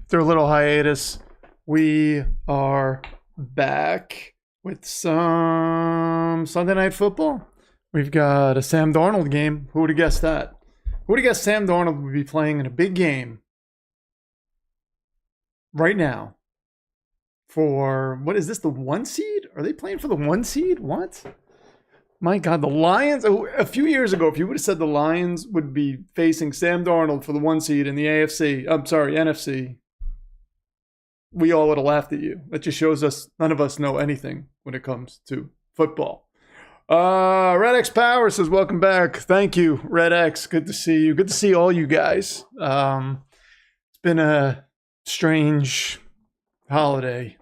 After a little hiatus, we are back with some Sunday Night Football. We've got a Sam Darnold game. Who would have guessed that? Who would have guessed Sam Darnold would be playing in a big game right now for, what is this, the 1 seed? Are they playing for the 1 seed? What? My God, the Lions. A few years ago, if you would have said the Lions would be facing Sam Darnold for the 1 seed in the NFC, we all would have laughed at you. That just shows us none of us know anything when it comes to football. Red X Power says, welcome back. Thank you, Red X. Good to see you. Good to see all you guys. It's been a strange holiday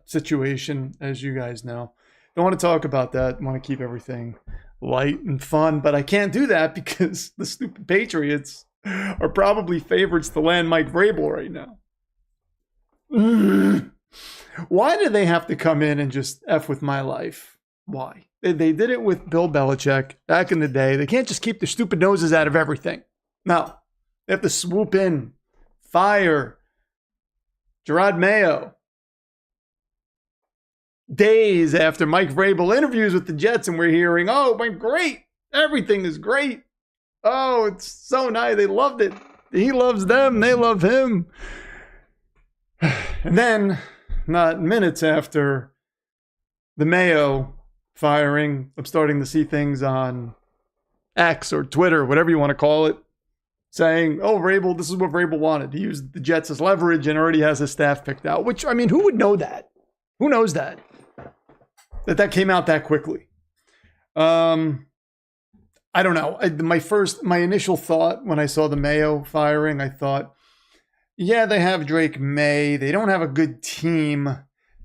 situation, as you guys know. Don't want to talk about that. I want to keep everything light and fun, but I can't do that because the stupid Patriots are probably favorites to land Mike Vrabel right now. Why do they have to come in and just F with my life? Why? They did it with Bill Belichick back in the day. They can't just keep their stupid noses out of everything. No. They have to swoop in, fire Gerard Mayo. Days after Mike Vrabel interviews with the Jets and we're hearing, oh, my great. Everything is great. Oh, it's so nice. They loved it. He loves them. They love him. And then, not minutes after the Mayo firing, I'm starting to see things on X or Twitter, whatever you want to call it, saying, oh, Vrabel, this is what Vrabel wanted. He used the Jets as leverage and already has his staff picked out. Which, I mean, who would know that? Who knows that? That came out that quickly. I don't know. My initial thought when I saw the Mayo firing, I thought, yeah, they have Drake May. They don't have a good team.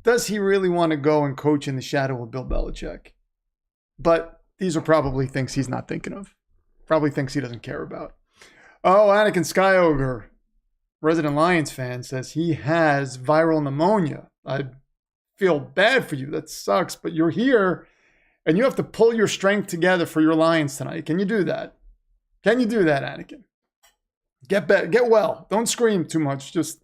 Does he really want to go and coach in the shadow of Bill Belichick? But these are probably things he's not thinking of. Probably things he doesn't care about. Oh, Anakin Skyogre, resident Lions fan, says he has viral pneumonia. I feel bad for you. That sucks, but you're here and you have to pull your strength together for your Lions tonight. Can you do that? Can you do that, Anakin? Get well. Don't scream too much. Just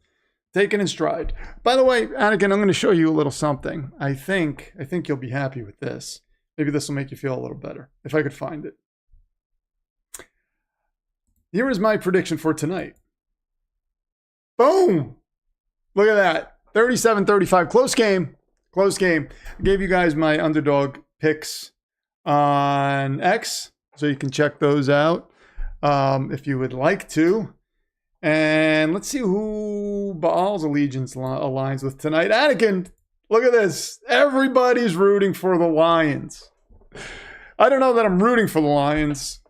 take it in stride. By the way, Anakin, I'm going to show you a little something. I think you'll be happy with this. Maybe this will make you feel a little better, if I could find it. Here is my prediction for tonight. Boom! Look at that. 37-35. Close game. Close game. I gave you guys my underdog picks on X, so you can check those out if you would like to. And let's see who Baal's allegiance aligns with tonight. Anakin, look at this. Everybody's rooting for the Lions. I don't know that I'm rooting for the Lions.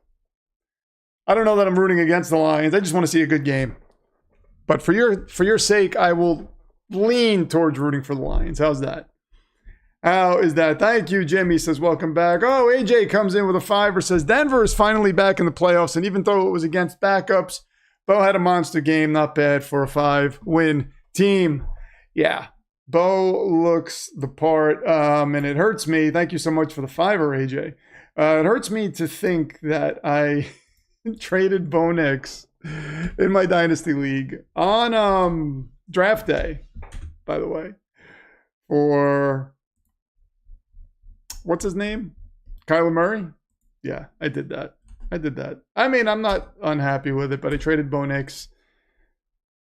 I don't know that I'm rooting against the Lions. I just want to see a good game. But for your sake, I will lean towards rooting for the Lions. How's that? How is that? Thank you, Jimmy says, welcome back. Oh, AJ comes in with a 5 says, Denver is finally back in the playoffs. And even though it was against backups, Bo had a monster game. Not bad for a 5-win team. Yeah, Bo looks the part. And it hurts me. Thank you so much for the 5, AJ. It hurts me to think that I traded Bo Nix in my Dynasty League on draft day, by the way, for... what's his name? Kyler Murray? Yeah, I did that. I mean, I'm not unhappy with it, but I traded Bo Nix.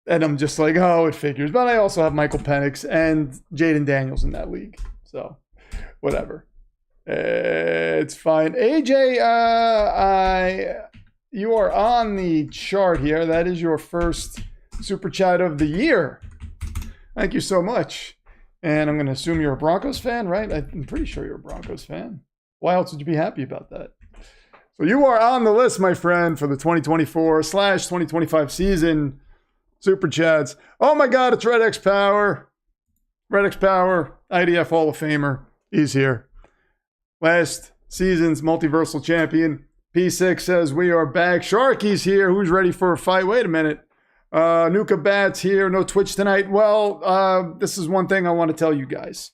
And I'm just like, oh, it figures. But I also have Michael Penix and Jaden Daniels in that league. So, whatever. It's fine. AJ, you are on the chart here. That is your first Super Chat of the year. Thank you so much. And I'm going to assume you're a Broncos fan, right? I'm pretty sure you're a Broncos fan. Why else would you be happy about that? So you are on the list, my friend, for the 2024/2025 season Super Chats. Oh my God, it's Red X Power. Red X Power, IDF Hall of Famer. He's here. Last season's multiversal champion. P6 says, we are back. Sharky's here. Who's ready for a fight? Wait a minute. Nuka Bats here. No Twitch tonight. Well, this is one thing I want to tell you guys.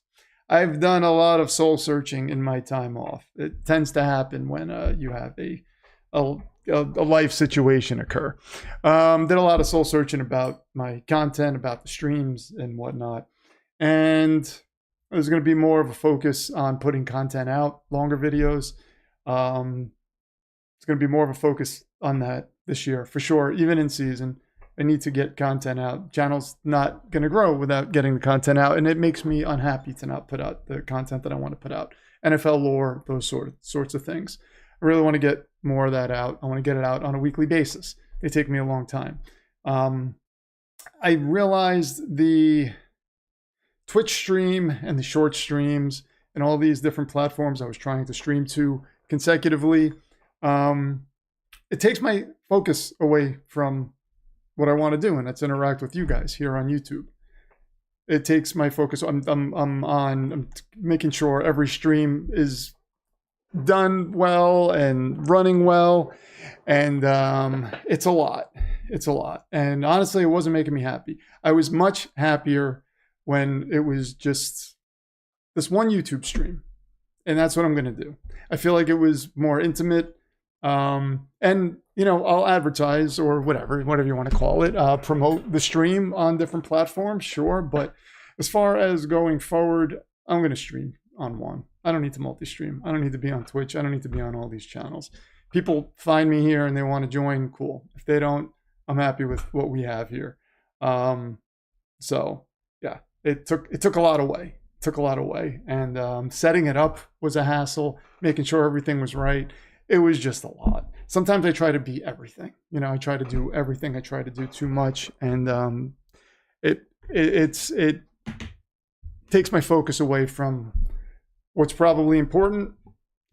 I've done a lot of soul searching in my time off. It tends to happen when you have a a life situation occur. Did a lot of soul searching about my content, about the streams and whatnot. And there's going to be more of a focus on putting content out, longer videos. It's going to be more of a focus on that this year, for sure. Even in season, I need to get content out. Channel's not going to grow without getting the content out. And it makes me unhappy to not put out the content that I want to put out. NFL lore, those sorts of things. I really want to get more of that out. I want to get it out on a weekly basis. They take me a long time. I realized the Twitch stream and the short streams and all these different platforms I was trying to stream to consecutively, it takes my focus away from what I want to do, and that's interact with you guys here on YouTube. It takes my focus. I'm making sure every stream is done well and running well, and it's a lot. It's a lot, and honestly, it wasn't making me happy. I was much happier when it was just this one YouTube stream, and that's what I'm going to do. I feel like it was more intimate, and I'll advertise or whatever you want to call it, promote the stream on different platforms, sure. But as far as going forward, I'm going to stream on one. I don't need to multi-stream. I don't need to be on Twitch. I don't need to be on all these channels. People find me here and they want to join, cool. If they don't, I'm happy with what we have here. So yeah, it took a lot away. It took a lot away. And setting it up was a hassle, making sure everything was right. It was just a lot. Sometimes I try to be everything. I try to do everything. I try to do too much. And it takes my focus away from what's probably important,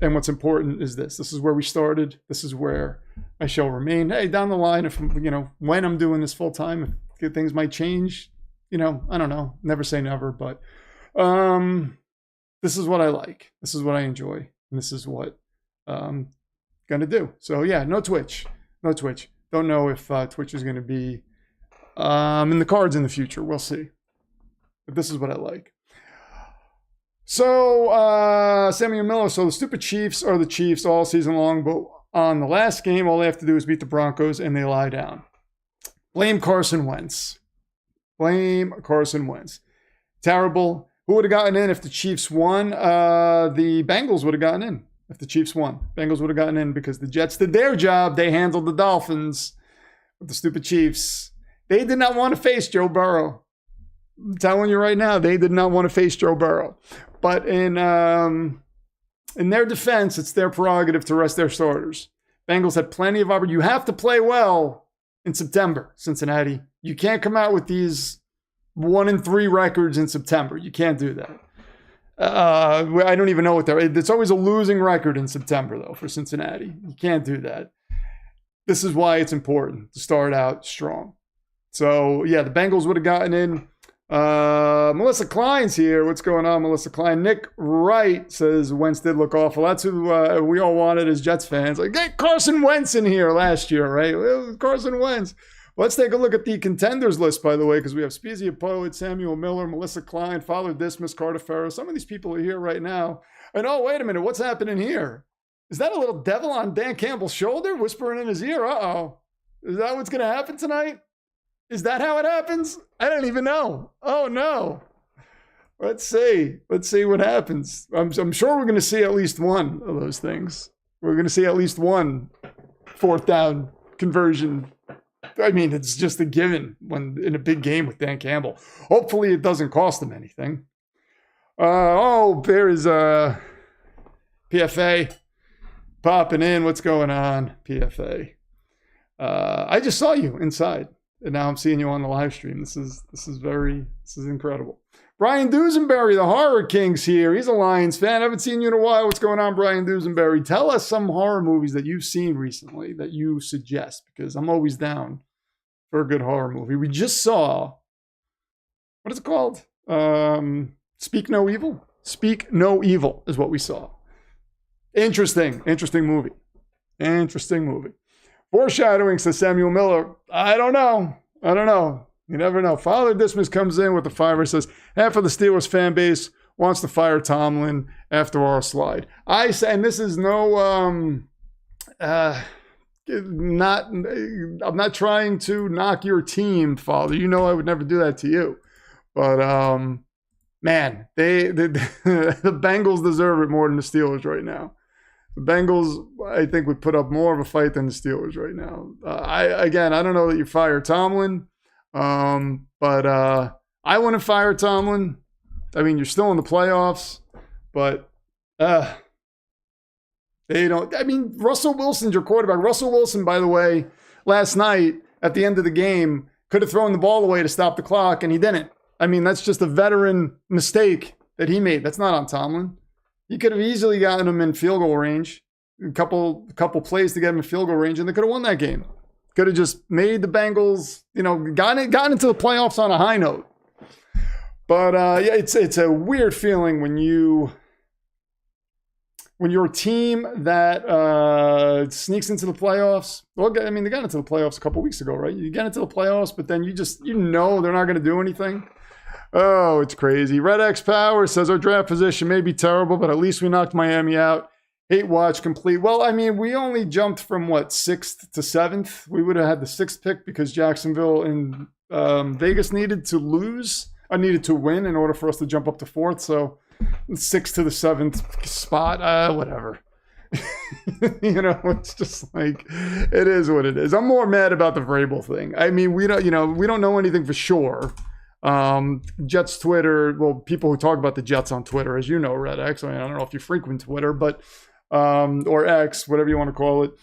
and what's important is this. This is where we started. This is where I shall remain. Hey, down the line, if when I'm doing this full time, if things might change, I don't know. Never say never, but this is what I like. This is what I enjoy, and this is what I'm gonna do. So yeah, no Twitch. Don't know if Twitch is gonna be in the cards in the future. We'll see. But this is what I like. So, Samuel Miller, so the stupid Chiefs are the Chiefs all season long, but on the last game, all they have to do is beat the Broncos, and they lie down. Blame Carson Wentz. Terrible. Who would have gotten in if the Chiefs won? The Bengals would have gotten in if the Chiefs won. Bengals would have gotten in because the Jets did their job. They handled the Dolphins. But the stupid Chiefs, they did not want to face Joe Burrow. I'm telling you right now, they did not want to face Joe Burrow. But in their defense, it's their prerogative to rest their starters. Bengals had plenty of opportunity. You have to play well in September, Cincinnati. You can't come out with these 1-3 records in September. You can't do that. I don't even know what they're. It's always a losing record in September, though, for Cincinnati. You can't do that. This is why it's important to start out strong. So, yeah, the Bengals would have gotten in. Melissa Klein's here. What's going on, Melissa Klein? Nick Wright says Wentz did look awful. That's who we all wanted as Jets fans. Like, get Carson Wentz in here last year, right? It was Carson Wentz. Let's take a look at the contenders list, by the way, because we have Spezia Poet, Samuel Miller, Melissa Klein, Father Dismas, Carter Ferro. Some of these people are here right now. And oh, wait a minute. What's happening here? Is that a little devil on Dan Campbell's shoulder whispering in his ear? Uh-oh. Is that what's going to happen tonight? Is that how it happens? I don't even know. Oh, no. Let's see. Let's see what happens. I'm sure we're going to see at least one of those things. We're going to see at least one fourth down conversion. I mean, it's just a given when in a big game with Dan Campbell. Hopefully it doesn't cost him anything. There is PFA popping in. What's going on, PFA? I just saw you inside. And now I'm seeing you on the live stream. This is incredible. Brian Dusenberry, the Horror King's here. He's a Lions fan. I haven't seen you in a while. What's going on, Brian Dusenberry? Tell us some horror movies that you've seen recently that you suggest, because I'm always down for a good horror movie. We just saw, what is it called? Speak No Evil? Speak No Evil is what we saw. Interesting movie. Foreshadowing, says Samuel Miller. I don't know. You never know. Father Dismas comes in with the fiver, says half of the Steelers fan base wants to fire Tomlin after our slide. I say, and this is no I'm not trying to knock your team, Father. You know I would never do that to you. But man, the Bengals deserve it more than the Steelers right now. The Bengals, I think, would put up more of a fight than the Steelers right now. I don't know that you fire Tomlin, but I wouldn't fire Tomlin. I mean, you're still in the playoffs, but they don't. I mean, Russell Wilson's your quarterback. Russell Wilson, by the way, last night at the end of the game, could have thrown the ball away to stop the clock, and he didn't. I mean, that's just a veteran mistake that he made. That's not on Tomlin. You could have easily gotten him in field goal range, a couple plays to get him in field goal range, and they could have won that game. Could have just made the Bengals, gotten into the playoffs on a high note. But yeah, it's a weird feeling when your team that sneaks into the playoffs. Well, I mean, they got into the playoffs a couple weeks ago, right? You get into the playoffs, but then they're not going to do anything. Oh, it's crazy. Red X Power says our draft position may be terrible, but at least we knocked Miami out. 8 watch complete. Well, I mean, we only jumped from 6th to 7th. We would have had the 6th pick because Jacksonville and Vegas needed to win in order for us to jump up to 4th. So 6th to the 7th spot, whatever. It's just like, it is what it is. I'm more mad about the Vrabel thing. I mean, we don't know anything for sure. Jets Twitter, well, people who talk about the Jets on Twitter, as you know, Red X, I don't know if you frequent Twitter, but or X, whatever you want to call it,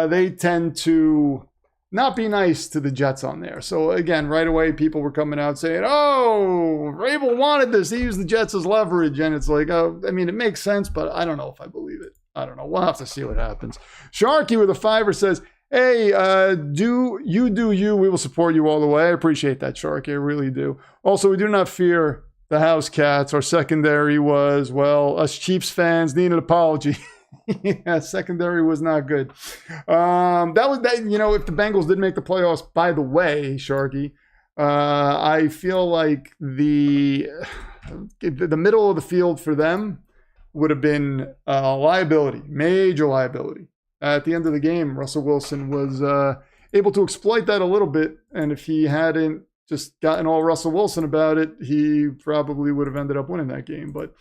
they tend to not be nice to the Jets on there. So again, right away, people were coming out saying, oh, Vrabel wanted this. He used the Jets as leverage. And it's like, I mean, it makes sense, but I don't know if I believe it. I don't know. We'll have to see what happens. Sharky with a $5 says, hey, do you. We will support you all the way. I appreciate that, Sharky. I really do. Also, we do not fear the house cats. Our secondary was, well, us Chiefs fans need an apology. Yeah, secondary was not good. If the Bengals did make the playoffs, by the way, Sharky, I feel like the middle of the field for them would have been a liability, major liability. At the end of the game, Russell Wilson was able to exploit that a little bit. And if he hadn't just gotten all Russell Wilson about it, he probably would have ended up winning that game. But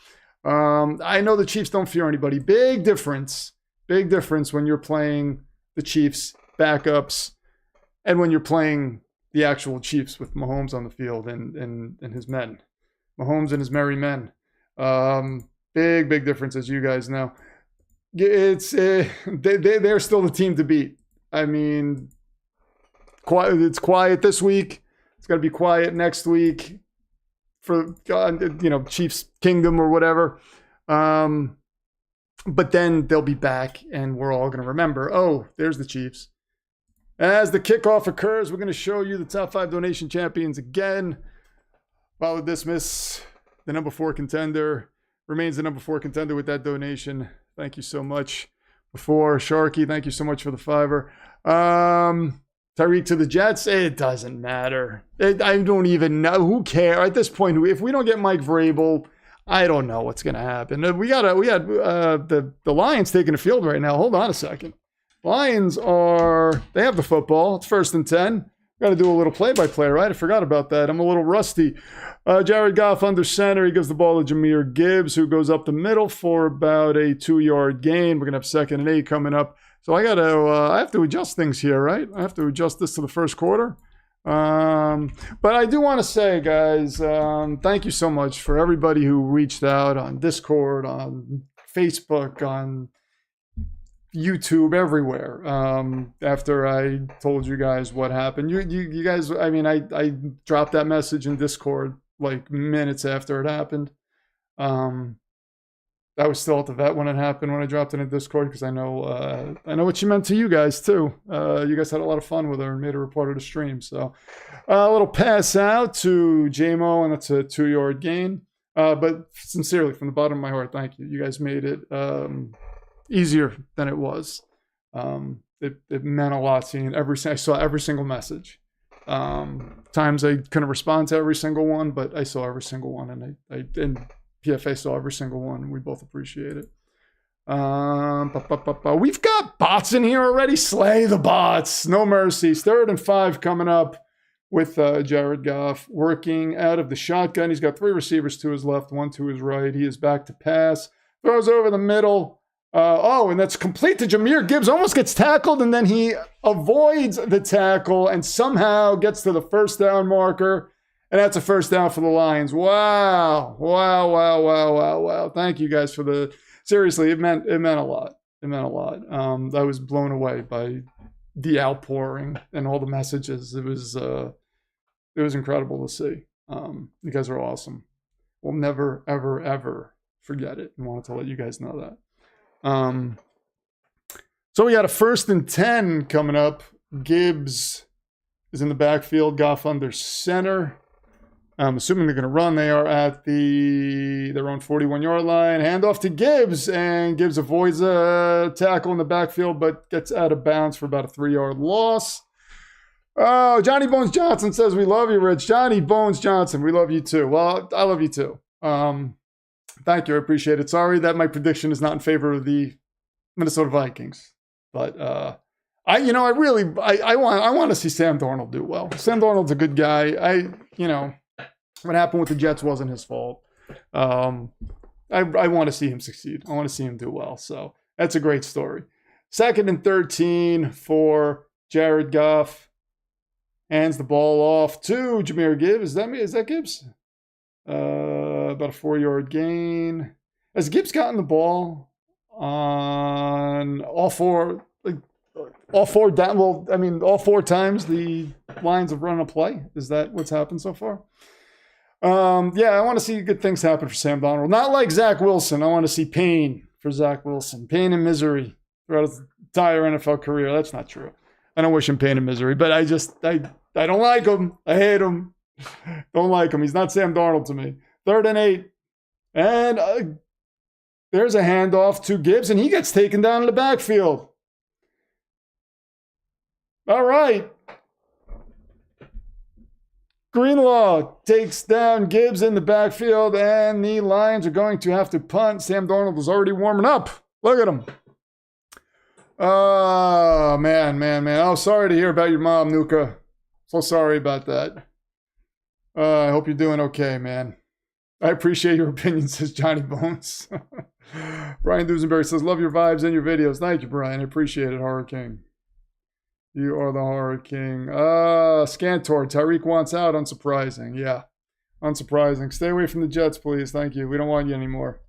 I know the Chiefs don't fear anybody. Big difference when you're playing the Chiefs backups and when you're playing the actual Chiefs with Mahomes on the field and his men. Mahomes and his merry men. Big difference, as you guys know. It's they're still the team to beat. I mean, it's quiet this week. It's got to be quiet next week for Chiefs Kingdom or whatever. But then they'll be back, and we're all going to remember. Oh, there's the Chiefs. As the kickoff occurs, we're going to show you the top 5 donation champions again. Follow Dismiss, the number 4 contender, remains the number 4 contender with that donation. Thank you so much. Before Sharky, thank you so much for the $5. Tyreek to the Jets. It doesn't matter. I don't even know. Who cares at this point? If we don't get Mike Vrabel, I don't know what's going to happen. We had the Lions taking the field right now. Hold on a second. Lions they have the football. It's 1st and 10. Got to do a little play-by-play, right? I forgot about that. I'm a little rusty. Jared Goff under center. He gives the ball to Jahmyr Gibbs, who goes up the middle for about a 2-yard gain. We're going to have 2nd and 8 coming up. So I have to adjust things here, right? I have to adjust this to the first quarter. But I do want to say, guys, thank you so much for everybody who reached out on Discord, on Facebook, on YouTube, everywhere. After I told you guys what happened, you guys, I mean, I dropped that message in Discord like minutes after it happened. I was still at the vet when it happened, when I dropped it in Discord, because I know what she meant to you guys too. You guys had a lot of fun with her and made her a part of the stream. So a little pass out to JMO, and that's a 2-yard gain. But sincerely, from the bottom of my heart, thank you. You guys made it easier than it was. It meant a lot seeing I saw every single message. Times I couldn't respond to every single one, but I saw every single one, and PFA saw every single one. We both appreciate it. We've got bots in here already. Slay the bots. No mercies. 3rd and 5 coming up with Jared Goff working out of the shotgun. He's got 3 receivers to his left, 1 to his right. He is back to pass. Throws over the middle. And that's complete to Jahmyr Gibbs. Almost gets tackled, and then he avoids the tackle and somehow gets to the first down marker. And that's a first down for the Lions. Wow. Thank you guys for the... Seriously, it meant a lot. It meant a lot. I was blown away by the outpouring and all the messages. It was incredible to see. You guys are awesome. We'll never, ever, ever forget it. And wanted to let you guys know that. So we got a 1st and 10 coming up. Gibbs is in the backfield. Goff under center. I'm assuming they're going to run. They are at their own 41-yard line. Handoff to Gibbs, and Gibbs avoids a tackle in the backfield, but gets out of bounds for about a 3-yard loss. Oh, Johnny Bones Johnson says, we love you, Rich. Johnny Bones Johnson, we love you too. Well, I love you too. Thank you. I appreciate it. Sorry that my prediction is not in favor of the Minnesota Vikings. But I want to see Sam Darnold do well. Sam Darnold's a good guy. What happened with the Jets wasn't his fault. I want to see him succeed. I want to see him do well. So that's a great story. 2nd and 13 for Jared Goff. Hands the ball off to Jahmyr Gibbs. Is that Gibbs? About a 4-yard gain. Has Gibbs gotten the ball on all 4 down? Well, I mean, all 4 times the Lions have run a play. Is that what's happened so far? I want to see good things happen for Sam Darnold. Not like Zach Wilson. I want to see pain for Zach Wilson. Pain and misery throughout his entire NFL career. That's not true. I don't wish him pain and misery, but I don't like him. I hate him. Don't like him. He's not Sam Darnold to me. 3rd and 8. And there's a handoff to Gibbs, and he gets taken down in the backfield. All right. Greenlaw takes down Gibbs in the backfield, and the Lions are going to have to punt. Sam Darnold was already warming up. Look at him. Oh, man. Oh, sorry to hear about your mom, Nuka. So sorry about that. I hope you're doing okay, man. I appreciate your opinion, says Johnny Bones. Brian Duesenberg says, love your vibes and your videos. Thank you, Brian. I appreciate it, Horror King. You are the Horror King. Scantor, Tyreek wants out. Unsurprising. Yeah, unsurprising. Stay away from the Jets, please. Thank you. We don't want you anymore.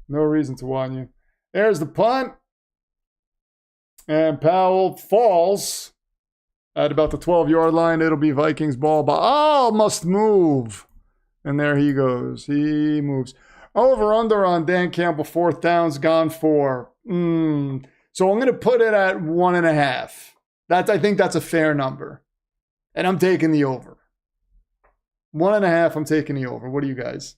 No reason to want you. There's the punt. And Powell falls at about the 12-yard line. It'll be Vikings ball. But must move. And there he goes. He moves. Over under on Dan Campbell. 4th down's gone for. So I'm going to put it at 1.5. I think that's a fair number. And I'm taking the over. 1.5, I'm taking the over. What do you guys?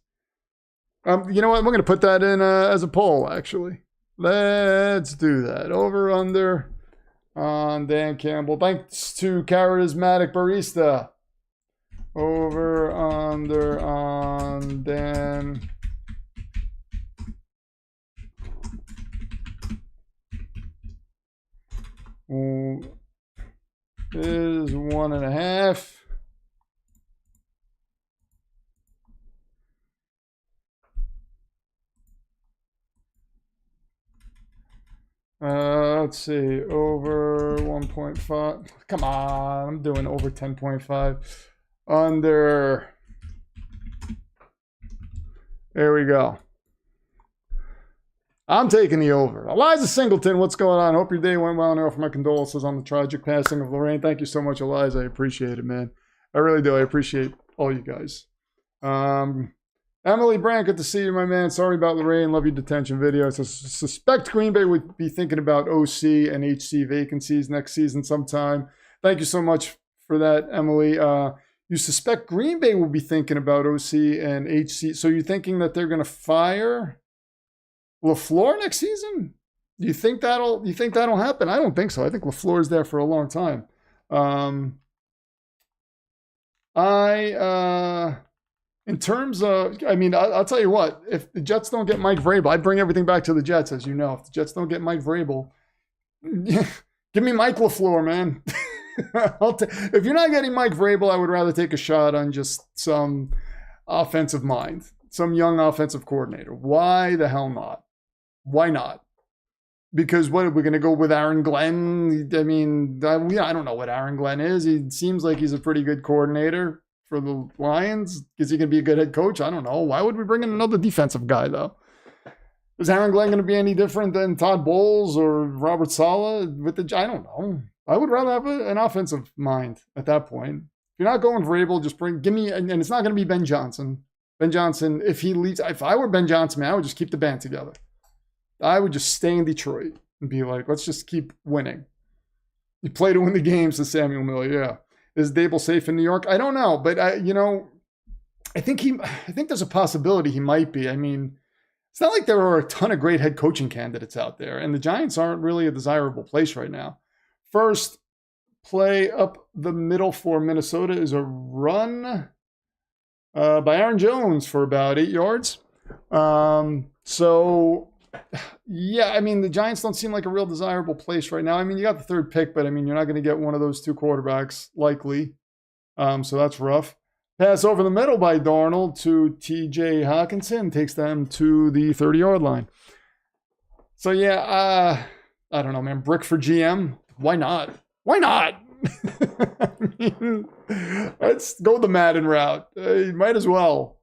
You know what? I'm going to put that in as a poll, actually. Let's do that. Over, under on Dan Campbell. Thanks to Charismatic Barista. Over, under on Dan. Is 1.5. Let's see, over 1.5. Come on, I'm doing over 10.5. Under. There we go. I'm taking the over. Eliza Singleton, what's going on? Hope your day went well and I offer my condolences on the tragic passing of Lorraine. Thank you so much, Eliza. I appreciate it, man. I really do. I appreciate all you guys. Emily Brandt, good to see you, my man. Sorry about Lorraine. Love your detention videos. I suspect Green Bay would be thinking about OC and HC vacancies next season sometime. Thank you so much for that, Emily. You suspect Green Bay will be thinking about OC and HC. So you're thinking that they're going to fire LaFleur next season? Do you think that'll happen? I don't think so. I think LaFleur is there for a long time. In terms of, I mean, I'll tell you what, if the Jets don't get Mike Vrabel, I bring everything back to the Jets, as you know. If the Jets don't get Mike Vrabel, give me Mike LaFleur, man. If you're not getting Mike Vrabel, I would rather take a shot on just some offensive mind, some young offensive coordinator. Why the hell not? Why not? Because what, we're going to go with Aaron Glenn? I mean, I don't know what Aaron Glenn is. He seems like he's a pretty good coordinator for the Lions. Is he going to be a good head coach? I don't know. Why would we bring in another defensive guy, though? Is Aaron Glenn going to be any different than Todd Bowles or Robert Saleh with the? I don't know. I would rather have an offensive mind at that point. If you're not going Vrabel, just give me, and it's not going to be Ben Johnson. Ben Johnson, if he leaves, if I were Ben Johnson, man, I would just keep the band together. I would just stay in Detroit and be like, let's just keep winning. You play to win the games, says Samuel Miller. Yeah. Is Dable safe in New York? I don't know, but I think there's a possibility he might be. I mean, it's not like there are a ton of great head coaching candidates out there, and the Giants aren't really a desirable place right now. First play up the middle for Minnesota is a run by Aaron Jones for about 8 yards. So, yeah, I mean, the Giants don't seem like a real desirable place right now. I mean, you got the third pick, but I mean, you're not going to get one of those two quarterbacks likely. So that's rough. Pass over the middle by Darnold to TJ Hawkinson, takes them to the 30-yard line. So, yeah, I don't know, man. Brick for GM. Why not? Why not? I mean, let's go the Madden route. You might as well.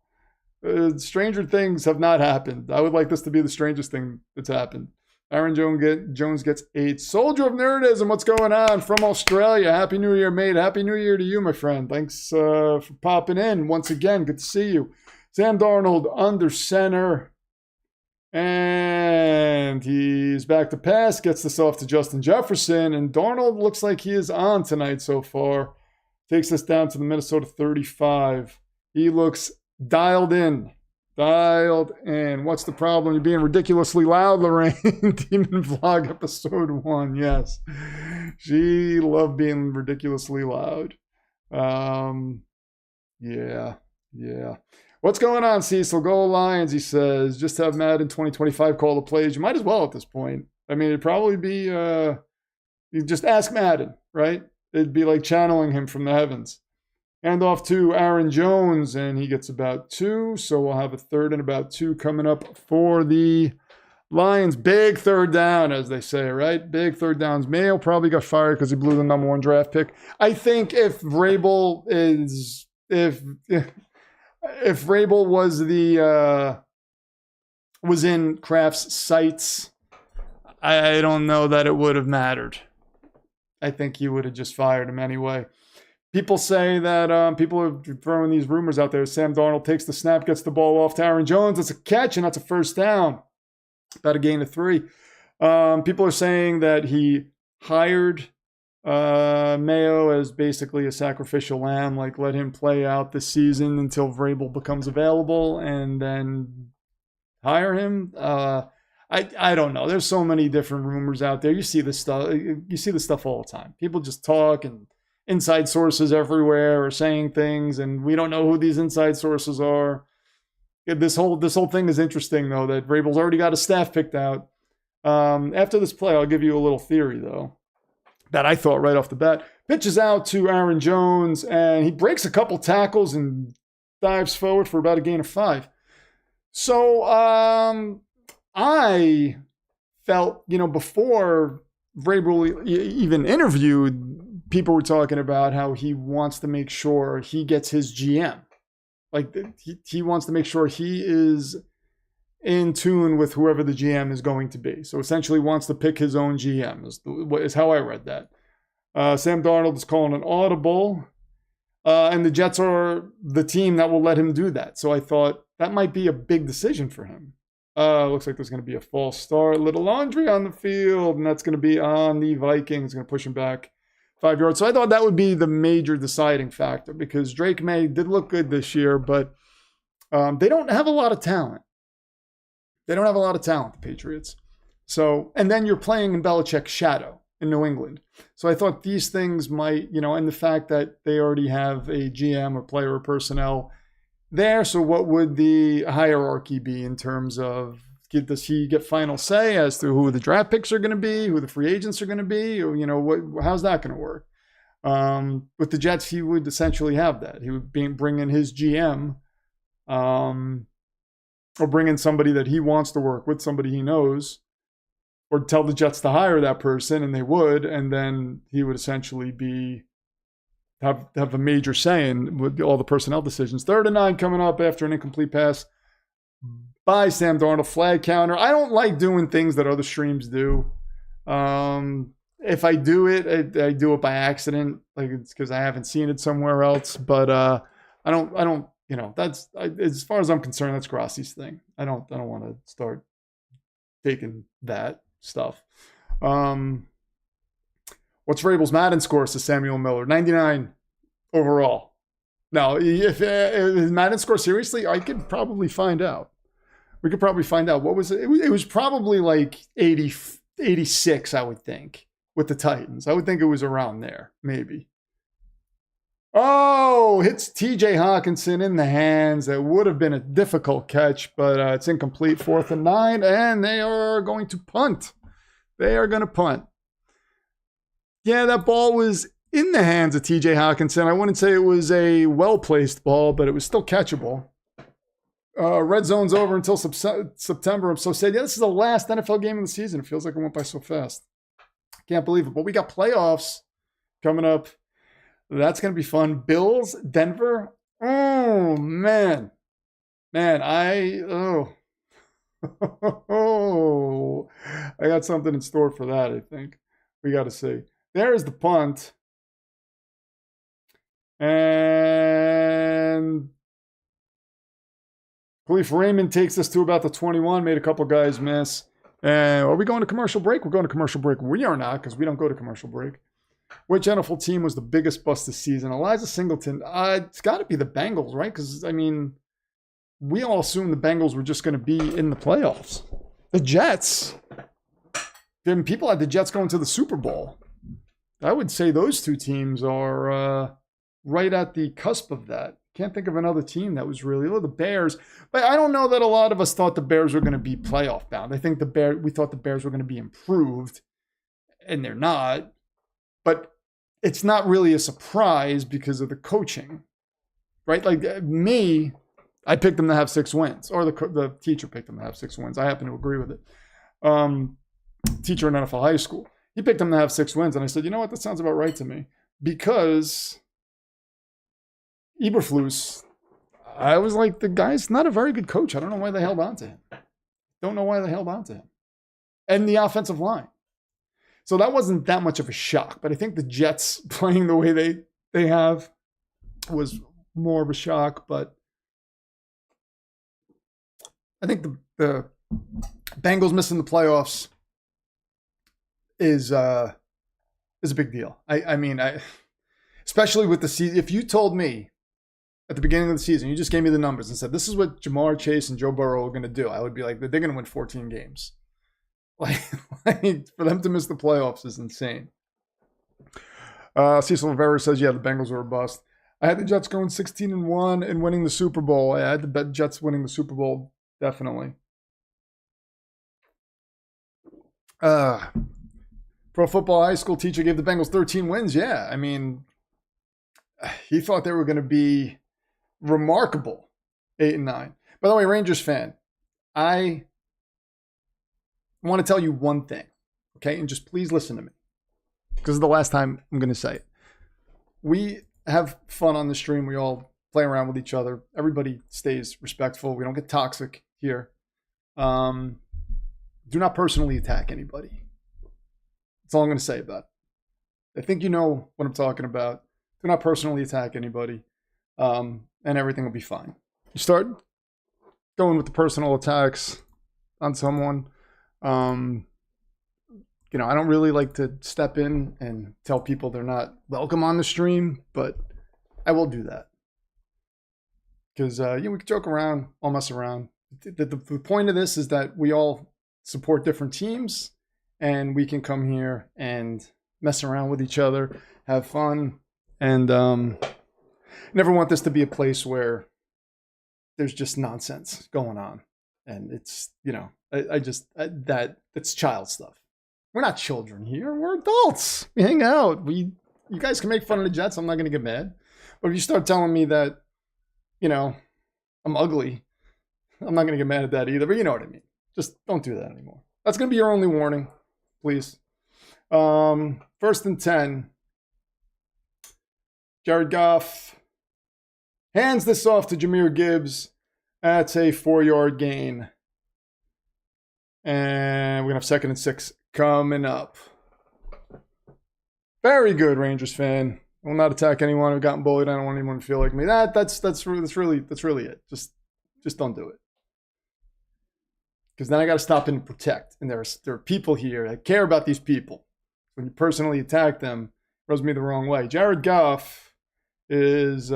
Stranger things have not happened. I would like this to be the strangest thing that's happened. Aaron Jones gets 8. Soldier of Nerdism, what's going on from Australia? Happy New Year, mate. Happy New Year to you, my friend. Thanks for popping in once again. Good to see you. Sam Darnold under center. And he's back to pass. Gets this off to Justin Jefferson. And Darnold looks like he is on tonight so far. Takes us down to the Minnesota 35. He looks dialed in. Dialed in. What's the problem? You're being ridiculously loud, Lorraine. Demon Vlog episode 1. Yes. She loved being ridiculously loud. Yeah. What's going on, Cecil? Go Lions, he says. Just have Madden 2025 call the plays. You might as well at this point. I mean, it'd probably be, you just ask Madden, right? It'd be like channeling him from the heavens. Hand off to Aaron Jones, and he gets about 2. So we'll have a 3rd and about 2 coming up for the Lions. Big third down, as they say, right? Big third downs. Mayo probably got fired because he blew the number 1 draft pick. I think if Vrabel is, if Vrabel was in Kraft's sights, I don't know that it would have mattered. I think he would have just fired him anyway. People say that people are throwing these rumors out there. Sam Darnold takes the snap, gets the ball off to Aaron Jones. That's a catch, and that's a first down. About a gain of 3. People are saying that he hired Mayo as basically a sacrificial lamb, like let him play out the season until Vrabel becomes available and then hire him. I don't know. There's so many different rumors out there. You see this stuff. You see this stuff all the time. People just talk, and inside sources everywhere are saying things, and we don't know who these inside sources are. This whole thing is interesting, though, that Vrabel's already got a staff picked out. After this play, I'll give you a little theory, though, that I thought right off the bat. Pitches out to Aaron Jones, and he breaks a couple tackles and dives forward for about a gain of 5. So I felt, before Vrabel even interviewed, people were talking about how he wants to make sure he gets his GM. Like, he wants to make sure he is in tune with whoever the GM is going to be. So essentially wants to pick his own GM is how I read that. Sam Darnold is calling an audible. And the Jets are the team that will let him do that. So I thought that might be a big decision for him. Looks like there's going to be a false start. Little laundry on the field. And that's going to be on the Vikings. Going to push him back 5 yards. So I thought that would be the major deciding factor, because Drake May did look good this year, but they don't have a lot of talent. The Patriots. So, and then you're playing in Belichick's shadow in New England. So I thought these things might, and the fact that they already have a GM or player or personnel there. So what would the hierarchy be in terms of, does he get final say as to who the draft picks are going to be, who the free agents are going to be? Or, how's that going to work? With the Jets, he would essentially have that. He would bring in his GM, or bring in somebody that he wants to work with, somebody he knows, or tell the Jets to hire that person, and they would, and then he would essentially have a major say in all the personnel decisions. 3rd and 9 coming up after an incomplete pass by Sam Darnold, flag counter. I don't like doing things that other streams do. If I do it, I do it by accident, like it's because I haven't seen it somewhere else. But I don't. That's as far as I'm concerned, that's Grassi's thing. I don't want to start taking that stuff. What's Vrabel's Madden score, says Samuel Miller? 99 overall. Now, if his Madden score, seriously, I could probably find out. We could probably find out. What was it? It was probably like 80, 86, I would think, with the Titans. I would think it was around there, maybe. Oh, hits TJ Hawkinson in the hands. That would have been a difficult catch, but it's incomplete. 4th and 9, and they are going to punt. They are going to punt. Yeah, that ball was in the hands of TJ Hawkinson. I wouldn't say it was a well-placed ball, but it was still catchable. Red zone's over until September. I'm so sad. Yeah, this is the last NFL game of the season. It feels like it went by so fast. Can't believe it. But we got playoffs coming up. That's going to be fun. Bills, Denver. Oh, man. I got something in store for that, I think. We got to see. There's the punt. And Khalif Raymond takes us to about the 21. Made a couple guys miss. And are we going to commercial break? We're going to commercial break. We are not, because we don't go to commercial break. Which NFL team was the biggest bust this season? Elijah Singleton. It's got to be the Bengals, right? Because, we all assumed the Bengals were just going to be in the playoffs. The Jets. Then people had the Jets going to the Super Bowl. I would say those two teams are right at the cusp of that. Can't think of another team that was really the Bears. But I don't know that a lot of us thought the Bears were going to be playoff bound. I think we thought the Bears were going to be improved, and they're not. But it's not really a surprise because of the coaching, right? Like me, I picked them to have 6 wins, or the teacher picked them to have 6 wins. I happen to agree with it. Teacher in NFL high school, he picked them to have 6 wins, and I said, you know what, that sounds about right to me, because Eberflus, I was like, the guy's not a very good coach. I don't know why they held on to him. And the offensive line. So that wasn't that much of a shock, but I think the Jets playing the way they have was more of a shock. But I think the Bengals missing the playoffs is a big deal. I mean, especially with the season. If you told me at the beginning of the season, you just gave me the numbers and said, this is what Jamar Chase and Joe Burrow are going to do, I would be like, they're going to win 14 games. Like for them to miss the playoffs is insane. Cecil Rivera says, yeah, the Bengals were a bust. I had the Jets going 16-1 and winning the Super Bowl. I had the Jets winning the Super Bowl, definitely. Pro Football High School teacher gave the Bengals 13 wins. Yeah, I mean, he thought they were going to be remarkable, 8-9. By the way, Rangers fan, I want to tell you one thing, okay? And just please listen to me, because it's the last time I'm going to say it. We have fun on the stream. We all play around with each other. Everybody stays respectful. We don't get toxic here. Do not personally attack anybody. That's all I'm going to say about it. I think you know what I'm talking about. Do not personally attack anybody, and everything will be fine. You start going with the personal attacks on someone, I don't really like to step in and tell people they're not welcome on the stream, but I will do that. Because, we can joke around, all mess around. The point of this is that we all support different teams, and we can come here and mess around with each other, have fun, and never want this to be a place where there's just nonsense going on. And it's, that's child stuff. We're not children here. We're adults. We hang out. You guys can make fun of the Jets. I'm not going to get mad. But if you start telling me that, I'm ugly, I'm not going to get mad at that either. But you know what I mean. Just don't do that anymore. That's going to be your only warning, please. 1st and 10. Jared Goff hands this off to Jahmyr Gibbs. That's a 4-yard gain. And we're going to have 2nd and 6 coming up. Very good, Rangers fan. I will not attack anyone who've gotten bullied. I don't want anyone to feel like me. That's really it. Just don't do it. Because then I got to stop and protect. And there are people here that care about these people. When you personally attack them, it rubs me the wrong way. Jared Goff is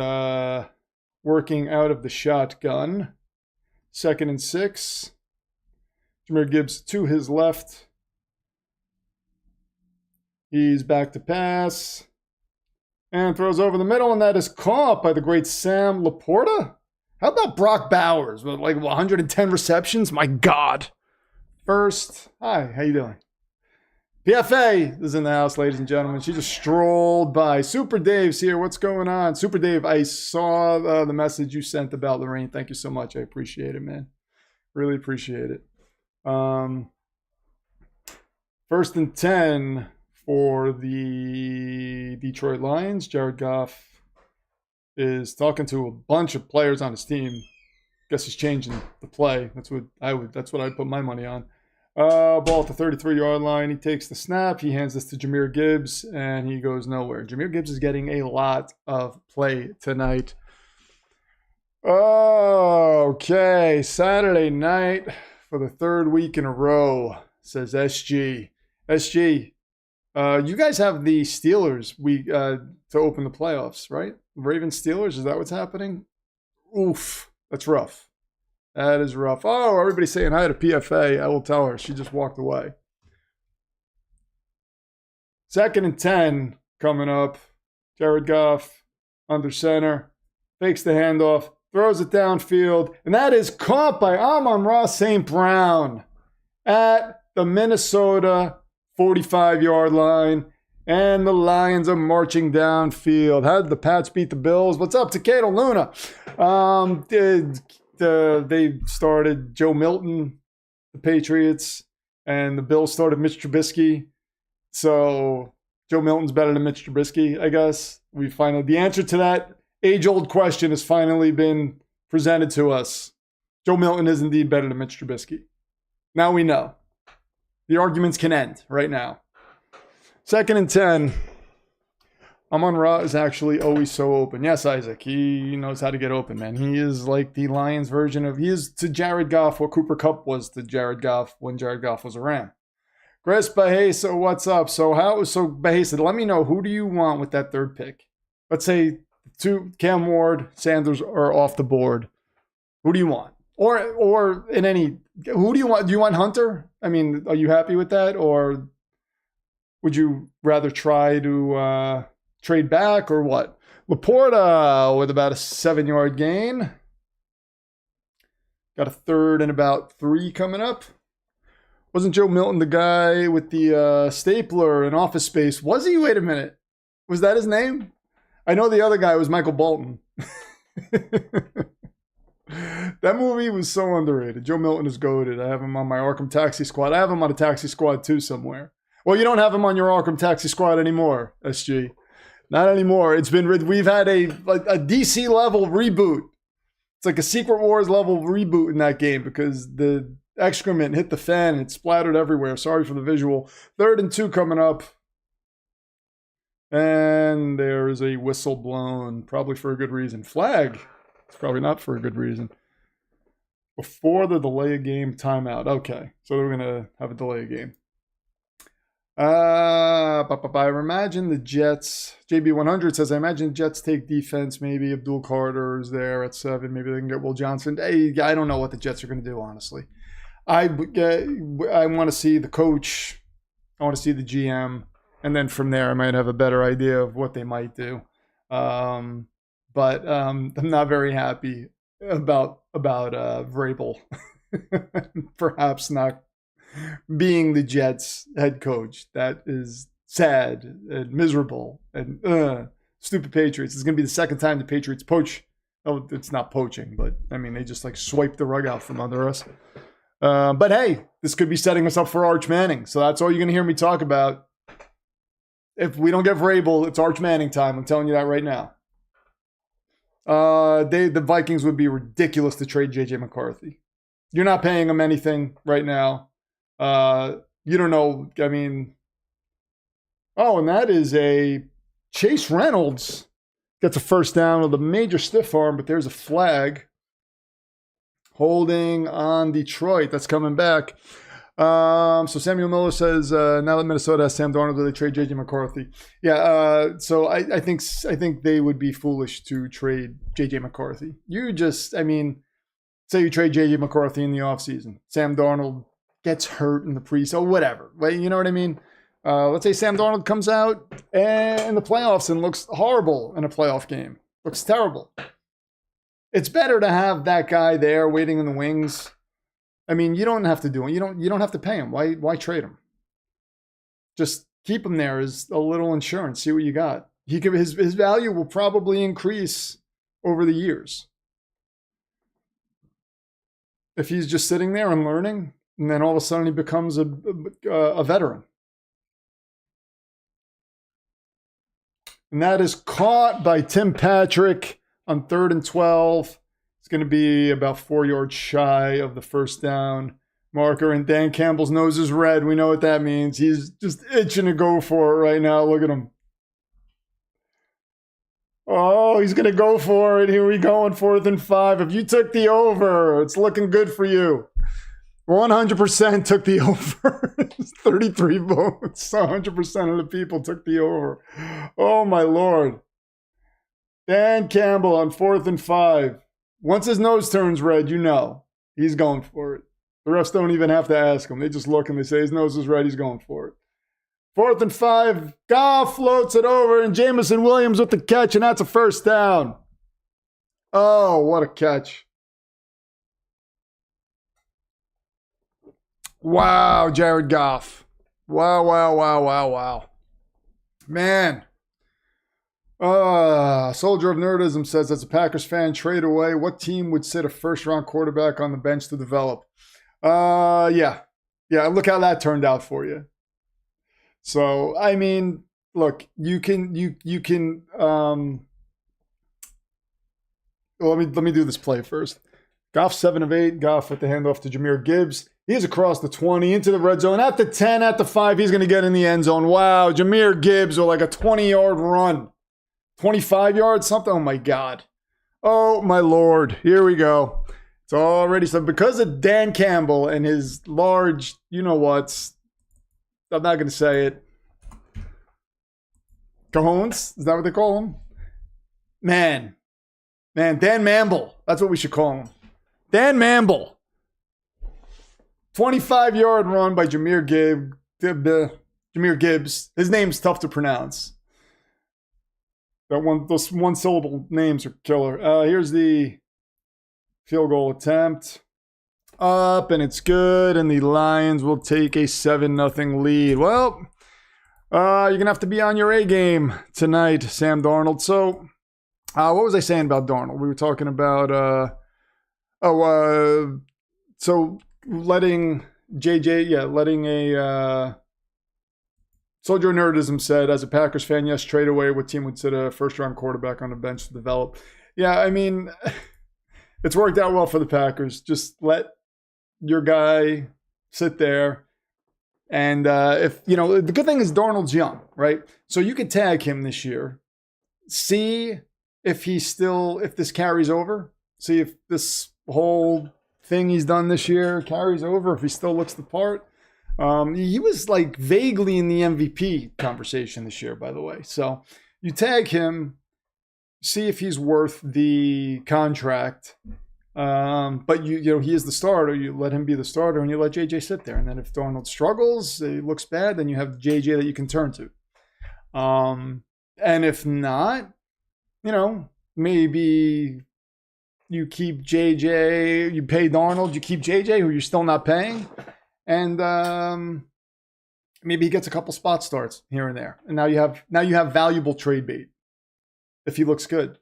working out of the shotgun. 2nd and 6. Jahmyr Gibbs to his left. He's back to pass. And throws over the middle, and that is caught by the great Sam Laporta. How about Brock Bowers with like 110 receptions? My God. First, hi, how you doing? PFA is in the house, ladies and gentlemen. She just strolled by. Super Dave's here. What's going on? Super Dave, I saw the message you sent about Lorraine. Thank you so much. I appreciate it, man. Really appreciate it. 1st and 10 for the Detroit Lions. Jared Goff is talking to a bunch of players on his team. Guess he's changing the play. That's what I'd put my money on. Ball at the 33-yard line. He takes the snap. He hands this to Jahmyr Gibbs, and he goes nowhere. Jahmyr Gibbs is getting a lot of play tonight. Okay, Saturday night for the 3rd week in a row, says SG. SG, you guys have the Steelers to open the playoffs, right? Ravens Steelers, is that what's happening? Oof, that's rough. That is rough. Oh, everybody's saying hi to PFA. I will tell her. She just walked away. 2nd and 10 coming up. Jared Goff under center. Fakes the handoff. Throws it downfield. And that is caught by Amon-Ra St. Brown at the Minnesota 45-yard line. And the Lions are marching downfield. How did the Pats beat the Bills? What's up, Takeda Luna? They started Joe Milton, the Patriots, and the Bills started Mitch Trubisky. So Joe Milton's better than Mitch Trubisky, I guess. The answer to that age-old question has finally been presented to us. Joe Milton is indeed better than Mitch Trubisky. Now we know. The arguments can end right now. 2nd and 10. Amon-Ra is actually always so open. Yes, Isaac, he knows how to get open, man. He is like the Lions version he is to Jared Goff what Cooper Kupp was to Jared Goff when Jared Goff was a Ram. Chris Bahesa, what's up? So Bahesa, let me know, who do you want with that 3rd pick? Let's say Cam Ward, Sanders are off the board. Who do you want? Or in any, who do you want? Do you want Hunter? I mean, are you happy with that? Or would you rather try to trade back or what? Laporta with about a 7-yard gain. Got a 3rd and about 3 coming up. Wasn't Joe Milton the guy with the stapler and Office Space? Was he? Wait a minute. Was that his name? I know the other guy was Michael Bolton. That movie was so underrated. Joe Milton is goated. I have him on my Arkham Taxi Squad. I have him on a Taxi Squad too somewhere. Well, you don't have him on your Arkham Taxi Squad anymore, SG. Not anymore. We've had a DC level reboot. It's like a Secret Wars level reboot in that game because the excrement hit the fan and it splattered everywhere. Sorry for the visual. 3rd and 2 coming up. And there's a whistle blown, probably for a good reason. Flag. It's probably not for a good reason. Before the delay of game timeout. Okay, so we're going to have a delay of game. I imagine the Jets, JB100 says, I imagine the Jets take defense. Maybe Abdul Carter is there at 7. Maybe they can get Will Johnson. Hey, I don't know what the Jets are going to do, honestly. I want to see the coach. I want to see the GM. And then from there, I might have a better idea of what they might do. But I'm not very happy about Vrabel perhaps not being the Jets head coach. That is sad and miserable and stupid Patriots. It's going to be the second time the Patriots poach. Oh, it's not poaching, but I mean, they just like swipe the rug out from under us. But hey, this could be setting us up for Arch Manning. So that's all you're going to hear me talk about. If we don't get Vrabel, it's Arch Manning time. I'm telling you that right now. The Vikings would be ridiculous to trade J.J. McCarthy. You're not paying him anything right now. You don't know. I mean, and that is a Chase Reynolds gets a first down with a major stiff arm, but there's a flag holding on Detroit. That's coming back. So Samuel Miller says, now that Minnesota has Sam Darnold, do they trade J.J. McCarthy? Yeah, so I think they would be foolish to trade J.J. McCarthy. Say you trade J.J. McCarthy in the offseason. Sam Darnold gets hurt in the pre-so, whatever. You know what I mean? Let's say Sam Darnold comes out in the playoffs and looks horrible in a playoff game. Looks terrible. It's better to have that guy there waiting in the wings. I mean, you don't have to do it. You don't have to pay him. Why trade him? Just keep him there as a little insurance. See what you got. His value will probably increase over the years. If he's just sitting there and learning, and then all of a sudden he becomes a veteran. And that is caught by Tim Patrick on 3rd and 12. It's going to be about 4 yards shy of the first down marker. And Dan Campbell's nose is red. We know what that means. He's just itching to go for it right now. Look at him. Oh, he's going to go for it. Here we go on 4th and 5. If you took the over, it's looking good for you. 100% took the over. 33 votes. 100% of the people took the over. Oh, my Lord. Dan Campbell on 4th and 5. Once his nose turns red, you know he's going for it. The refs don't even have to ask him. They just look and they say his nose is red. He's going for it. 4th and 5. Goff floats it over, and Jamison Williams with the catch, and that's a first down. Oh, what a catch. Wow, Jared Goff. Wow. Man. Soldier of Nerdism says, as a Packers fan, trade away. What team would sit a first-round quarterback on the bench to develop? Yeah, look how that turned out for you. So, I mean, look, you can let me do this play first. Goff 7 of 8. Goff with the handoff to Jahmyr Gibbs. He's across the 20 into the red zone. At the 10, at the 5, he's going to get in the end zone. Wow, Jahmyr Gibbs with like a 20-yard run. 25 yards, something. Oh, my God. Oh, my Lord. Here we go. It's already so because of Dan Campbell and his large, you know what? I'm not going to say it. Cajones? Is that what they call him? Man, Dan Mamble. That's what we should call him. Dan Mamble. 25-yard run by Jahmyr Gibbs. His name's tough to pronounce. Those one-syllable names are killer. Here's the field goal attempt. Up, and it's good, and the Lions will take a 7-0 lead. Well, you're going to have to be on your A game tonight, Sam Darnold. So, what was I saying about Darnold? We were talking about, so letting a Soldier Nerdism said, as a Packers fan, yes, trade away. What team would sit a first-round quarterback on the bench to develop? Yeah, I mean, it's worked out well for the Packers. Just let your guy sit there. And if, the good thing is Darnold's young, right? So you could tag him this year. See if this carries over. See if this whole thing he's done this year carries over, if he still looks the part. He was like vaguely in the MVP conversation this year, by the way. So you tag him, see if he's worth the contract. But he is the starter. You let him be the starter, and you let JJ sit there. And then if Darnold struggles, he looks bad, then you have JJ that you can turn to. And if not, maybe you keep JJ, you pay Darnold, you keep JJ, who you're still not paying, and maybe he gets a couple spot starts here and there, and now you have valuable trade bait if he looks good.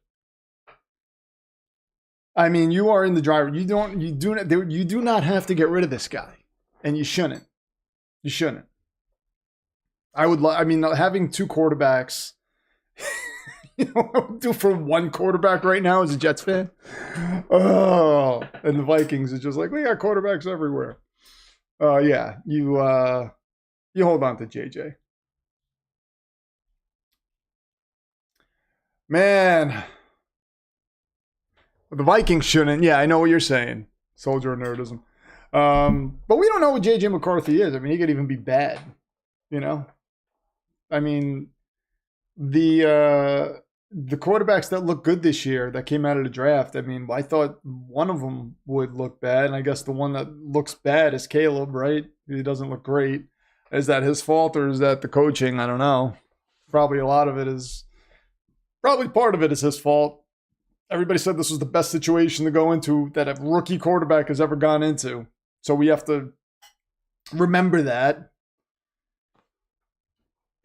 I mean, you are in the driver. You do not have to get rid of this guy, and you shouldn't. You shouldn't. I mean, having two quarterbacks. You know what I would do for one quarterback right now as a Jets fan? Oh, and the Vikings is just like, we got quarterbacks everywhere. Yeah, you hold on to JJ. Man, the Vikings shouldn't. Yeah, I know what you're saying. Soldier of nerdism. But we don't know what JJ McCarthy is. I mean, he could even be bad. You know? I mean, the quarterbacks that look good this year that came out of the draft, I mean, I thought one of them would look bad. And I guess the one that looks bad is Caleb, right? He doesn't look great. Is that his fault or is that the coaching? I don't know. Probably part of it is his fault. Everybody said this was the best situation to go into that a rookie quarterback has ever gone into. So we have to remember that.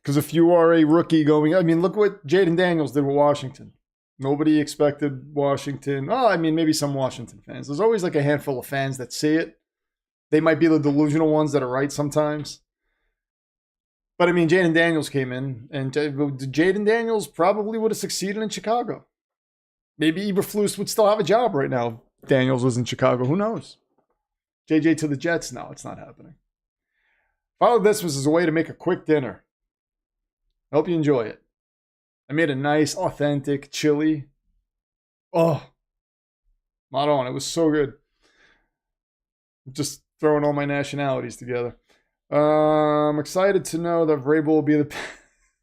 Because if you are a rookie going, I mean, look what Jaden Daniels did with Washington. Nobody expected Washington. Oh, I mean, maybe some Washington fans. There's always like a handful of fans that see it. They might be the delusional ones that are right sometimes. But I mean, Jaden Daniels came in, and Jaden Daniels probably would have succeeded in Chicago. Maybe Eberflus would still have a job right now if Daniels was in Chicago. Who knows? JJ to the Jets? No, it's not happening. Follow this was as a way to make a quick dinner. I hope you enjoy it. I made a nice, authentic chili. Oh, not on. It was so good. Just throwing all my nationalities together. I'm excited to know that Vrabel will be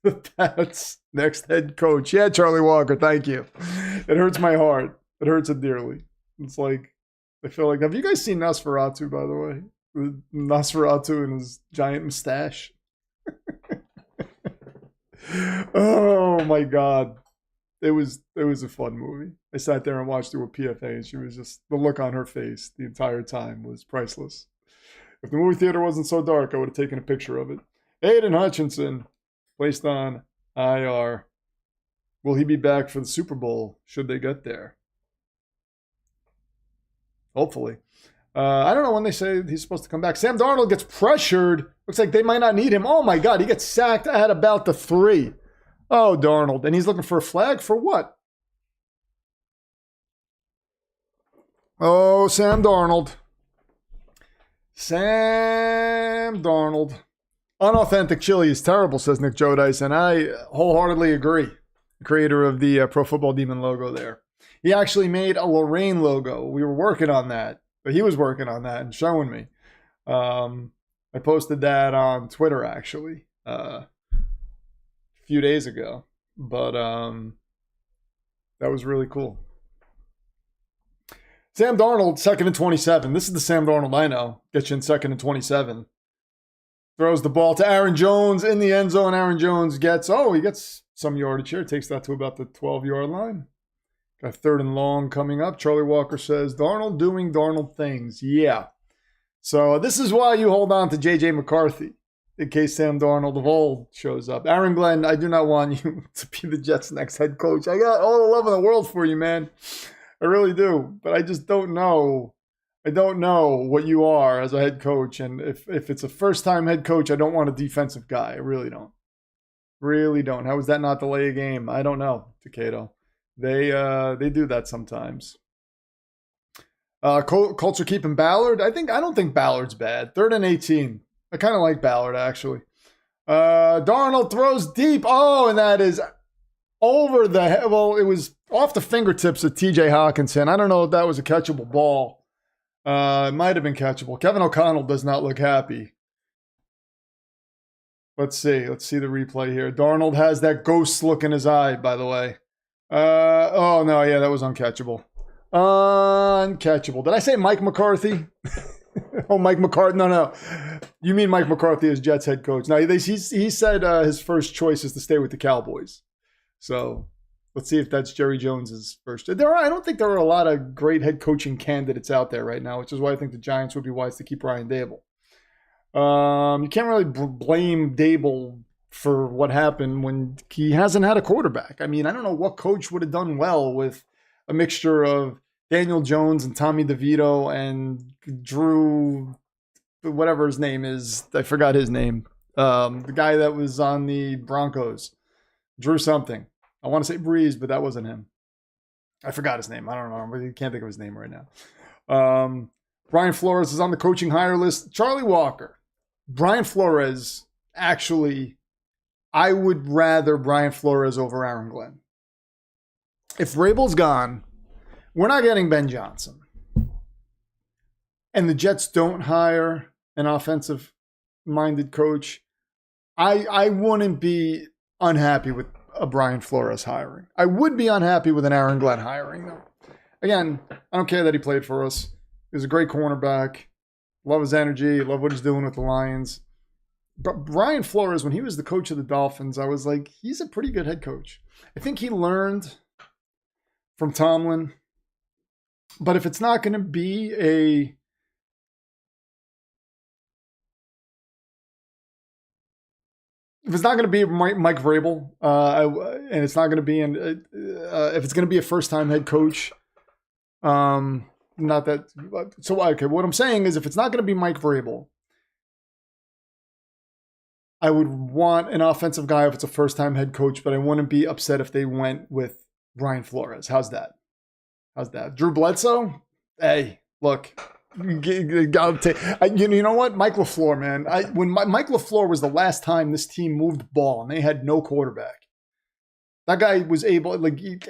the Pats' next head coach. Yeah, Charlie Walker, thank you. It hurts my heart. It hurts it dearly. It's like, I feel like, have you guys seen Nosferatu, by the way? Nosferatu and his giant mustache. Oh my God. It was a fun movie. I sat there and watched it with PFA and she was just, the look on her face the entire time was priceless. If the movie theater wasn't so dark, I would have taken a picture of it. Aiden Hutchinson, placed on IR. Will he be back for the Super Bowl should they get there? Hopefully. I don't know when they say he's supposed to come back. Sam Darnold gets pressured. Looks like they might not need him. Oh my God, he gets sacked at about the 3. Oh, Darnold. And he's looking for a flag for what? Oh, Sam Darnold. Sam Darnold. Unauthentic chili is terrible, says Nick Jodice, and I wholeheartedly agree. The creator of the Pro Football Demon logo there. He actually made a Lorraine logo. We were working on that, but he was working on that and showing me. I posted that on Twitter, actually, a few days ago, but that was really cool. Sam Darnold, 2nd and 27. This is the Sam Darnold I know. Gets you in 2nd and 27. Throws the ball to Aaron Jones in the end zone. Aaron Jones gets some yardage here. Takes that to about the 12-yard line. Got 3rd and long coming up. Charlie Walker says, Darnold doing Darnold things. Yeah. So this is why you hold on to J.J. McCarthy in case Sam Darnold of old shows up. Aaron Glenn, I do not want you to be the Jets' next head coach. I got all the love in the world for you, man. I really do. But I just don't know. I don't know what you are as a head coach. And if it's a first-time head coach, I don't want a defensive guy. I really don't. Really don't. How is that not delay a game? I don't know, Takeda. They do that sometimes. Colts are keeping Ballard. I don't think Ballard's bad. 3rd and 18. I kind of like Ballard, actually. Darnold throws deep. Oh, and that is over the head. Well, it was off the fingertips of TJ Hawkinson. I don't know if that was a catchable ball. It might have been catchable. Kevin O'Connell does not look happy. Let's see. Let's see the replay here. Darnold has that ghost look in his eye, by the way. Oh, no. Yeah, that was uncatchable. Uncatchable. Did I say Mike McCarthy? Oh, Mike McCarthy. No. You mean Mike McCarthy as Jets head coach. Now, he said his first choice is to stay with the Cowboys. So Let's see if that's Jerry Jones's first. I don't think there are a lot of great head coaching candidates out there right now, which is why I think the Giants would be wise to keep Ryan Dable. You can't really blame Dable for what happened when he hasn't had a quarterback. I mean, I don't know what coach would have done well with a mixture of Daniel Jones and Tommy DeVito and Drew, whatever his name is. I forgot his name. The guy that was on the Broncos, Drew something. I want to say Breeze, but that wasn't him. I forgot his name. I don't know. I can't think of his name right now. Brian Flores is on the coaching hire list. Charlie Walker. Brian Flores, actually, I would rather Brian Flores over Aaron Glenn. If Vrabel's gone, we're not getting Ben Johnson. And the Jets don't hire an offensive-minded coach. I wouldn't be unhappy with a Brian Flores hiring. I would be unhappy with an Aaron Glenn hiring, though. Again, I don't care that he played for us. He was a great cornerback. Love his energy. Love what he's doing with the Lions. But Brian Flores, when he was the coach of the Dolphins, I was like, he's a pretty good head coach. I think he learned from Tomlin. But if it's not going to be if it's not going to be Mike Vrabel, and it's not going to be if it's going to be a first-time head coach, not that. So okay, what I'm saying is, if it's not going to be Mike Vrabel, I would want an offensive guy if it's a first-time head coach, but I wouldn't be upset if they went with Brian Flores. How's that? Drew Bledsoe? Hey, look. You know what? Mike LaFleur, man. When Mike LaFleur was the last time this team moved the ball and they had no quarterback. That guy was able,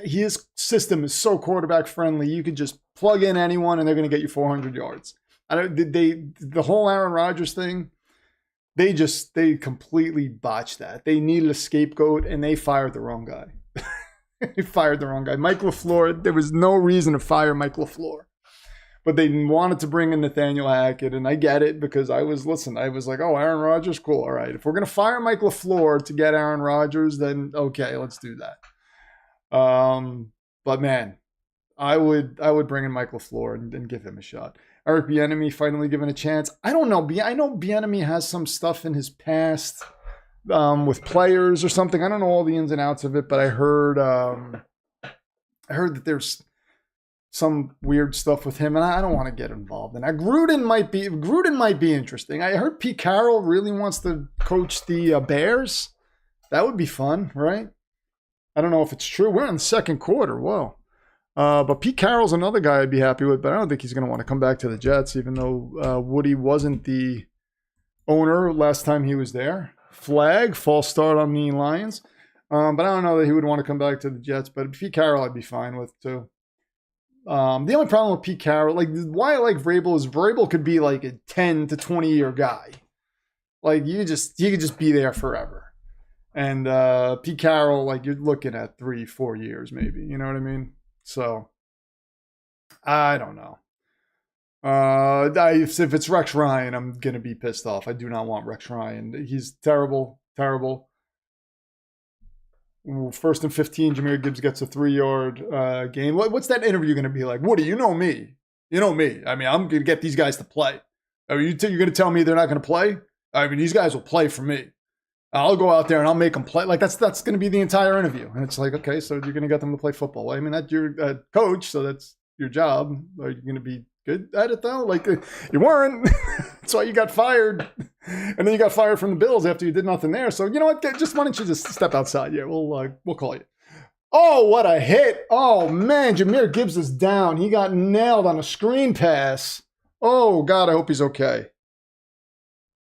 his system is so quarterback friendly. You could just plug in anyone and they're going to get you 400 yards. The whole Aaron Rodgers thing, they completely botched that. They needed a scapegoat and they fired the wrong guy. They fired the wrong guy. Mike LaFleur, there was no reason to fire Mike LaFleur. But they wanted to bring in Nathaniel Hackett, and I get it because I was like, oh, Aaron Rodgers, cool. All right, if we're going to fire Mike LaFleur to get Aaron Rodgers, then okay, let's do that. But man, I would bring in Mike LaFleur and give him a shot. Eric Bieniemy finally given a chance. I don't know. I know Bieniemy has some stuff in his past with players or something. I don't know all the ins and outs of it, but I heard that there's some weird stuff with him, and I don't want to get involved in that. Gruden might be interesting. I heard Pete Carroll really wants to coach the Bears. That would be fun, right? I don't know if it's true. We're in the second quarter. Whoa. But Pete Carroll's another guy I'd be happy with, but I don't think he's going to want to come back to the Jets, even though Woody wasn't the owner last time he was there. False start on the Lions. But I don't know that he would want to come back to the Jets, but Pete Carroll I'd be fine with too. The only problem with Pete Carroll, why I like Vrabel is Vrabel could be like a 10 to 20 year guy. Like he could just be there forever. And Pete Carroll, you're looking at 3-4 years maybe. You know what I mean? So I don't know. If it's Rex Ryan, I'm gonna be pissed off. I do not want Rex Ryan. He's terrible. First and 15, Jahmyr Gibbs gets a 3-yard gain. What's that interview going to be like? Woody, you know me. I mean, I'm going to get these guys to play. I mean, you're going to tell me they're not going to play? I mean, these guys will play for me. I'll go out there and I'll make them play. That's going to be the entire interview. And it's like, okay, so you're going to get them to play football. Well, I mean, that's your coach, so that's your job. Are you going to be good at it, though? You weren't. That's why you got fired. And then you got fired from the Bills after you did nothing there. So, you know what? Why don't you just step outside? Yeah, we'll call you. Oh, what a hit. Oh, man, Jahmyr Gibbs is down. He got nailed on a screen pass. Oh, God, I hope he's okay.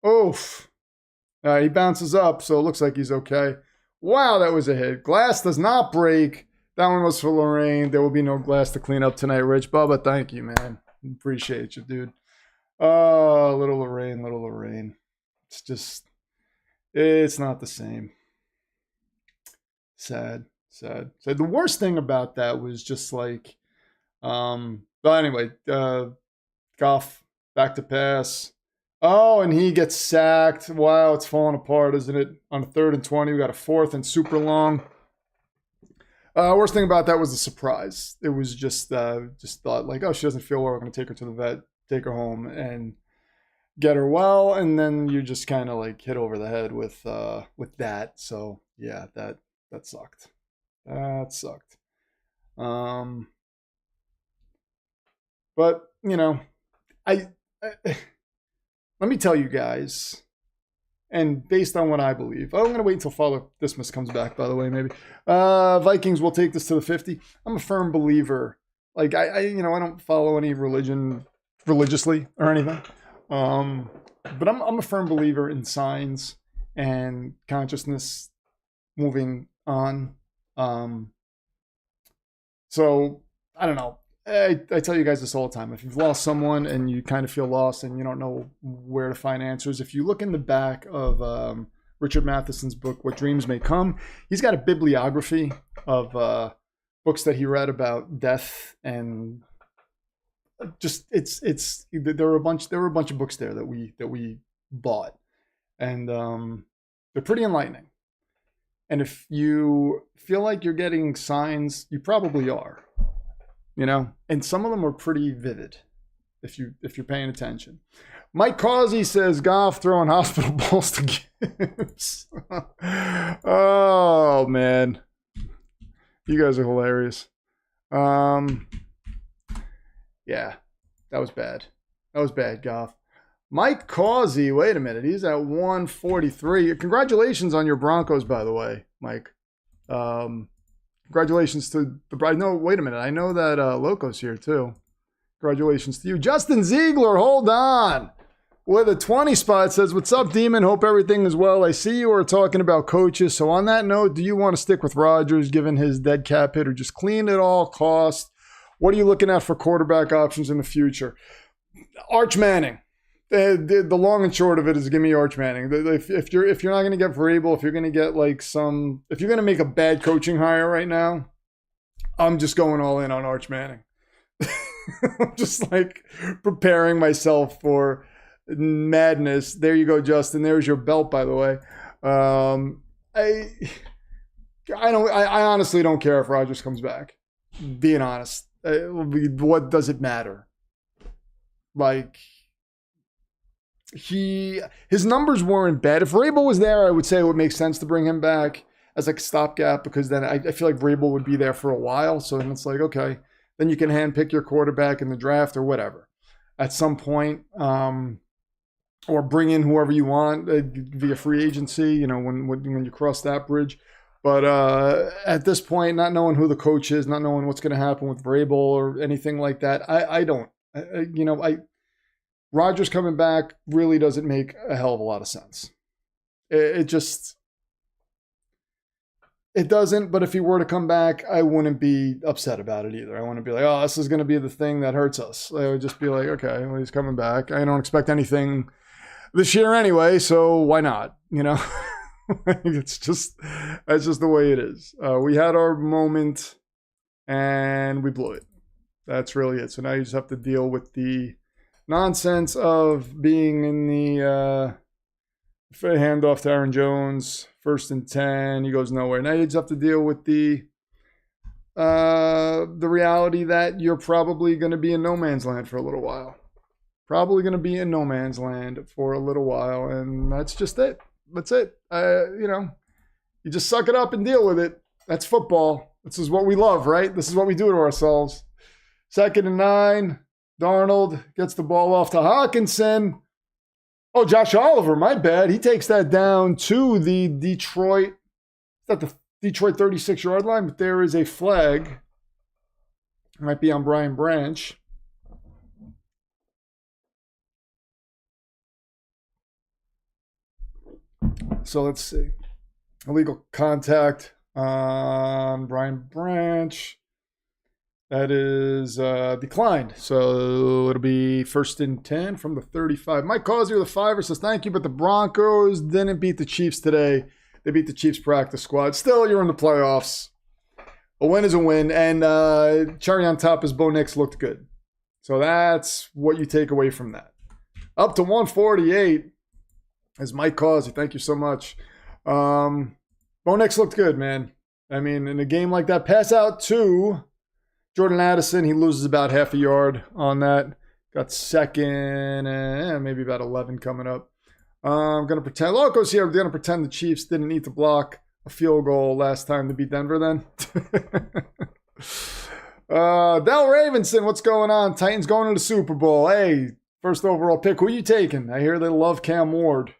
Oof. He bounces up, so it looks like he's okay. Wow, that was a hit. Glass does not break. That one was for Lorraine. There will be no glass to clean up tonight, Rich. Bubba, thank you, man. Appreciate you, dude. Oh, little Lorraine. It's not the same. Sad. So the worst thing about that was just but anyway, Goff back to pass. Oh, and he gets sacked. Wow, it's falling apart, isn't it? On a 3rd and 20, we got a 4th and super long. Worst thing about that was the surprise. It was just thought like, oh, she doesn't feel well. We're going to take her to the vet, take her home, and get her well. And then you just kind of like hit over the head with that. So yeah, that sucked. That sucked. But you know, I let me tell you guys. And based on what I believe, I'm going to wait until Father Dismas comes back, by the way, maybe. Vikings will take this to the 50. I'm a firm believer. Like, I don't follow any religion religiously or anything. But I'm a firm believer in signs and consciousness moving on. So, I don't know. I tell you guys this all the time. If you've lost someone and you kind of feel lost and you don't know where to find answers, if you look in the back of Richard Matheson's book, What Dreams May Come, he's got a bibliography of books that he read about death, and just there were a bunch of books there that we bought, and they're pretty enlightening. And if you feel like you're getting signs, you probably are. You know, and some of them are pretty vivid if you're paying attention. Mike Causey says Goff throwing hospital balls to Gibbs. Oh man, you guys are hilarious. Yeah, that was bad. That was bad, Goff. Mike Causey, wait a minute, he's at 143. Congratulations on your Broncos, by the way, Mike. Congratulations to the bride. No, wait a minute. I know that Loco's here too. Congratulations to you. Justin Ziegler, hold on. With a 20 spot says, what's up, Demon? Hope everything is well. I see you are talking about coaches. So on that note, do you want to stick with Rodgers given his dead cap hit or just clean at all costs? What are you looking at for quarterback options in the future? Arch Manning. The long and short of it is give me Arch Manning. If you're not going to get Vrabel, if you're going to get if you're going to make a bad coaching hire right now, I'm just going all in on Arch Manning. I'm just like preparing myself for madness. There you go, Justin. There's your belt, by the way. I honestly don't care if Rodgers comes back. Being honest, what does it matter? Like. His numbers weren't bad. If Vrabel was there, I would say it would make sense to bring him back as like a stopgap, because then I feel like Vrabel would be there for a while. So then it's like, okay, then you can handpick your quarterback in the draft or whatever at some point, or bring in whoever you want via free agency, you know, when you cross that bridge. But at this point, not knowing who the coach is, not knowing what's going to happen with Vrabel or anything like that, I don't. Rodgers coming back really doesn't make a hell of a lot of sense. It doesn't, but if he were to come back, I wouldn't be upset about it either. I wouldn't be like, oh, this is going to be the thing that hurts us. I would just be like, okay, well, he's coming back. I don't expect anything this year anyway, so why not? You know, that's just the way it is. We had our moment and we blew it. That's really it. So now you just have to deal with the nonsense of being in the handoff to Aaron Jones, 1st and 10. He goes nowhere. Now you just have to deal with the reality that you're probably going to be in no man's land for a little while. And that's just it. That's it. You just suck it up and deal with it. That's football. This is what we love, right? This is what we do to ourselves. 2nd and 9. Darnold gets the ball off to Hawkinson. Oh, Josh Oliver, my bad. He takes that down to the Detroit. It's not the Detroit 36-yard line, but there is a flag. It might be on Brian Branch. So let's see. Illegal contact on Brian Branch. That is declined. So it'll be 1st and 10 from the 35. Mike Causey with a 5 says, thank you, but the Broncos didn't beat the Chiefs today. They beat the Chiefs practice squad. Still, you're in the playoffs. A win is a win. And cherry on top is Bo Nix looked good. So that's what you take away from that. Up to 148 is Mike Causey. Thank you so much. Bo Nix looked good, man. I mean, in a game like that, pass out to Jordan Addison. He loses about half a yard on that. Got second and maybe about 11 coming up. I'm going to pretend. Loco's here. I'm going to pretend the Chiefs didn't need to block a field goal last time to beat Denver then. Del Ravenson, what's going on? Titans going to the Super Bowl. Hey, first overall pick. Who are you taking? I hear they love Cam Ward.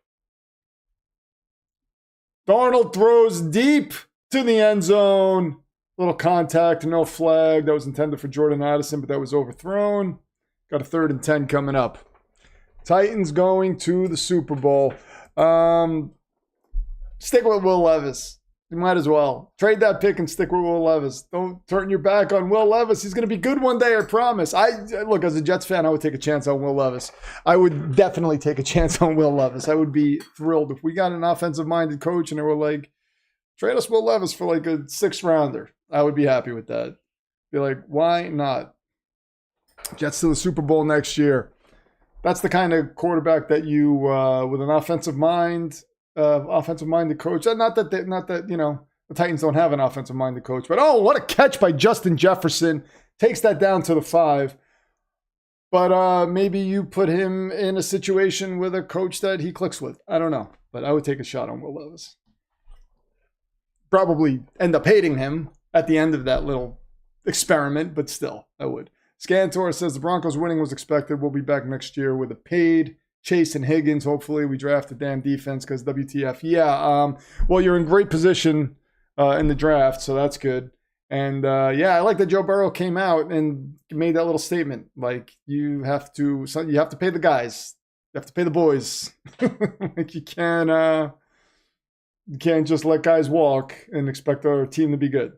Darnold throws deep to the end zone. Little contact, no flag. That was intended for Jordan Addison, but that was overthrown. Got a 3rd and 10 coming up. Titans going to the Super Bowl. Stick with Will Levis. You might as well. Trade that pick and stick with Will Levis. Don't turn your back on Will Levis. He's going to be good one day, I promise. Look, as a Jets fan, I would take a chance on Will Levis. I would definitely take a chance on Will Levis. I would be thrilled if we got an offensive-minded coach and they were like, trade us Will Levis for like a 6th rounder. I would be happy with that. Be like, why not? Jets to the Super Bowl next year. That's the kind of quarterback that you, with an offensive-minded coach. Not that you know the Titans don't have an offensive-minded coach, but what a catch by Justin Jefferson! Takes that down to the 5. But maybe you put him in a situation with a coach that he clicks with. I don't know, but I would take a shot on Will Levis. Probably end up hating him at the end of that little experiment, but still, I would. Scantor says the Broncos winning was expected. We'll be back next year with a paid Chase and Higgins. Hopefully we draft a damn defense because WTF. Yeah, well, you're in great position in the draft, so that's good. And I like that Joe Burrow came out and made that little statement. Like, you have to pay the guys. You have to pay the boys. Like, you can't just let guys walk and expect our team to be good.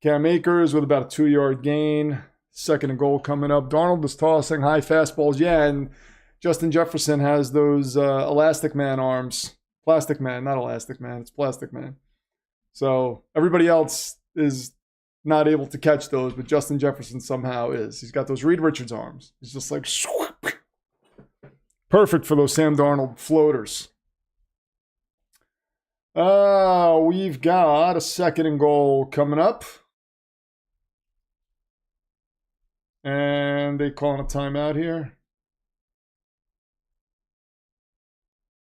Cam Akers with about a 2-yard gain. 2nd and goal coming up. Darnold was tossing high fastballs. Yeah, and Justin Jefferson has those Elastic Man arms. Plastic Man, not Elastic Man. It's Plastic Man. So everybody else is not able to catch those, but Justin Jefferson somehow is. He's got those Reed Richards arms. He's just like, perfect for those Sam Darnold floaters. We've got a 2nd and goal coming up. And they calling a timeout here.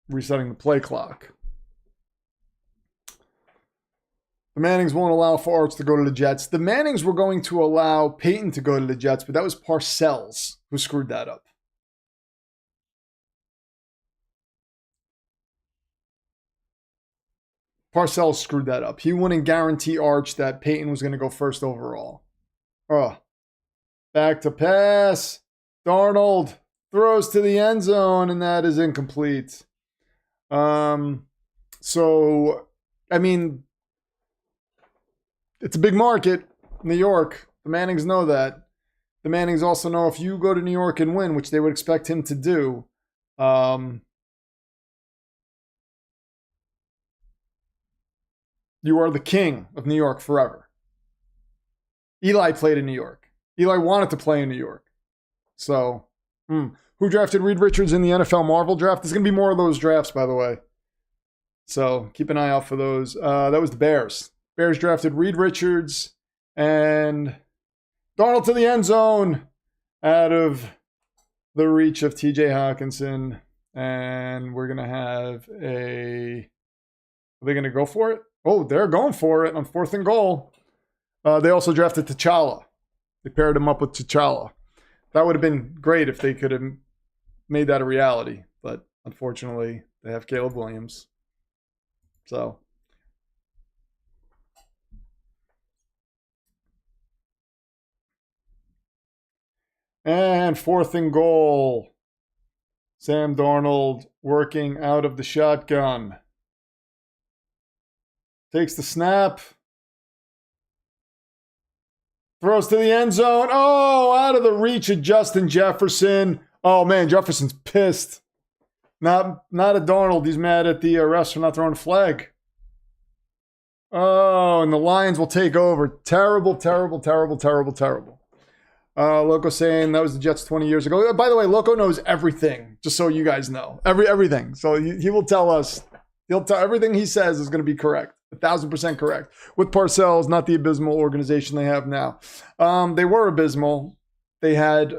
Resetting the play clock. The Mannings won't allow Favre to go to the Jets. The Mannings were going to allow Peyton to go to the Jets, but that was Parcells who screwed that up. Parcells screwed that up. He wouldn't guarantee Arch that Peyton was going to go 1st overall. Back to pass. Darnold throws to the end zone, and that is incomplete. So, I mean, it's a big market, New York. The Mannings know that. The Mannings also know if you go to New York and win, which they would expect him to do, you are the king of New York forever. Eli played in New York. Eli wanted to play in New York. So, who drafted Reed Richards in the NFL Marvel draft? There's going to be more of those drafts, by the way. So, keep an eye out for those. That was the Bears. Bears drafted Reed Richards and Darnold to the end zone out of the reach of TJ Hawkinson. And we're going to have are they going to go for it? Oh, they're going for it on 4th and goal. They also drafted T'Challa. They paired him up with T'Challa. That would have been great if they could have made that a reality. But unfortunately, they have Caleb Williams. So. And 4th and goal. Sam Darnold working out of the shotgun. Takes the snap. Throws to the end zone. Oh, out of the reach of Justin Jefferson. Oh, man, Jefferson's pissed. Not at Darnold. He's mad at the refs for not throwing a flag. Oh, and the Lions will take over. Terrible, terrible, terrible, terrible, terrible. Loco saying that was the Jets 20 years ago. By the way, Loco knows everything, just so you guys know. Everything. So he will tell us. He'll tell everything he says is going to be correct. 1,000% correct. With Parcells, not the abysmal organization they have now. They were abysmal. They had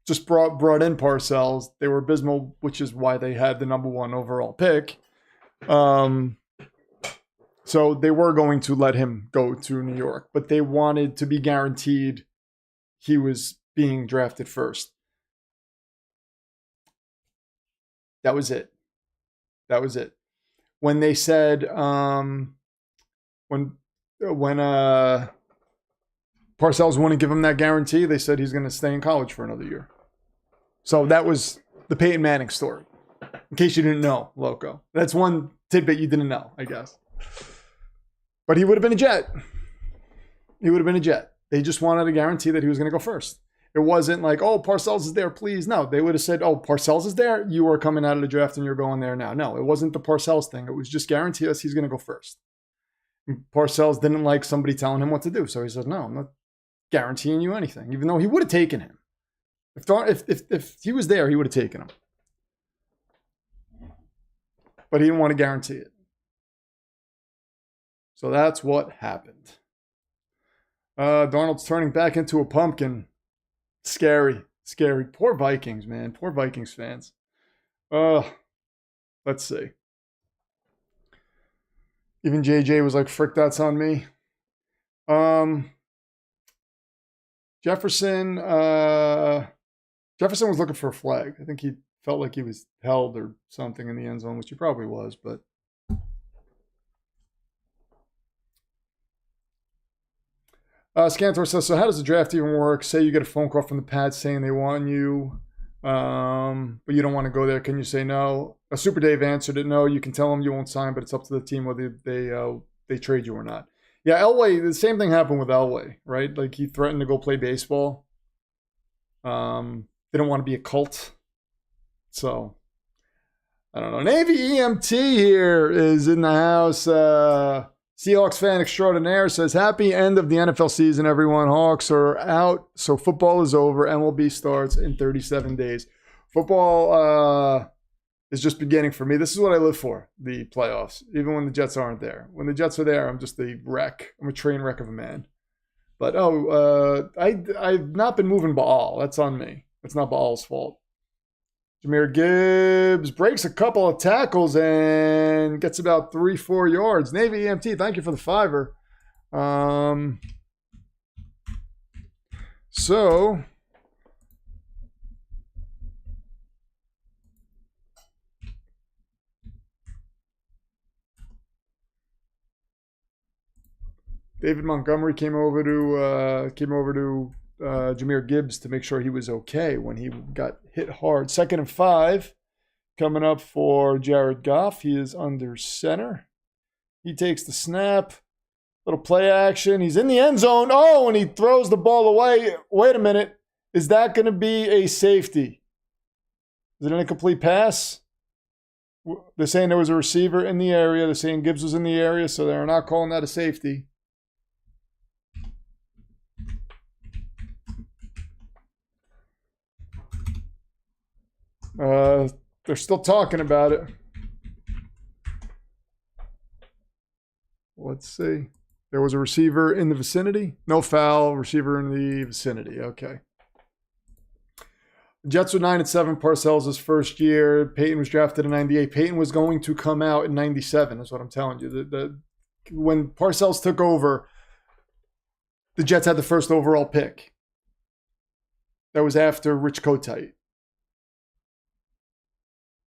just brought in Parcells. They were abysmal, which is why they had the number 1 overall pick. So they were going to let him go to New York, but they wanted to be guaranteed he was being drafted first. That was it. When they said, when Parcells wouldn't give him that guarantee, they said he's going to stay in college for another year. So that was the Peyton Manning story. In case you didn't know, Loco. That's one tidbit you didn't know, I guess. But he would have been a Jet. They just wanted a guarantee that he was going to go first. It wasn't like, oh, Parcells is there, please. No, they would have said, oh, Parcells is there. You are coming out of the draft and you're going there now. No, it wasn't the Parcells thing. It was just guarantee us he's going to go first. And Parcells didn't like somebody telling him what to do. So he said, no, I'm not guaranteeing you anything, even though he would have taken him. If he was there, he would have taken him. But he didn't want to guarantee it. So that's what happened. Darnold's turning back into a pumpkin. Scary. Poor Vikings, man. Poor Vikings fans. Let's see. Even JJ was like, frick, that's on me. Jefferson was looking for a flag. I think he felt like he was held or something in the end zone, which he probably was, but Scantor says, so how does the draft even work? Say you get a phone call from the Pats saying they want you, but you don't want to go there. Can you say no? A Super Dave answered it, no. You can tell them you won't sign, but it's up to the team whether they trade you or not. Yeah, Elway, the same thing happened with Elway, right? Like he threatened to go play baseball. Didn't want to be a cult. So, I don't know. Navy EMT here is in the house. Seahawks fan extraordinaire says, happy end of the NFL season, everyone. Hawks are out, so football is over. MLB starts in 37 days. Football is just beginning for me. This is what I live for, the playoffs, even when the Jets aren't there. When the Jets are there, I'm just a wreck. I'm a train wreck of a man. But, I've not been moving Baal. That's on me. That's not Baal's fault. Jahmyr Gibbs breaks a couple of tackles and gets about 3-4 yards. Navy EMT, thank you for the $5. So David Montgomery came over to Jahmyr Gibbs to make sure he was okay when he got hit hard. 2nd and 5 coming up for Jared Goff. He is under center. He takes the snap. Little play action. He's in the end zone. Oh, and he throws the ball away. Wait a minute. Is that going to be a safety? Is it an incomplete pass? They're saying there was a receiver in the area. They're saying Gibbs was in the area, so they're not calling that a safety. They're still talking about it. Let's see. There was a receiver in the vicinity. No foul. Receiver in the vicinity. Okay. The Jets were 9-7. Parcells' first year. Peyton was drafted in 98. Peyton was going to come out in 97. Is what I'm telling you. When Parcells took over, the Jets had the first overall pick. That was after Rich Kotite.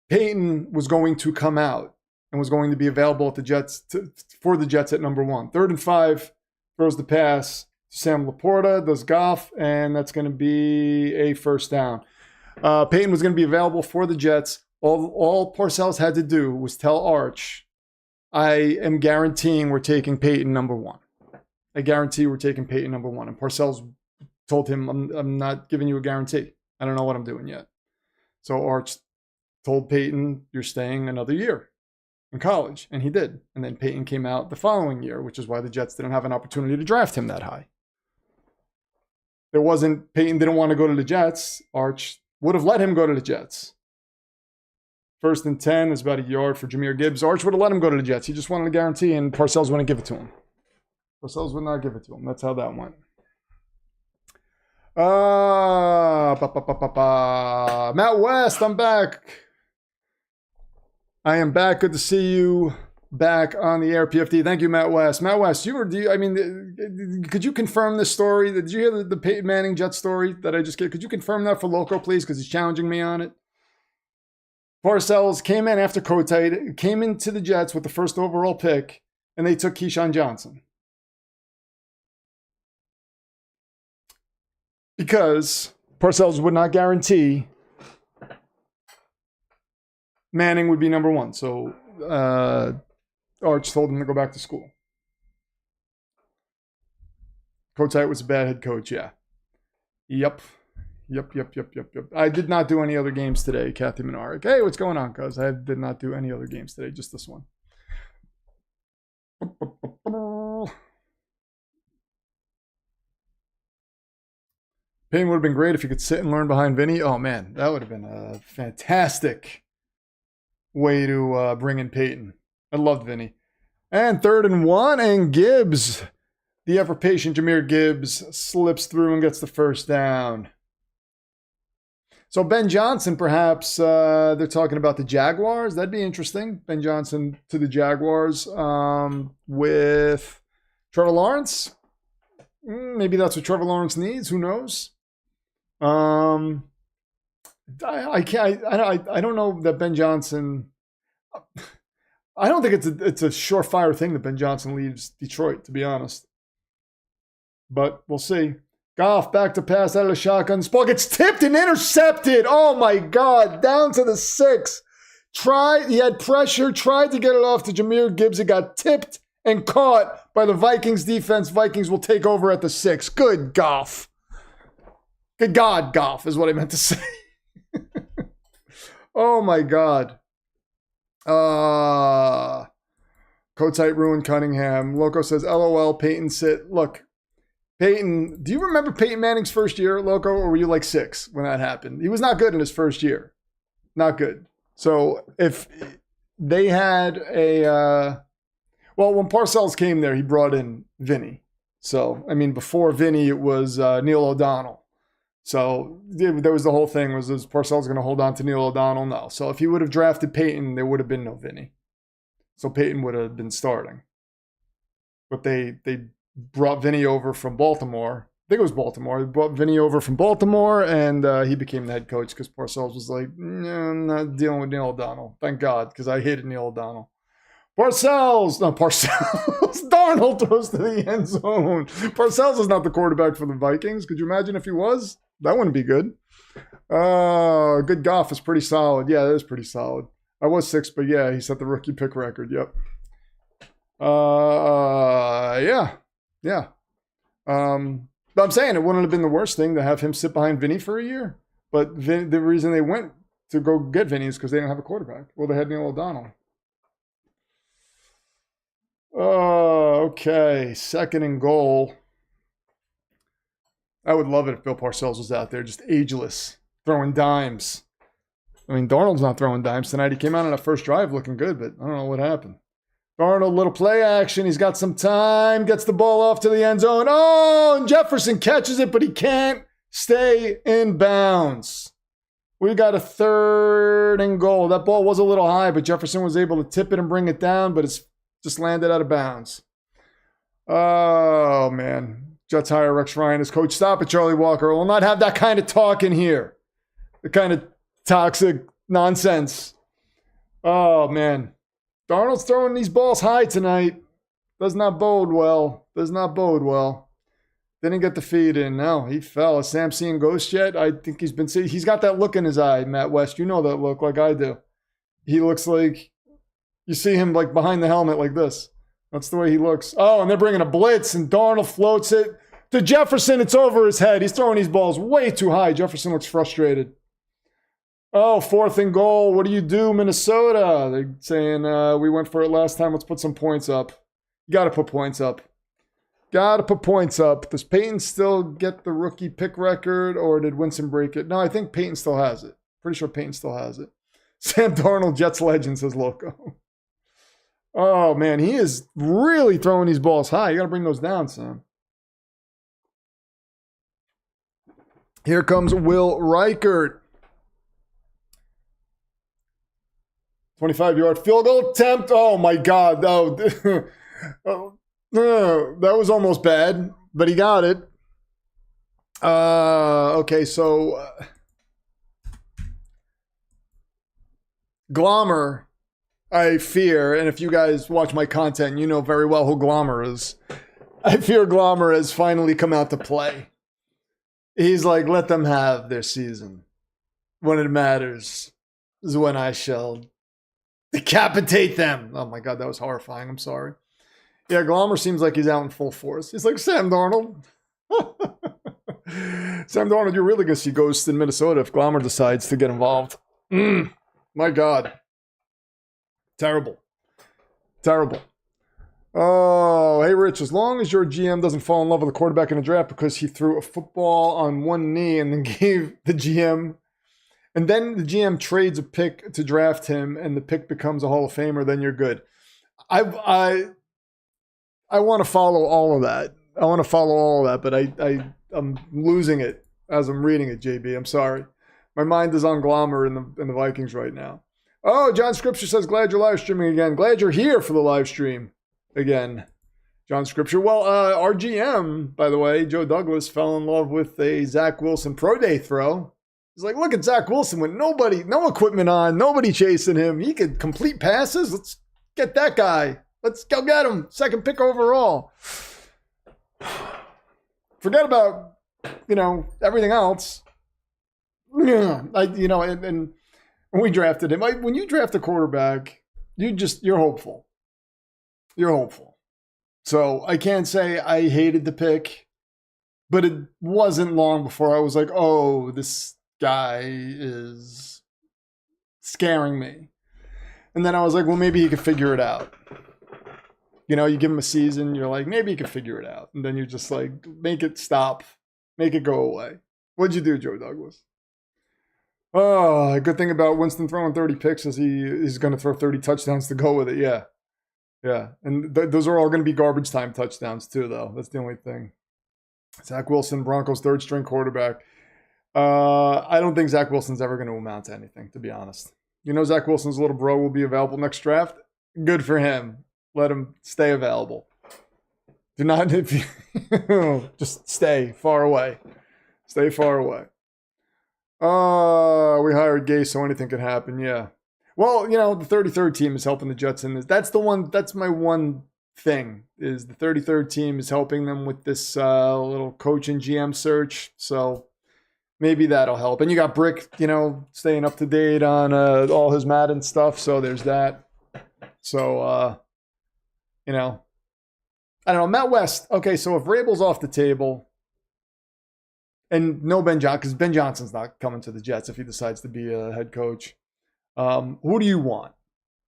Peyton was going to come out and was going to be available at the Jets for the Jets at number 1. 3rd and 5, throws the pass to Sam Laporta, does Goff, and that's going to be a first down. Peyton was going to be available for the Jets. All Parcells had to do was tell Arch, I am guaranteeing we're taking Peyton number 1. I guarantee we're taking Peyton number 1. And Parcells told him, I'm not giving you a guarantee. I don't know what I'm doing yet. So Arch told Peyton, you're staying another year in college. And he did. And then Peyton came out the following year, which is why the Jets didn't have an opportunity to draft him that high. Peyton didn't want to go to the Jets. Arch would have let him go to the Jets. First and 10 is about a yard for Jahmyr Gibbs. Arch would have let him go to the Jets. He just wanted a guarantee, and Parcells wouldn't give it to him. Parcells would not give it to him. That's how that went. Matt West, I'm back. I am back. Good to see you back on the air, PFD. Thank you, Matt West. Matt West, could you confirm this story? Did you hear the Peyton Manning Jet story that I just gave? Could you confirm that for Loco, please? Because he's challenging me on it. Parcells came in after Kotite, came into the Jets with the first overall pick, and they took Keyshawn Johnson. Because Parcells would not guarantee Manning would be number one. So Arch told him to go back to school. Kotite was a bad head coach, yeah. Yep. I did not do any other games today, Kathy Minarik. Hey, what's going on, cuz? I did not do any other games today, just this one. Payne would have been great if you could sit and learn behind Vinny. Oh, man, that would have been a fantastic way to bring in Peyton. I loved Vinny. And 3rd and 1, and Gibbs, the ever-patient Jahmyr Gibbs, slips through and gets the first down. So Ben Johnson, perhaps, they're talking about the Jaguars. That'd be interesting. Ben Johnson to the Jaguars with Trevor Lawrence. Maybe that's what Trevor Lawrence needs. Who knows? I don't know that Ben Johnson. I don't think it's a surefire thing that Ben Johnson leaves Detroit, to be honest. But we'll see. Goff back to pass out of the shotgun. Ball gets tipped and intercepted. Oh my God! Down to the 6. He had pressure. Tried to get it off to Jahmyr Gibbs. It got tipped and caught by the Vikings defense. Vikings will take over at the 6. Good Goff. Good God, Goff is what I meant to say. Oh my God. Kotite ruined Cunningham. Loco says, LOL, Peyton sit. Look, Peyton, do you remember Peyton Manning's first year, Loco, or were you like 6 when that happened? He was not good in his first year. Not good. So if they had when Parcells came there, he brought in Vinny. So, I mean, before Vinny, it was Neil O'Donnell. So there was the whole thing, was Parcells going to hold on to Neil O'Donnell? No. So if he would have drafted Peyton, there would have been no Vinny. So Peyton would have been starting. But they brought Vinny over from Baltimore. I think it was Baltimore. They brought Vinny over from Baltimore, and he became the head coach because Parcells was like, I'm not dealing with Neil O'Donnell. Thank God, because I hated Neil O'Donnell. Parcells. Darnold throws to the end zone. Parcells is not the quarterback for the Vikings. Could you imagine if he was? That wouldn't be good. Good Goff is pretty solid. Yeah, that is pretty solid. I was 6, but yeah, he set the rookie pick record. Yep. Yeah. But I'm saying it wouldn't have been the worst thing to have him sit behind Vinny for a year. But the reason they went to go get Vinny is because they didn't have a quarterback. Well, they had Neil O'Donnell. Okay. 2nd and goal. I would love it if Bill Parcells was out there, just ageless, throwing dimes. I mean, Darnold's not throwing dimes tonight. He came out on that first drive looking good, but I don't know what happened. Darnold, little play action. He's got some time. Gets the ball off to the end zone. Oh, and Jefferson catches it, but he can't stay in bounds. We got a 3rd and goal. That ball was a little high, but Jefferson was able to tip it and bring it down, but it's just landed out of bounds. Oh, man. Jets hire Rex Ryan as coach. Stop it, Charlie Walker. We'll not have that kind of talk in here. The kind of toxic nonsense. Oh, man. Darnold's throwing these balls high tonight. Does not bode well. Didn't get the feed in. No, he fell. Is Sam seeing ghosts yet? I think he's got that look in his eye, Matt West. You know that look like I do. He looks like, you see him like behind the helmet like this. That's the way he looks. Oh, and they're bringing a blitz, and Darnold floats it to Jefferson. It's over his head. He's throwing these balls way too high. Jefferson looks frustrated. Oh, 4th and goal. What do you do, Minnesota? They're saying, we went for it last time. Let's put some points up. You got to put points up. Does Peyton still get the rookie pick record, or did Winston break it? No, I think Peyton still has it. Pretty sure Peyton still has it. Sam Darnold, Jets legend, says Loco. Oh, man, he is really throwing these balls high. You got to bring those down, Sam. Here comes Will Reichert. 25-yard field goal attempt. Oh, my God. Oh, that was almost bad, but he got it. Okay, so Glommer, I fear, and if you guys watch my content, you know very well who Glommer is. I fear Glommer has finally come out to play. He's like, let them have their season. When it matters is when I shall decapitate them. Oh my God, that was horrifying. I'm sorry. Yeah, Glommer seems like he's out in full force. He's like, Sam Darnold. Sam Darnold, you're really going to see ghosts in Minnesota if Glommer decides to get involved. My God. Terrible. Terrible. Oh, hey, Rich, as long as your GM doesn't fall in love with a quarterback in the draft because he threw a football on one knee and then gave the GM, and then the GM trades a pick to draft him and the pick becomes a Hall of Famer, then you're good. I want to follow all of that. But I'm losing it as I'm reading it, JB. I'm sorry. My mind is on Glommer in the Vikings right now. Oh, John Scripture says, glad you're live streaming again. Glad you're here for the live stream again, John Scripture. Well, our GM, by the way, Joe Douglas, fell in love with a Zach Wilson pro day throw. He's like, look at Zach Wilson with no equipment on, nobody chasing him. He could complete passes. Let's get that guy. Let's go get him. Second pick overall. Forget about, everything else. Yeah, and when we drafted him, when you draft a quarterback, you're hopeful. You're hopeful. So I can't say I hated the pick, but it wasn't long before I was like, oh, this guy is scaring me. And then I was like, well, maybe he could figure it out. You give him a season, you're like, maybe he can figure it out. And then you're just like, make it stop. Make it go away. What'd you do, Joe Douglas? Oh, a good thing about Winston throwing 30 picks is he's going to throw 30 touchdowns to go with it. Yeah. Yeah. And those are all going to be garbage time touchdowns too, though. That's the only thing. Zach Wilson, Broncos third string quarterback. I don't think Zach Wilson's ever going to amount to anything, to be honest. Zach Wilson's little bro will be available next draft. Good for him. Let him stay available. Do not, just stay far away. Stay far away. We hired Gay, so anything could happen. Yeah. Well, the 33rd team is helping the Jets in this. That's my one thing, is the 33rd team is helping them with this little coach and GM search. So maybe that'll help. And you got Brick, staying up to date on all his Madden stuff. So there's that. So, I don't know. Matt West. Okay, so if Rabel's off the table, and no Ben Johnson, because Ben Johnson's not coming to the Jets if he decides to be a head coach. Who do you want?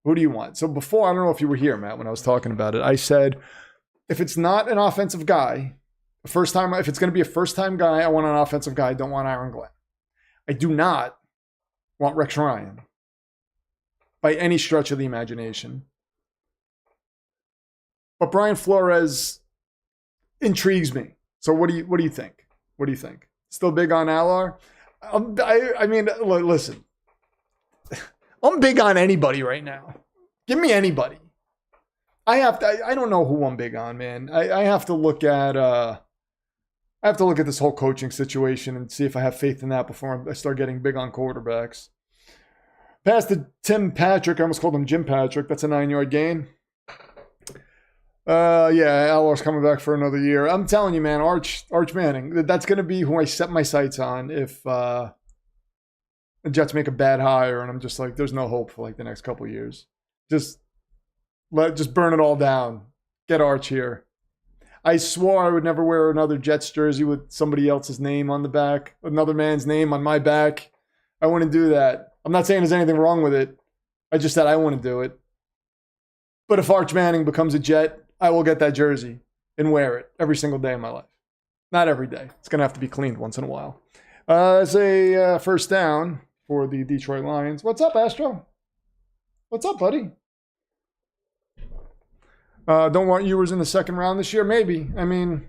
Who do you want? So before, I don't know if you were here, Matt, when I was talking about it, I said, if it's not an offensive guy, if it's going to be a first-time guy, I want an offensive guy. I don't want Aaron Glenn. I do not want Rex Ryan by any stretch of the imagination. But Brian Flores intrigues me. So what do you think? What do you think? Still big on Allar? I mean, listen. I'm big on anybody right now. Give me anybody. I don't know who I'm big on, man. I have to look at this whole coaching situation and see if I have faith in that before I start getting big on quarterbacks. Pass to Tim Patrick. I almost called him Jim Patrick. That's a 9-yard gain. Yeah, Allar's coming back for another year. I'm telling you, man, Arch Manning. That's going to be who I set my sights on if the Jets make a bad hire, and I'm just like, there's no hope for like the next couple of years. Just burn it all down. Get Arch here. I swore I would never wear another Jets jersey with somebody else's name on the back, another man's name on my back. I wouldn't do that. I'm not saying there's anything wrong with it. I just said I wouldn't do it. But if Arch Manning becomes a Jet, I will get that jersey and wear it every single day of my life. Not every day. It's going to have to be cleaned once in a while. It's a first down for the Detroit Lions. What's up, Astro? What's up, buddy? Don't want Ewers in the second round this year? Maybe. I mean,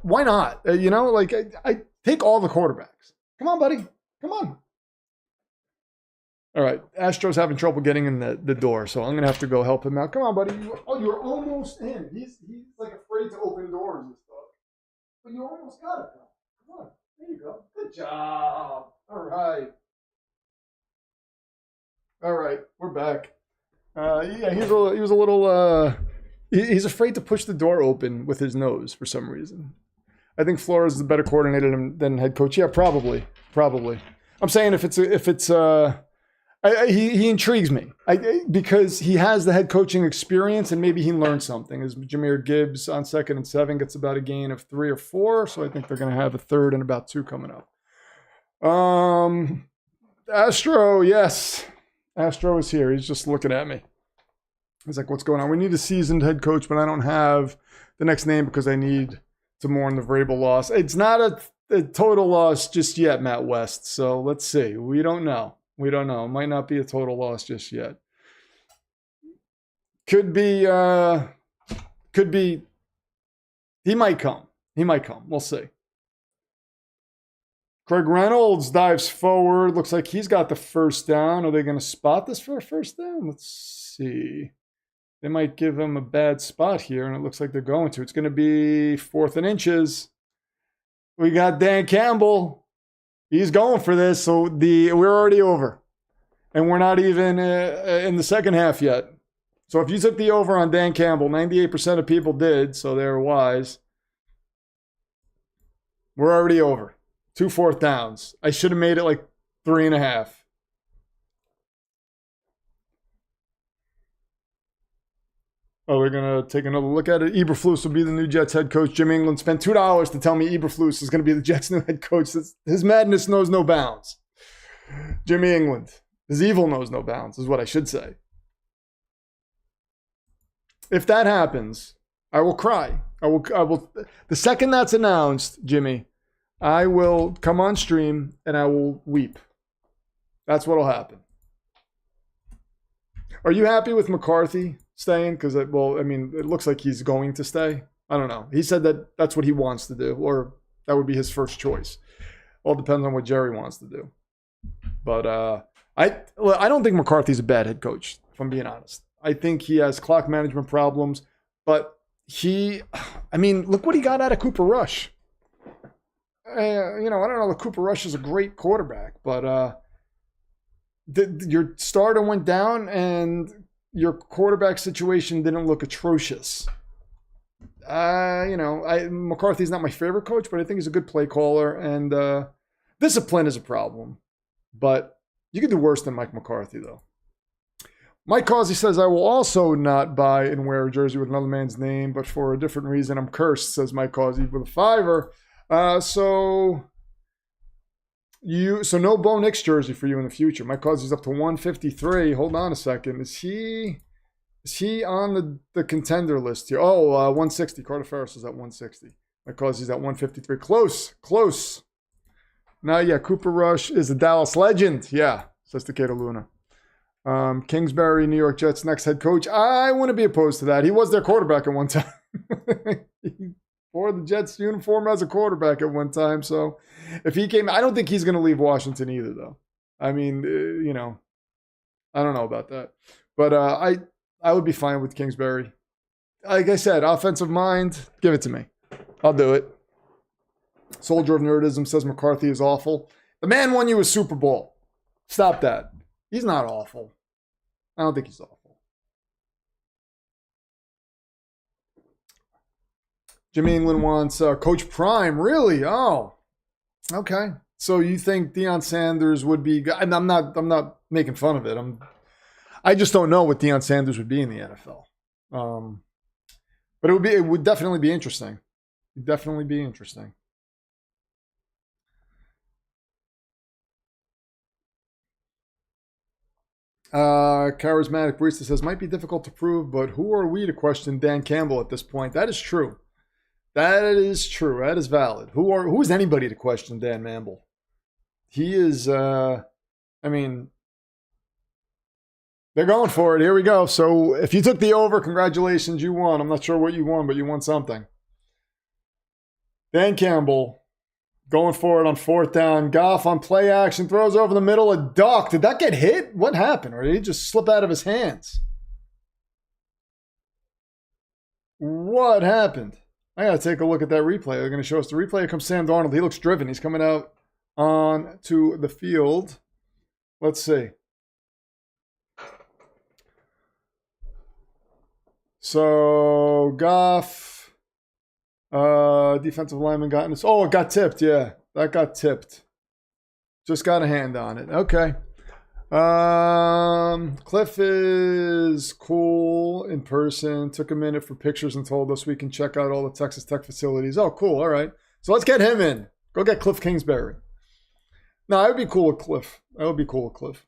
why not? You know, like, I take all the quarterbacks. Come on, buddy. Come on. All right. Astro's having trouble getting in the door, so I'm going to have to go help him out. Come on, buddy. You're almost in. He's like afraid to open doors and stuff. But you almost got it, though. Come on. There you go. Good job. All right. All right. We're back. Yeah, he was a little. He's afraid to push the door open with his nose for some reason. I think Flores is a better coordinator than head coach. Yeah, probably. I'm saying if it's he intrigues me because he has the head coaching experience and maybe he learned something. As Jahmyr Gibbs on 2nd and 7 gets about a gain of 3 or 4, so I think they're going to have a 3rd and about 2 coming up. Astro, yes. Astro is here. He's just looking at me. He's like, what's going on? We need a seasoned head coach, but I don't have the next name because I need to mourn the Vrabel loss. It's not a total loss just yet, Matt West. So let's see. We don't know. It might not be a total loss just yet. Could be. He might come. We'll see. Craig Reynolds dives forward. Looks like he's got the first down. Are they going to spot this for a first down? Let's see. They might give him a bad spot here, and it looks like they're going to. It's going to be 4th and inches. We got Dan Campbell. He's going for this, so we're already over. And we're not even in the second half yet. So if you took the over on Dan Campbell, 98% of people did, so they were wise. We're already over. 2 4th downs. I should have made it like 3.5. Oh, we're going to take another look at it. Eberflus will be the new Jets head coach. Jim England spent $2 to tell me Eberflus is going to be the Jets' new head coach. His madness knows no bounds. Jimmy England. His evil knows no bounds, is what I should say. If that happens, I will cry. I will. The second that's announced, Jimmy, I will come on stream and I will weep. That's what will happen. Are you happy with McCarthy staying? Because, it looks like he's going to stay. I don't know. He said that that's what he wants to do, or that would be his first choice. All depends on what Jerry wants to do. But I don't think McCarthy's a bad head coach, if I'm being honest. I think he has clock management problems, but look what he got out of Cooper Rush. I don't know if Cooper Rush is a great quarterback, but your starter went down and your quarterback situation didn't look atrocious. McCarthy's not my favorite coach, but I think he's a good play caller, and discipline is a problem. But you can do worse than Mike McCarthy, though. Mike Causey says, I will also not buy and wear a jersey with another man's name, but for a different reason. I'm cursed, says Mike Causey with a $5. So no Bo Nix jersey for you in the future. Mike Causey's up to 153. Hold on a second. Is he on the contender list here? 160. Carter Ferris is at 160. Mike Causey's at 153. Close. Now, yeah, Cooper Rush is a Dallas legend. Yeah, says Takeda Luna. Kingsbury, New York Jets next head coach. I wouldn't be opposed to that. He was their quarterback at one time. He wore the Jets uniform as a quarterback at one time. So if he came, I don't think he's going to leave Washington either, though. I mean, I don't know about that. But I would be fine with Kingsbury. Like I said, offensive mind, give it to me. I'll do it. Soldier of Nerdism says McCarthy is awful. The man won you a Super Bowl. Stop that. He's not awful. I don't think he's awful. Jimmy England wants Coach Prime. Really? Oh, okay. So you think Deion Sanders would be? I'm not making fun of it. I just don't know what Deion Sanders would be in the NFL. But it would definitely be interesting. It'd definitely be interesting. Charismatic Barista says, might be difficult to prove, but who are we to question Dan Campbell at this point? That is true. That is true. That is valid. Who is anybody to question Dan Campbell? he is, I mean, they're going for it. Here we go. So if you took the over, congratulations, you won. I'm not sure what you won, but you won something. Dan Campbell going for it on 4th down. Goff on play action, throws over the middle. A duck. Did that get hit? What happened? Or did he just slip out of his hands? What happened? I got to take a look at that replay. They're going to show us the replay. Here comes Sam Darnold. He looks driven. He's coming out onto the field. Let's see. So, Goff, defensive lineman got in this. Oh, it got tipped. Yeah, that got tipped. Just got a hand on it. Okay. Cliff is cool in person. Took a minute for pictures and told us we can check out all the Texas Tech facilities. Oh, cool. All right. So let's get him in. Go get Cliff Kingsbury. No, I would be cool with Cliff. I would be cool with Cliff.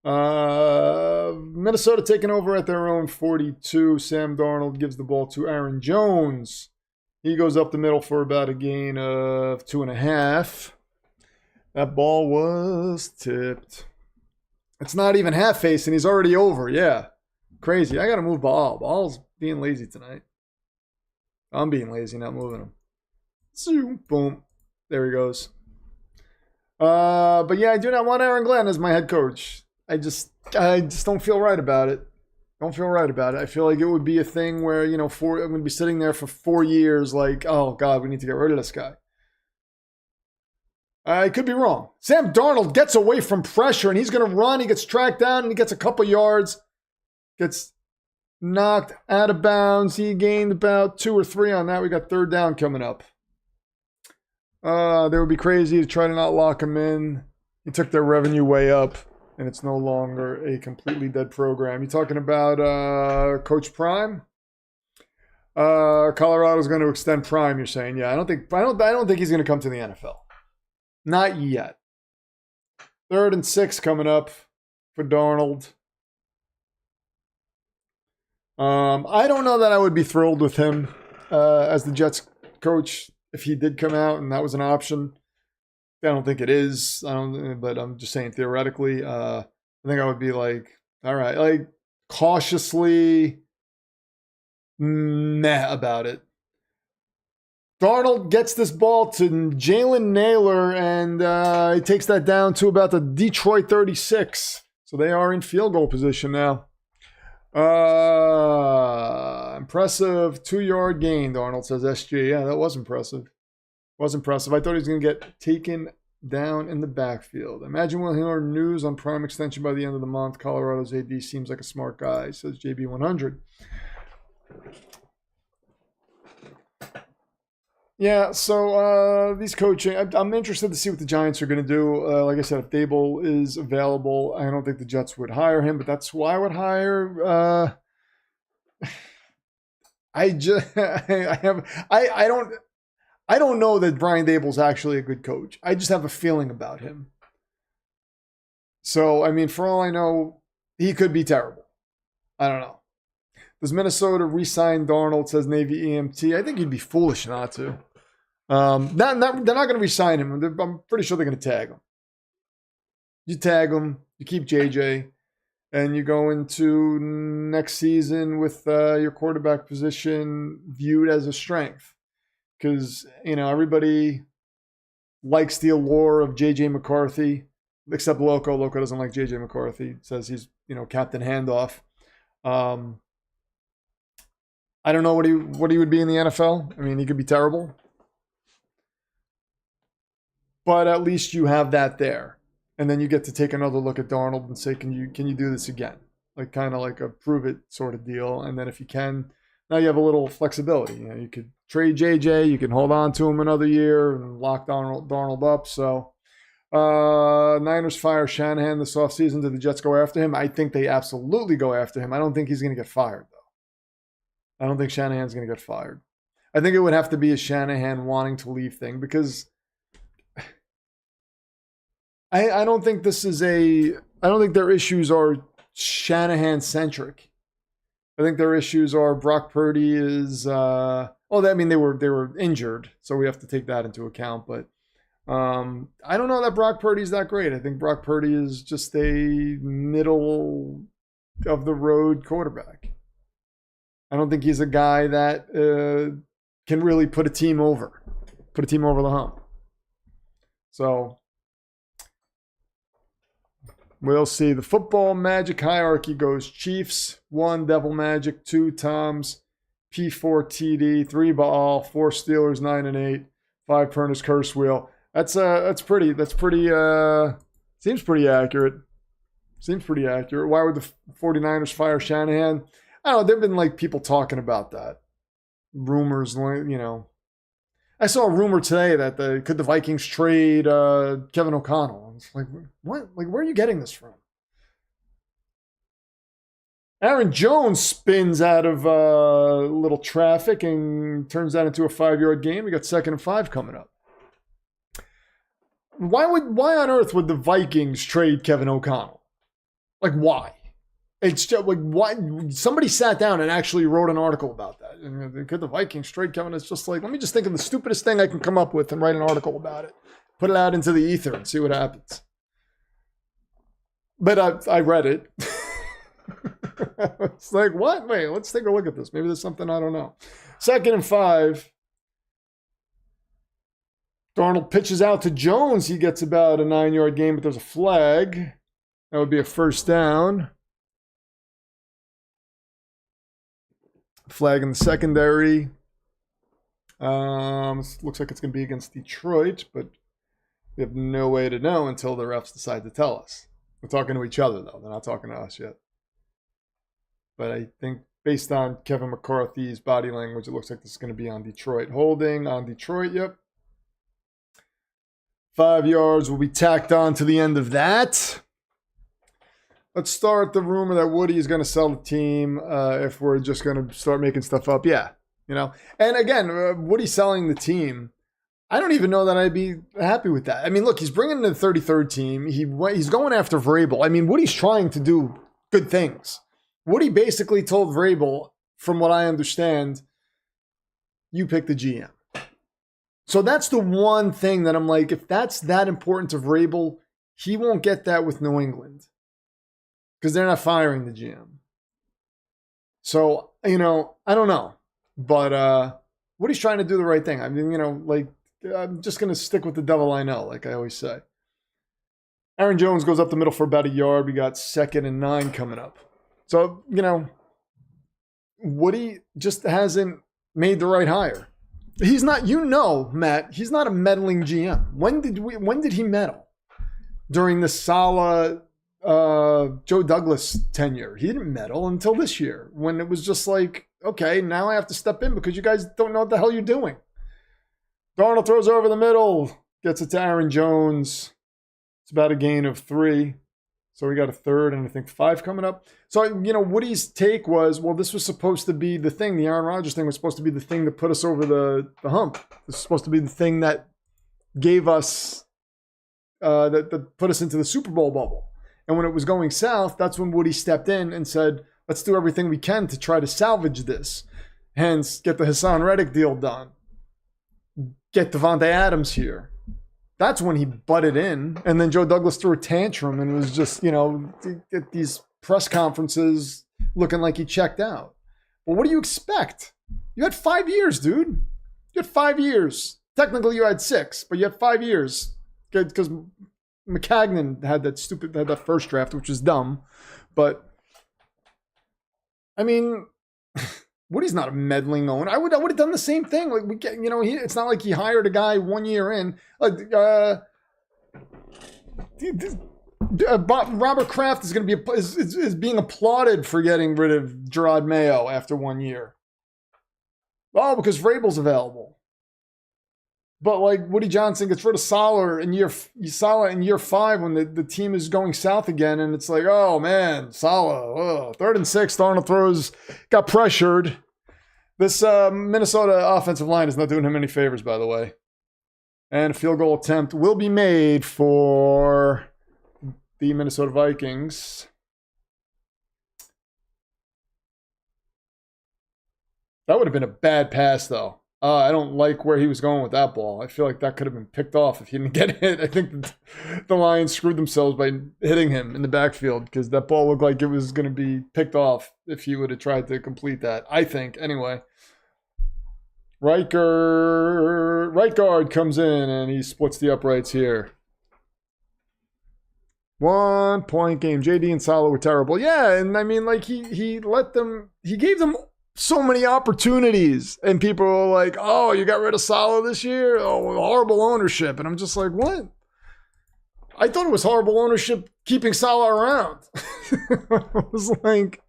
Minnesota taking over at their own 42. Sam Darnold gives the ball to Aaron Jones. He goes up the middle for about a gain of 2.5. That ball was tipped. It's not even half face and he's already over. Yeah. Crazy. I got to move ball. Ball's being lazy tonight. I'm being lazy, not moving him. Zoom. Boom. There he goes. But yeah, I do not want Aaron Glenn as my head coach. I just don't feel right about it. Don't feel right about it. I feel like it would be a thing where, I'm going to be sitting there for 4 years like, oh, God, we need to get rid of this guy. I could be wrong. Sam Darnold gets away from pressure, and he's going to run. He gets tracked down, and he gets a couple yards. Gets knocked out of bounds. He gained about 2 or 3 on that. We got 3rd down coming up. They would be crazy to try to not lock him in. He took their revenue way up, and it's no longer a completely dead program. You talking about Coach Prime? Colorado's going to extend Prime. You're saying, yeah? I don't think he's going to come to the NFL. Not yet. 3rd and 6 coming up for Darnold. I don't know that I would be thrilled with him as the Jets coach if he did come out and that was an option. I don't think it is. But I'm just saying theoretically. I think I would be like, all right, like cautiously meh about it. Darnold gets this ball to Jalen Naylor, and he takes that down to about the Detroit 36. So they are in field goal position now. Impressive 2-yard gain, Darnold says SG. Yeah, that was impressive. Was impressive. I thought he was going to get taken down in the backfield. Imagine we'll hear news on Prime extension by the end of the month. Colorado's AD seems like a smart guy, says JB100. Yeah, so these coaching, I'm interested to see what the Giants are going to do. Like I said, if Dable is available, I don't think the Jets would hire him, but that's who I would hire. I don't know that Brian Dable's actually a good coach. I just have a feeling about him. So, I mean, for all I know, he could be terrible. I don't know. Does Minnesota re-sign Darnold, says Navy EMT? I think you'd be foolish not to. They're not going to re-sign him. I'm pretty sure they're going to tag him. You tag him, you keep JJ, and you go into next season with your quarterback position viewed as a strength. Because, everybody likes the allure of J.J. McCarthy, except Loco. Loco doesn't like J.J. McCarthy. Says he's, Captain Handoff. I don't know what he would be in the NFL. I mean, he could be terrible. But at least you have that there. And then you get to take another look at Darnold and say, can you do this again? Like kind of like a prove it sort of deal. And then if you can, now you have a little flexibility. You could trade JJ, you can hold on to him another year and lock Darnold up. So Niners fire Shanahan this offseason. Did the Jets go after him? I think they absolutely go after him. I don't think he's going to get fired, though. I don't think Shanahan's going to get fired. I think it would have to be a Shanahan wanting to leave thing because I don't think I don't think their issues are Shanahan-centric. I think their issues are Brock Purdy is, they were injured, so we have to take that into account. But I don't know that Brock Purdy's that great. I think Brock Purdy is just a middle of the road quarterback. I don't think he's a guy that can really put a team over the hump. So we'll see. The football magic hierarchy goes Chiefs, 1, Devil Magic, 2, Toms, P4 TD, 3 Baal, 4 Steelers, 9 and 8, 5 Pernis Curse Wheel. That's pretty seems pretty accurate. Seems pretty accurate. Why would the 49ers fire Shanahan? I don't know. There've been like people talking about that. Rumors, you know. I saw a rumor today that could the Vikings trade Kevin O'Connell? It's like, what? Like, where are you getting this from? Aaron Jones spins out of a little traffic and turns that into a 5-yard game. We got 2nd and 5 coming up. Why on earth would the Vikings trade Kevin O'Connell? Like, why? It's just like, why? Somebody sat down and actually wrote an article about that. And could the Vikings trade Kevin? It's just like, let me just think of the stupidest thing I can come up with and write an article about it. Put it out into the ether and see what happens. But I read it. It's like, what? Wait, let's take a look at this. Maybe there's something I don't know. 2nd and 5. Darnold pitches out to Jones. He gets about a 9-yard gain, but there's a flag. That would be a 1st down. Flag in the secondary. Looks like it's going to be against Detroit, but we have no way to know until the refs decide to tell us. We're talking to each other, though. They're not talking to us yet. But I think based on Kevin McCarthy's body language, it looks like this is going to be on Detroit. Holding on Detroit, yep. 5 yards will be tacked on to the end of that. Let's start the rumor that Woody is going to sell the team if we're just going to start making stuff up. Yeah, you know. And again, Woody selling the team, I don't even know that I'd be happy with that. I mean, look, he's bringing in the 33rd team. He's going after Vrabel. I mean, Woody's trying to do good things. Woody basically told Vrabel, from what I understand, you pick the GM. So that's the one thing that I'm like, if that's that important to Vrabel, he won't get that with New England. Because they're not firing the GM. So, you know, I don't know. But Woody's trying to do the right thing. I mean, you know, like, I'm just going to stick with the devil I know, like I always say. Aaron Jones goes up the middle for about a yard. We got 2nd and 9 coming up. So, you know, Woody just hasn't made the right hire. He's not, you know, Matt, he's not a meddling GM. When did he meddle? During the Saleh, Joe Douglas tenure. He didn't meddle until this year when it was just like, okay, now I have to step in because you guys don't know what the hell you're doing. Darnold throws over the middle, gets it to Aaron Jones. It's about a gain of 3. So we got a 3rd and I think 5 coming up. So, you know, Woody's take was, well, this was supposed to be the thing. The Aaron Rodgers thing was supposed to be the thing that put us over the hump. This was supposed to be the thing that gave us, that put us into the Super Bowl bubble. And when it was going south, that's when Woody stepped in and said, let's do everything we can to try to salvage this. Hence, get the Hassan Reddick deal done. Get Devontae Adams here. That's when he butted in. And then Joe Douglas threw a tantrum and was just, you know, at these press conferences looking like he checked out. Well, what do you expect? You had 5 years, dude. You had 5 years. Technically, you had 6, but you had 5 years. Because McCagnon had that first draft, which was dumb. But, I mean, Woody's not a meddling owner. I would have done the same thing. Like it's not like he hired a guy 1 year in. Like Robert Kraft is going to be is being applauded for getting rid of Gerard Mayo after 1 year. Oh, because Vrabel's available. But like Woody Johnson gets rid of Saleh in year 5 when the team is going south again, and it's like, oh man, Saleh, 3rd and 6, Darnold got pressured. This Minnesota offensive line is not doing him any favors, by the way. And a field goal attempt will be made for the Minnesota Vikings. That would have been a bad pass, though. I don't like where he was going with that ball. I feel like that could have been picked off if he didn't get hit. I think the Lions screwed themselves by hitting him in the backfield because that ball looked like it was going to be picked off if he would have tried to complete that. I think, anyway. Right guard comes in and he splits the uprights here. 1 point game. JD and Salah were terrible. Yeah, and I mean, like he gave them so many opportunities, and people were like, "Oh, you got rid of Salah this year? Oh, horrible ownership." And I'm just like, "What?" I thought it was horrible ownership keeping Salah around. I was like,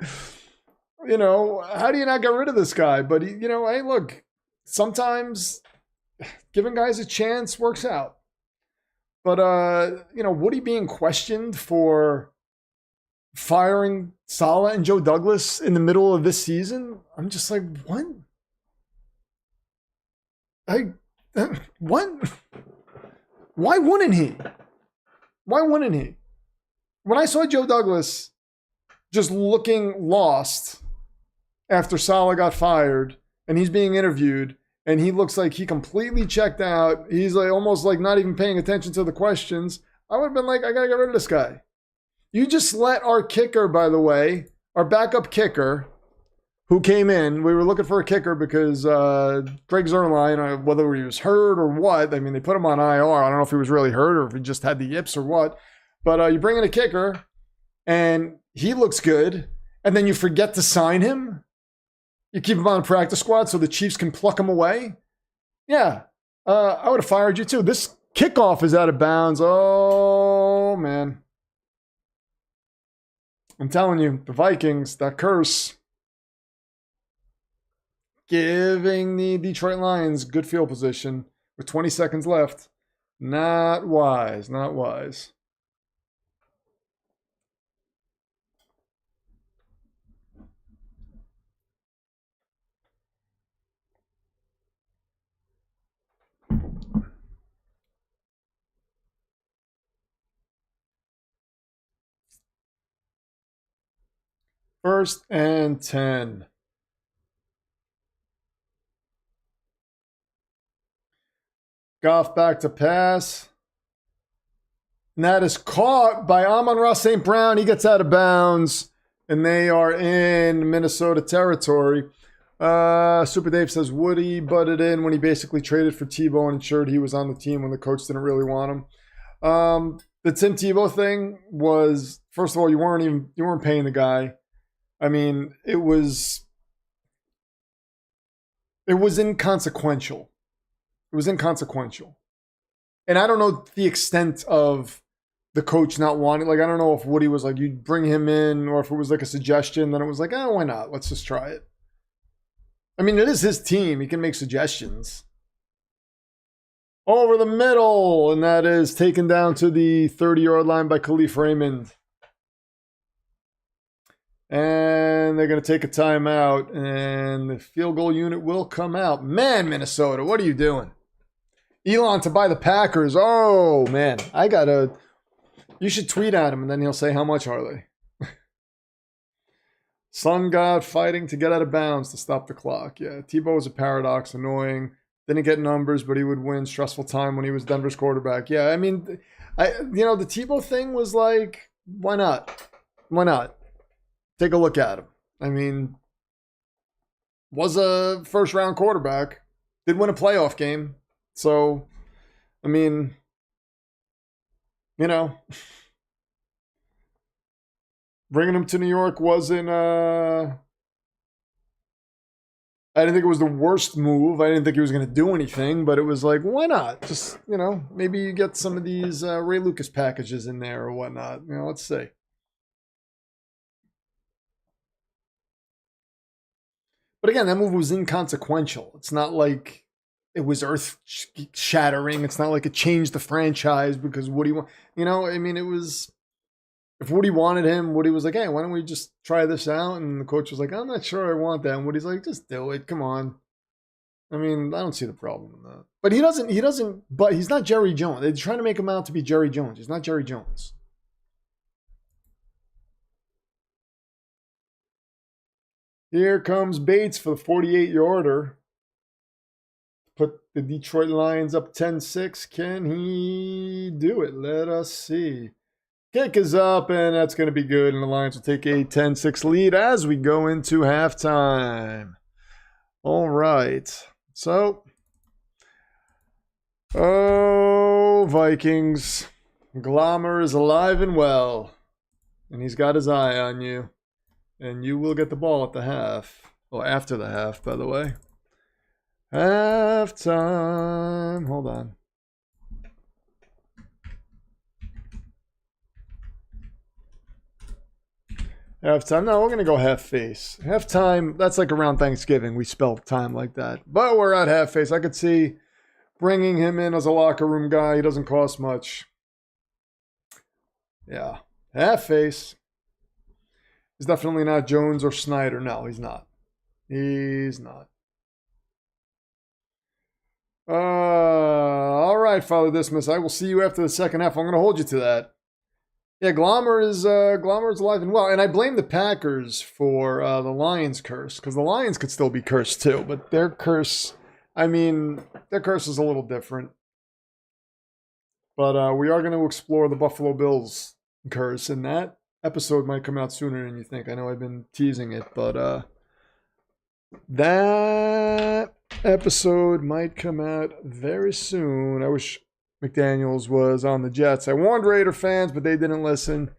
how do you not get rid of this guy? But hey, look, sometimes giving guys a chance works out. But Woody being questioned for firing Salah and Joe Douglas in the middle of this season, I'm just like, what? What? Why wouldn't he? Why wouldn't he? When I saw Joe Douglas just looking lost after Salah got fired and he's being interviewed and he looks like he completely checked out, he's like almost like not even paying attention to the questions, I would have been like, I gotta get rid of this guy. You just let our kicker, by the way, our backup kicker, who came in, we were looking for a kicker because Greg Zuerlein, whether he was hurt or what, I mean, they put him on IR. I don't know if he was really hurt or if he just had the yips or what. But you bring in a kicker, and he looks good, and then you forget to sign him. You keep him on the practice squad so the Chiefs can pluck him away. Yeah, I would have fired you too. This kickoff is out of bounds. Oh, man. I'm telling you, the Vikings, that curse, giving the Detroit Lions good field position with 20 seconds left. Not wise, not wise. First and 10. Goff back to pass. And that is caught by Amon-Ra St. Brown. He gets out of bounds. And they are in Minnesota territory. Super Dave says Woody butted in when he basically traded for Tebow and ensured he was on the team when the coach didn't really want him. The Tim Tebow thing was, first of all, you weren't paying the guy. I mean, it was inconsequential. It was inconsequential. And I don't know the extent of the coach not wanting, like, I don't know if Woody was like, you'd bring him in, or if it was like a suggestion, then it was like, why not? Let's just try it. I mean, it is his team. He can make suggestions. Over the middle, and that is taken down to the 30-yard line by Khalif Raymond. And they're going to take a timeout, and the field goal unit will come out. Man, Minnesota, what are you doing? Elon to buy the Packers. Oh, man. You should tweet at him, and then he'll say, how much are they? Sun God fighting to get out of bounds to stop the clock. Yeah, Tebow was a paradox, annoying. Didn't get numbers, but he would win. Stressful time when he was Denver's quarterback. Yeah, I mean, the Tebow thing was like, why not? Why not? Take a look at him. I mean, was a first-round quarterback. Did win a playoff game. So, I mean, bringing him to New York wasn't, I didn't think it was the worst move. I didn't think he was going to do anything, but it was like, why not? Just, maybe you get some of these Ray Lucas packages in there or whatnot. Let's see. But again, that move was inconsequential. It's not like it was earth-shattering. It's not like it changed the franchise because Woody, I mean, it was, if Woody wanted him, Woody was like, hey, why don't we just try this out? And the coach was like, I'm not sure I want that. And Woody's like, just do it. Come on. I mean, I don't see the problem in that. But but he's not Jerry Jones. They're trying to make him out to be Jerry Jones. He's not Jerry Jones. Here comes Bates for the 48-yarder. the Detroit Lions up 10-6. Can he do it? Let us see. Kick is up, and that's going to be good. And the Lions will take a 10-6 lead as we go into halftime. All right. So, Vikings. Glommer is alive and well. And he's got his eye on you. And you will get the ball at the half. Well, after the half, by the way. Halftime. Hold on. Halftime. No, we're going to go half face. Halftime, that's like around Thanksgiving. We spell time like that. But we're at half face. I could see bringing him in as a locker room guy. He doesn't cost much. Yeah. Half face. He's definitely not Jones or Snyder. No, he's not. He's not. All right, Father Dismas. I will see you after the second half. I'm going to hold you to that. Yeah, Glommer is alive and well. And I blame the Packers for the Lions curse, because the Lions could still be cursed too. But their curse, their curse is a little different. But we are going to explore the Buffalo Bills curse, and that episode might come out sooner than you think. I know I've been teasing it, but that episode might come out very soon. I wish McDaniels was on the Jets. I warned Raider fans, but they didn't listen.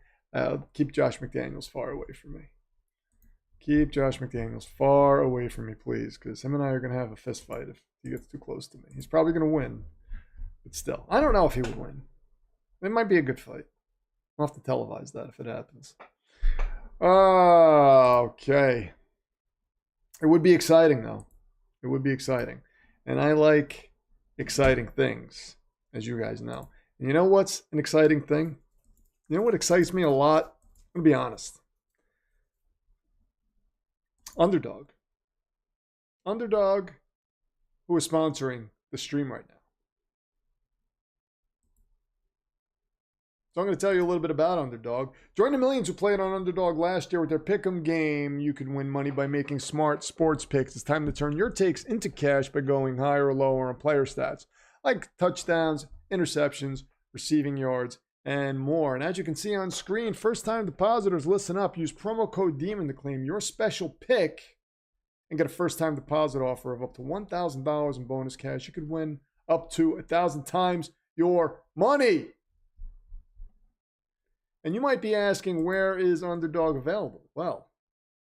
Keep Josh McDaniels far away from me. Keep Josh McDaniels far away from me, please, because him and I are going to have a fist fight if he gets too close to me. He's probably going to win, but still. I don't know if he would win. It might be a good fight. I'll have to televise that if it happens. Okay. It would be exciting, though. It would be exciting. And I like exciting things, as you guys know. And you know what's an exciting thing? You know what excites me a lot? I'm going to be honest. Underdog. Underdog, who is sponsoring the stream right now. So I'm going to tell you a little bit about Underdog. Join the millions who played on Underdog last year with their Pick'em game. You can win money by making smart sports picks. It's time to turn your takes into cash by going higher or lower on player stats, like touchdowns, interceptions, receiving yards, and more. And as you can see on screen, first-time depositors, listen up. Use promo code DEMON to claim your special pick and get a first-time deposit offer of up to $1,000 in bonus cash. You could win up to 1,000 times your money. And you might be asking, where is Underdog available? Well,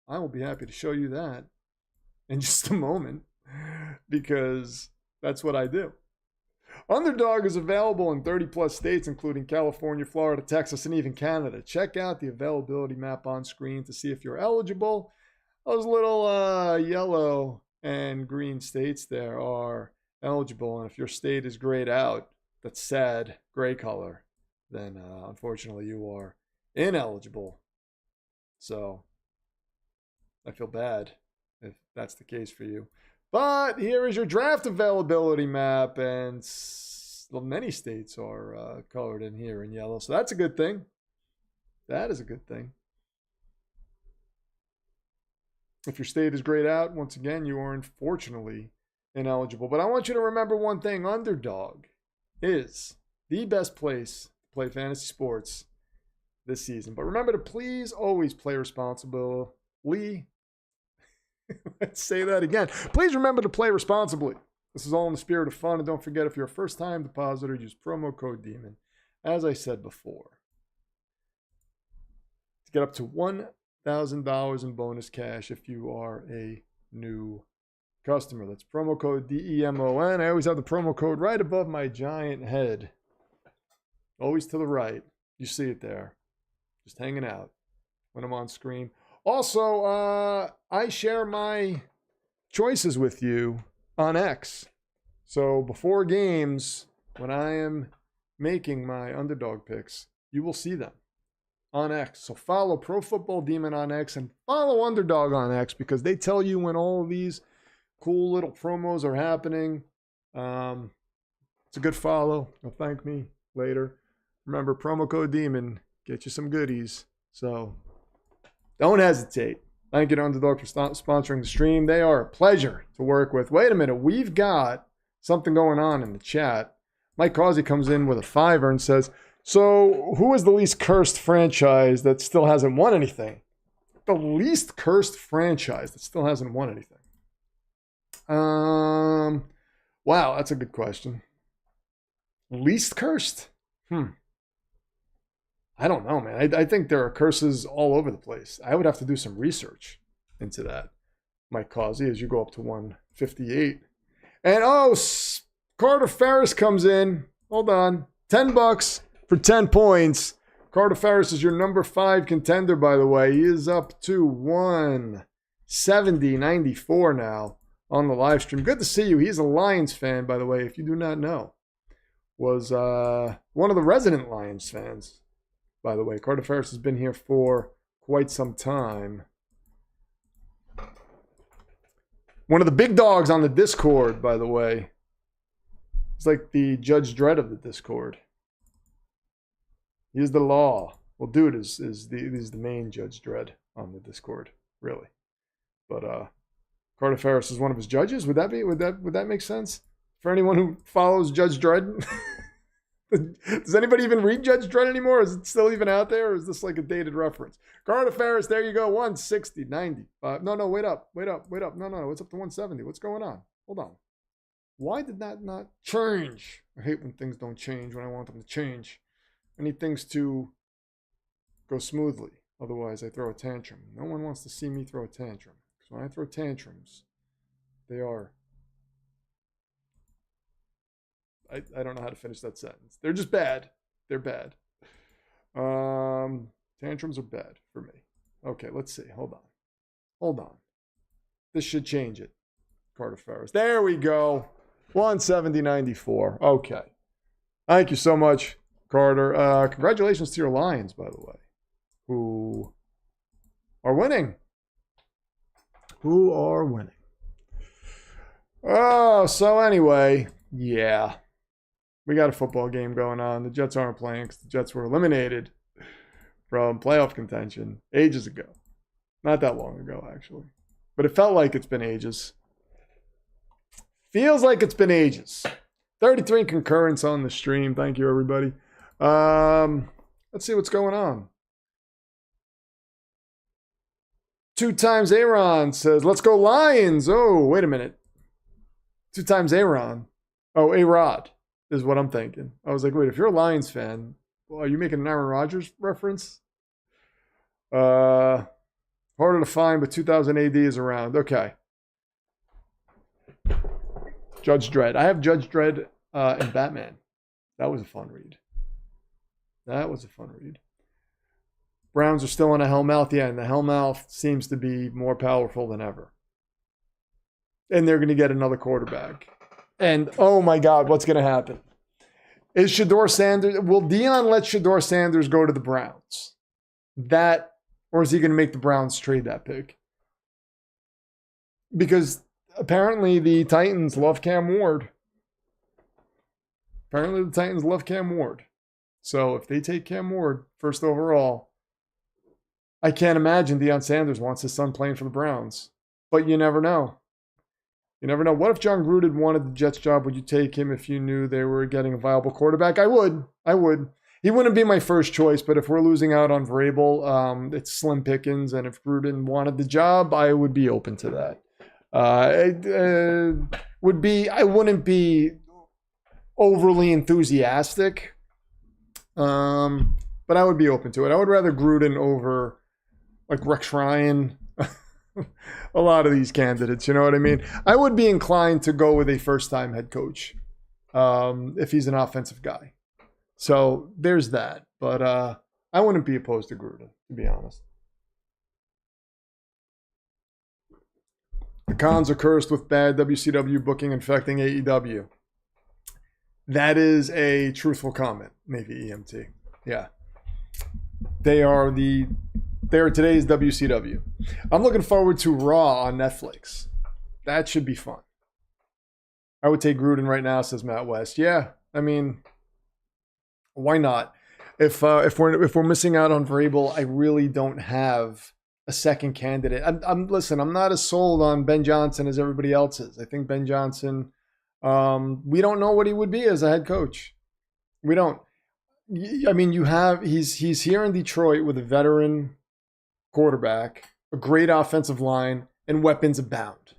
I will be happy to show you that in just a moment, because that's what I do. Underdog is available in 30-plus states, including California, Florida, Texas, and even Canada. Check out the availability map on screen to see if you're eligible. Those little yellow and green states there are eligible, and if your state is grayed out, that's sad, gray color, then unfortunately you are ineligible. So I feel bad if that's the case for you. But here is your draft availability map, and many states are colored in here in yellow. So that's a good thing. That is a good thing. If your state is grayed out, once again, you are unfortunately ineligible. But I want you to remember one thing. Underdog is the best place to play fantasy sports this season. But remember to please always play responsibly. Let's say that again. Please remember to play responsibly. This is all in the spirit of fun. And don't forget, if you're a first-time depositor, use promo code DEMON, as I said before, to get up to $1,000 in bonus cash if you are a new customer. That's promo code DEMON. I always have the promo code right above my giant head. Always to the right. You see it there. Just hanging out when I'm on screen. Also, I share my choices with you on X. So before games, when I am making my Underdog picks, you will see them on X. So follow Pro Football Demon on X and follow Underdog on X, because they tell you when all of these cool little promos are happening. It's a good follow. You'll thank me later. Remember, promo code DEMON, get you some goodies. So don't hesitate. Thank you to Underdog for sponsoring the stream. They are a pleasure to work with. Wait a minute. We've got something going on in the chat. Mike Causey comes in with a $5 and says, so who is the least cursed franchise that still hasn't won anything? The least cursed franchise that still hasn't won anything. Wow, that's a good question. Least cursed? I don't know, man. I think there are curses all over the place. I would have to do some research into that. Mike Causey, as you go up to 158. And Carter Ferris comes in. Hold on. $10 for 10 points. Carter Ferris is your number 5 contender, by the way. He is up to 170.94 now on the live stream. Good to see you. He's a Lions fan, by the way, if you do not know. Was one of the resident Lions fans, by the way. Carter Ferris has been here for quite some time. One of the big dogs on the Discord, by the way. It's like the Judge Dredd of the Discord. He's the law. Well, dude is the main Judge Dredd on the Discord, really. But Carter Ferris is one of his judges. Would that make sense for anyone who follows Judge Dredd? Does anybody even read Judge Dredd anymore? Is it still even out there, or is this like a dated reference? Carter Ferris, there you go, 160.95. No, wait up. No, it's up to 170. What's going on? Hold on. Why did that not change? I hate when things don't change when I want them to change. I need things to go smoothly. Otherwise, I throw a tantrum. No one wants to see me throw a tantrum. Because when I throw tantrums, they are... I don't know how to finish that sentence. They're just bad. They're bad. Tantrums are bad for me. Okay, let's see. Hold on. This should change it. Carter Ferris. There we go. 170.94. Okay. Thank you so much, Carter. Congratulations to your Lions, by the way, who are winning. Oh, so anyway, yeah. We got a football game going on. The Jets aren't playing because the Jets were eliminated from playoff contention ages ago. Not that long ago, actually. But it felt like it's been ages. Feels like it's been ages. 33 concurrence on the stream. Thank you, everybody. Let's see what's going on. 2 times Aaron says, let's go Lions. Oh, wait a minute. 2 times Aaron. Oh, A-Rod is what I'm thinking. I was like, wait, if you're a Lions fan, well, are you making an Aaron Rodgers reference? Harder to find, but 2000 AD is around. Okay. Judge Dredd. I have Judge Dredd and Batman. That was a fun read. Browns are still on a Hellmouth. Yeah, and the Hellmouth seems to be more powerful than ever. And they're going to get another quarterback. And, oh my God, what's going to happen? Is Shedeur Sanders... Will Dion let Shedeur Sanders go to the Browns? Or is he going to make the Browns trade that pick? Because apparently the Titans love Cam Ward. So if they take Cam Ward first overall, I can't imagine Deion Sanders wants his son playing for the Browns. But you never know. What if John Gruden wanted the Jets job? Would you take him if you knew they were getting a viable quarterback? I would. He wouldn't be my first choice, but if we're losing out on Vrabel, it's slim pickings. And if Gruden wanted the job, I would be open to that. I wouldn't be overly enthusiastic, but I would be open to it. I would rather Gruden over like Rex Ryan. A lot of these candidates, you know what I mean? I would be inclined to go with a first-time head coach if he's an offensive guy. So there's that. But I wouldn't be opposed to Gruden, to be honest. The cons are cursed with bad WCW booking infecting AEW. That is a truthful comment, Navy EMT. Yeah. They are today's WCW. I'm looking forward to Raw on Netflix. That should be fun. I would take Gruden right now, says Matt West. Yeah, I mean, why not? If we're missing out on Vrabel, I really don't have a second candidate. Listen, I'm not as sold on Ben Johnson as everybody else is. I think Ben Johnson We don't know what he would be as a head coach. We don't. I mean, he's here in Detroit with a veteran quarterback, a great offensive line, and weapons abound.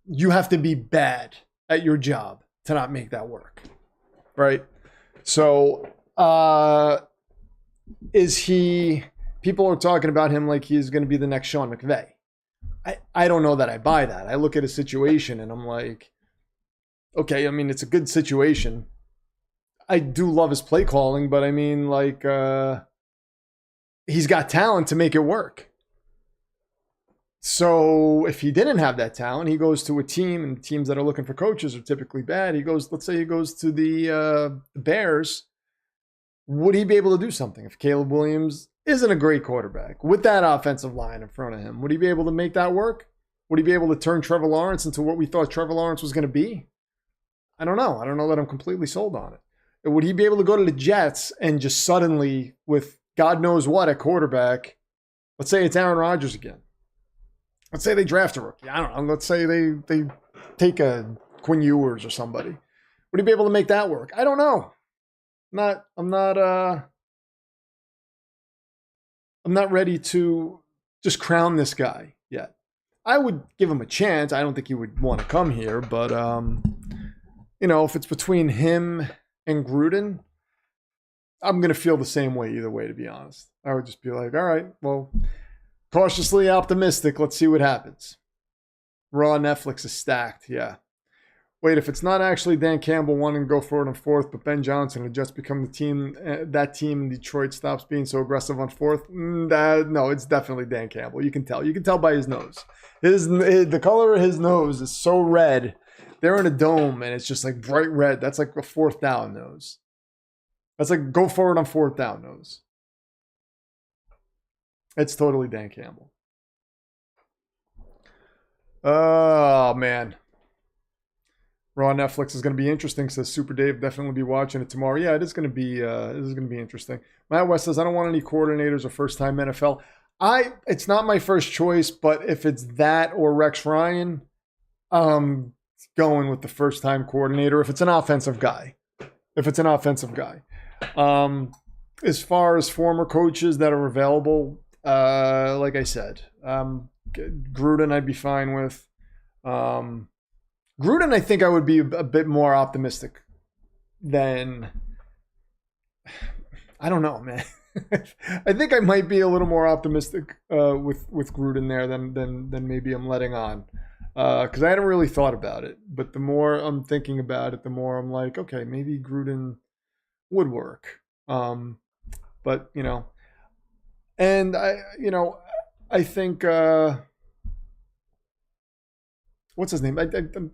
You have to be bad at your job to not make that work, right? So, is he? People are talking about him like he's going to be the next Sean McVay. I don't know that I buy that. I look at his situation and I'm like, okay, I mean, it's a good situation. I do love his play calling, but I mean, like, he's got talent to make it work. So if he didn't have that talent, he goes to a team, and teams that are looking for coaches are typically bad. Let's say he goes to the Bears. Would he be able to do something if Caleb Williams isn't a great quarterback with that offensive line in front of him? Would he be able to make that work? Would he be able to turn Trevor Lawrence into what we thought Trevor Lawrence was going to be? I don't know. I don't know that I'm completely sold on it. Would he be able to go to the Jets and just suddenly, with God knows what at quarterback, let's say it's Aaron Rodgers again. Let's say they draft a rookie. I don't know. Let's say they take a Quinn Ewers or somebody. Would he be able to make that work? I don't know. I'm not ready to just crown this guy yet. I would give him a chance. I don't think he would want to come here, but if it's between him and Gruden, I'm going to feel the same way either way, to be honest. I would just be like, all right, well, cautiously optimistic. Let's see what happens. Raw Netflix is stacked. Yeah. Wait, if it's not actually Dan Campbell wanting to go for it on fourth, but Ben Johnson had just become that team in Detroit stops being so aggressive on fourth, no, it's definitely Dan Campbell. You can tell. You can tell by his nose. The color of his nose is so red. They're in a dome, and it's just like bright red. That's like a fourth down nose. That's like go forward on fourth down nose. It's totally Dan Campbell. Oh, man. Raw Netflix is going to be interesting, says Super Dave. Definitely be watching it tomorrow. Yeah, it is going to be interesting. Matt West says, I don't want any coordinators or first-time NFL. It's not my first choice, but if it's that or Rex Ryan, I'm going with the first-time coordinator if it's an offensive guy. As far as former coaches that are available, like I said, Gruden I'd be fine with. Gruden, I think I would be a bit more optimistic than, I don't know, man. I think I might be a little more optimistic with Gruden there than maybe I'm letting on, because I hadn't really thought about it. But the more I'm thinking about it, the more I'm like, okay, maybe Gruden would work. But and I think. What's his name? I'm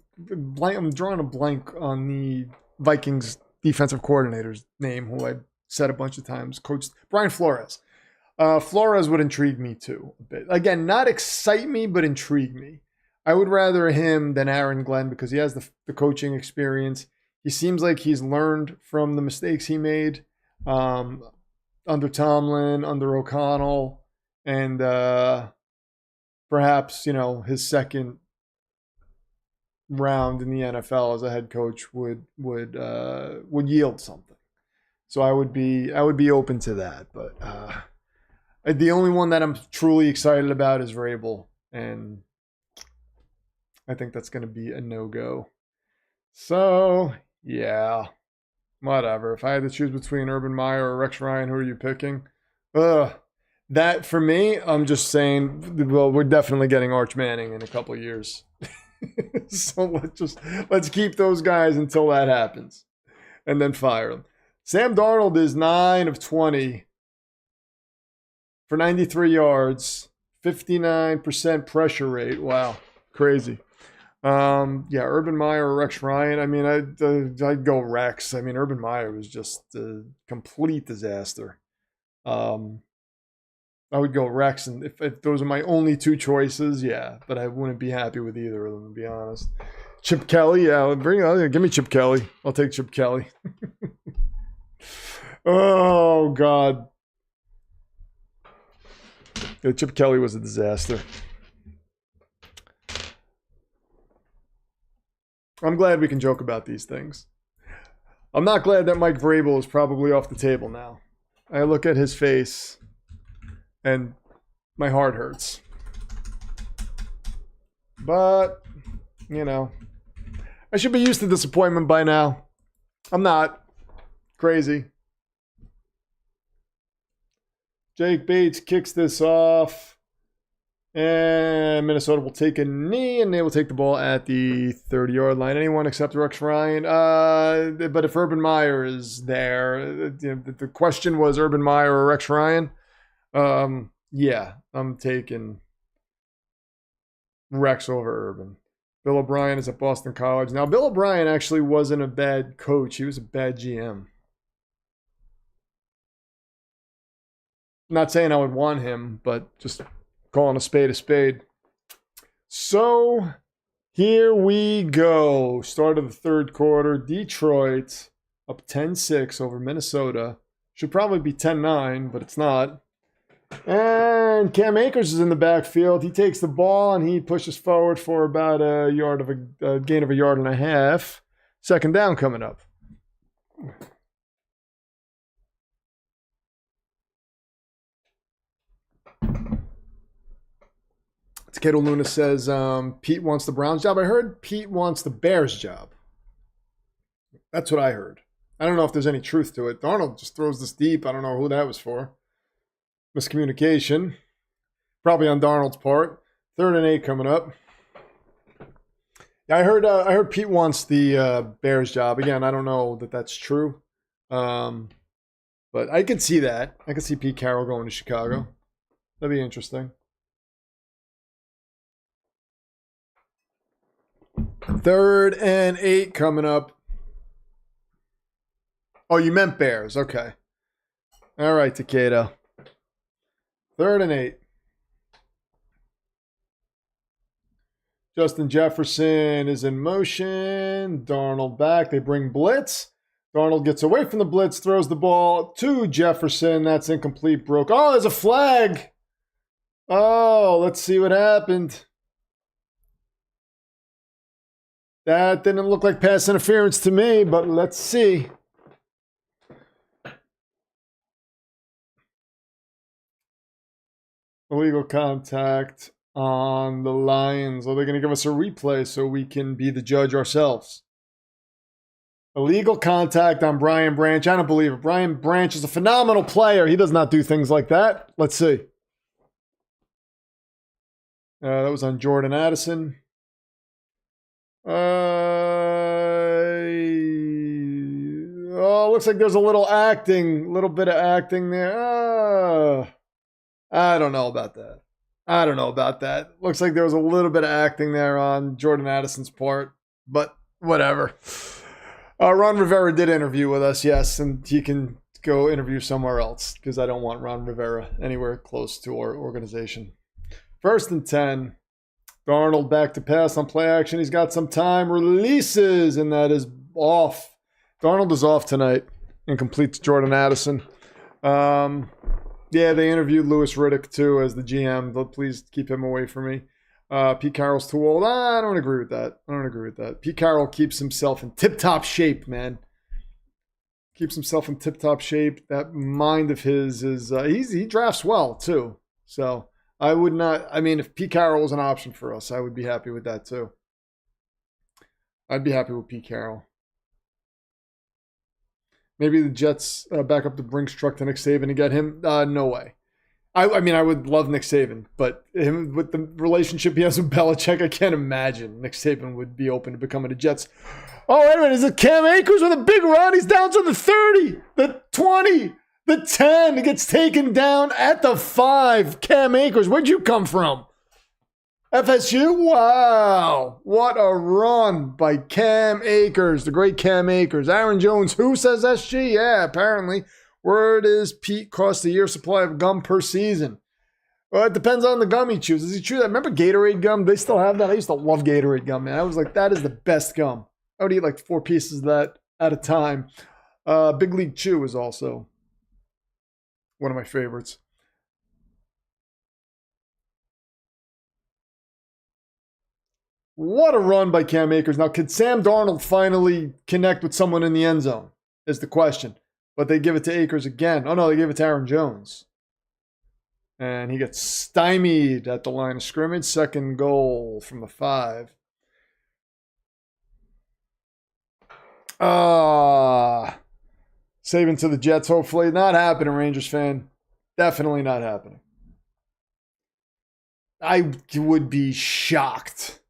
drawing a blank on the Vikings defensive coordinator's name, who I said a bunch of times. Coach Brian Flores. Flores would intrigue me too a bit. Again, not excite me, but intrigue me. I would rather him than Aaron Glenn because he has the coaching experience. He seems like he's learned from the mistakes he made under Tomlin, under O'Connell, and perhaps his second round in the NFL as a head coach would yield something. So I would be open to that. But the only one that I'm truly excited about is Vrabel, and I think that's going to be a no-go. So yeah, whatever. If I had to choose between Urban Meyer or Rex Ryan, who are you picking? That for me, I'm just saying. Well, we're definitely getting Arch Manning in a couple of years. So let's keep those guys until that happens, and then fire them. Sam Darnold is 9 of 20 for 93 yards, 59% pressure rate. Wow, crazy. Urban Meyer or Rex Ryan. I mean, I'd go Rex. I mean, Urban Meyer was just a complete disaster. I would go Rex, and if those are my only two choices, yeah, but I wouldn't be happy with either of them, to be honest. Chip Kelly, yeah, give me Chip Kelly. I'll take Chip Kelly. Oh, God. Yeah, Chip Kelly was a disaster. I'm glad we can joke about these things. I'm not glad that Mike Vrabel is probably off the table now. I look at his face and my heart hurts. But, you know, I should be used to disappointment by now. I'm not crazy. Jake Bates kicks this off. And Minnesota will take a knee, and they will take the ball at the 30-yard line. Anyone except Rex Ryan. But if Urban Meyer is there, the question was Urban Meyer or Rex Ryan. Yeah, I'm taking Rex over Urban. Bill O'Brien is at Boston College. Now, Bill O'Brien actually wasn't a bad coach. He was a bad GM. Not saying I would want him, but just calling a spade a spade. So here we go. Start of the third quarter. Detroit up 10-6 over Minnesota. Should probably be 10-9, but it's not. And Cam Akers is in the backfield. He takes the ball and he pushes forward for about a gain of a yard and a half. Second down coming up. Cato Luna says Pete wants the Browns job. I heard Pete wants the Bears job. That's what I heard. I don't know if there's any truth to it. Darnold just throws this deep. I don't know who that was for. Miscommunication. Probably on Darnold's part. 3rd and 8 coming up. Yeah, I heard Pete wants the Bears job. Again, I don't know that that's true. But I could see that. I could see Pete Carroll going to Chicago. That'd be interesting. 3rd and 8 coming up. Oh, you meant Bears. Okay. All right, Takeda. 3rd and 8. Justin Jefferson is in motion. Darnold back. They bring blitz. Darnold gets away from the blitz, throws the ball to Jefferson. That's incomplete. Broke. Oh, there's a flag. Oh, let's see what happened. That didn't look like pass interference to me, but let's see. Illegal contact on the Lions. Are they going to give us a replay so we can be the judge ourselves? Illegal contact on Brian Branch. I don't believe it. Brian Branch is a phenomenal player. He does not do things like that. Let's see. That was on Jordan Addison. Looks like there's a little bit of acting there. I don't know about that. Looks like there was a little bit of acting there on Jordan Addison's part, but whatever. Ron Rivera did interview with us, yes, and he can go interview somewhere else because I don't want Ron Rivera anywhere close to our organization. 1st and 10. Darnold back to pass on play action. He's got some time. Releases, and that is off. Darnold is off tonight. Incomplete to Jordan Addison. Yeah, they interviewed Louis Riddick, too, as the GM. But please keep him away from me. Pete Carroll's too old. I don't agree with that. Pete Carroll keeps himself in tip-top shape, man. That mind of his is... he drafts well, too. So... I would not, if Pete Carroll was an option for us, I would be happy with that too. I'd be happy with Pete Carroll. Maybe the Jets back up the Brinks truck to Nick Saban to get him. No way. I would love Nick Saban, but him with the relationship he has with Belichick, I can't imagine Nick Saban would be open to becoming a Jets. Oh, wait a minute. Is it Cam Akers with a big run? He's down to the 30, the 20. The 10 gets taken down at the 5. Cam Akers, where'd you come from? FSU? Wow. What a run by Cam Akers, the great Cam Akers. Aaron Jones, who says SG? Yeah, apparently. Word is Pete costs a year's supply of gum per season. Well, it depends on the gum he chooses. Is he chew that? Remember Gatorade gum? They still have that? I used to love Gatorade gum, man. I was like, that is the best gum. I would eat like 4 pieces of that at a time. Big League Chew is also one of my favorites. What a run by Cam Akers. Now, could Sam Darnold finally connect with someone in the end zone is the question. But they give it to Akers again. Oh, no, they give it to Aaron Jones. And he gets stymied at the line of scrimmage. Second goal from the 5. Saving to the Jets, hopefully. Not happening, Rangers fan. Definitely not happening. I would be shocked.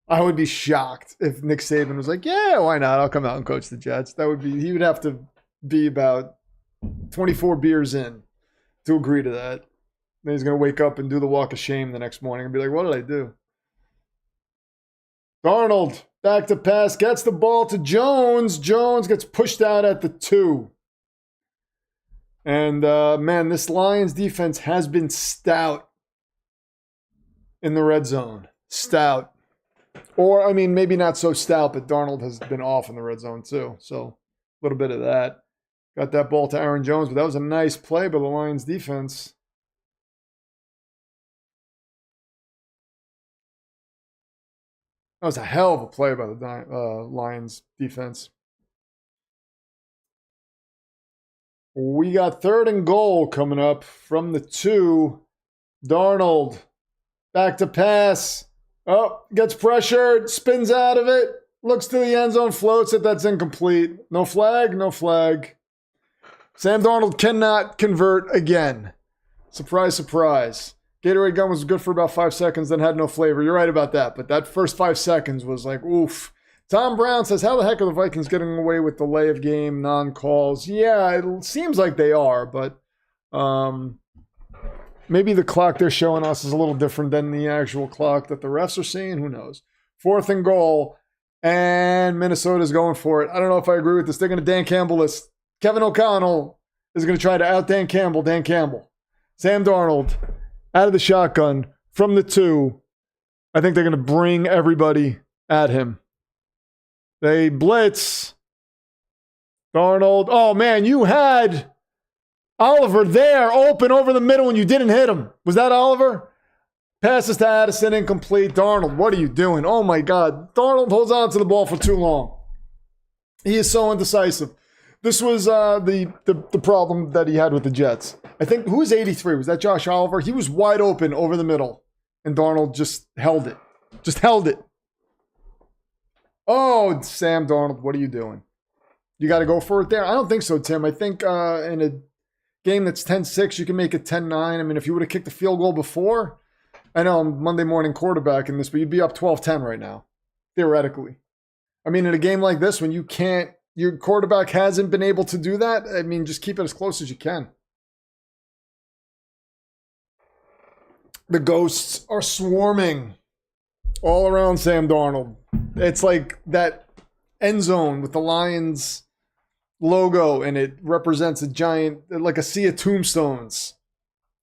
I would be shocked if Nick Saban was like, yeah, why not? I'll come out and coach the Jets. He would have to be about 24 beers in to agree to that. Then he's going to wake up and do the walk of shame the next morning and be like, what did I do? Darnold, back to pass, gets the ball to Jones. Jones gets pushed out at the 2. And, man, this Lions defense has been stout in the red zone. Stout. Or, I mean, maybe not so stout, but Darnold has been off in the red zone too. So, a little bit of that. Got that ball to Aaron Jones, but that was a nice play by the Lions defense. That was a hell of a play by the Lions defense. We got 3rd and goal coming up from the 2. Darnold, back to pass. Oh, gets pressured, spins out of it, looks to the end zone, floats it. That's incomplete. No flag, no flag. Sam Darnold cannot convert again. Surprise, surprise. Gatorade gun was good for about 5 seconds, then had no flavor. You're right about that, but that first 5 seconds was like, oof. Tom Brown says, how the heck are the Vikings getting away with delay of game, non-calls? Yeah, it seems like they are, but maybe the clock they're showing us is a little different than the actual clock that the refs are seeing. Who knows? 4th and goal, and Minnesota's going for it. I don't know if I agree with this. They're going to Dan Campbell this. Kevin O'Connell is going to try to out Dan Campbell. Dan Campbell. Sam Darnold out of the shotgun from the 2. I think they're going to bring everybody at him. They blitz. Darnold. Oh, man, you had Oliver there open over the middle and you didn't hit him. Was that Oliver? Passes to Addison, incomplete. Darnold, what are you doing? Oh, my God. Darnold holds on to the ball for too long. He is so indecisive. This was the problem that he had with the Jets. I think, who was 83? Was that Josh Oliver? He was wide open over the middle, and Darnold just held it. Just held it. Oh, Sam Darnold, what are you doing? You got to go for it there? I don't think so, Tim. I think in a game that's 10-6, you can make it 10-9. I mean, if you would have kicked the field goal before, I know I'm Monday morning quarterbacking this, but you'd be up 12-10 right now, theoretically. I mean, in a game like this, when you can't, your quarterback hasn't been able to do that, I mean, just keep it as close as you can. The ghosts are swarming all around Sam Darnold. It's like that end zone with the Lions logo, and it represents a giant, like a sea of tombstones.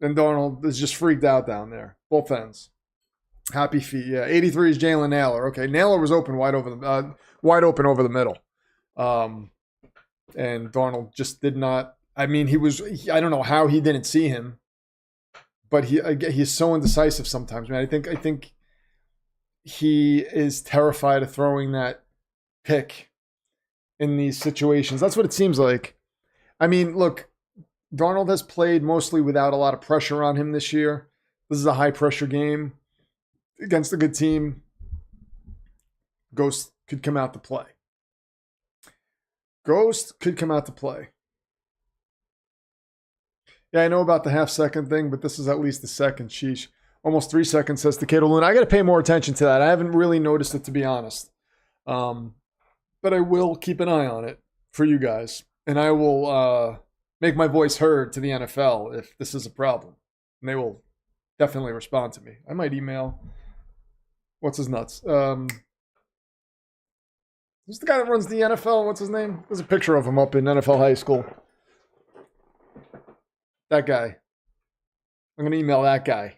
And Darnold is just freaked out down there, both ends. Happy feet, yeah. 83 is Jalen Naylor. Okay, Naylor was open wide open over the middle. And Darnold just did not. I mean, I don't know how he didn't see him, but he's so indecisive sometimes, man. I think he is terrified of throwing that pick in these situations. That's what it seems like. I mean, look, Darnold has played mostly without a lot of pressure on him this year. This is a high-pressure game against a good team. Ghost could come out to play. Ghost could come out to play. Yeah, I know about the half-second thing, but this is at least the second. Sheesh. Almost 3 seconds, says Takeda Luna. I got to pay more attention to that. I haven't really noticed it, to be honest. But I will keep an eye on it for you guys. And I will make my voice heard to the NFL if this is a problem. And they will definitely respond to me. I might email. What's his nuts? Who's the guy that runs the NFL? What's his name? There's a picture of him up in NFL high school. That guy. I'm going to email that guy.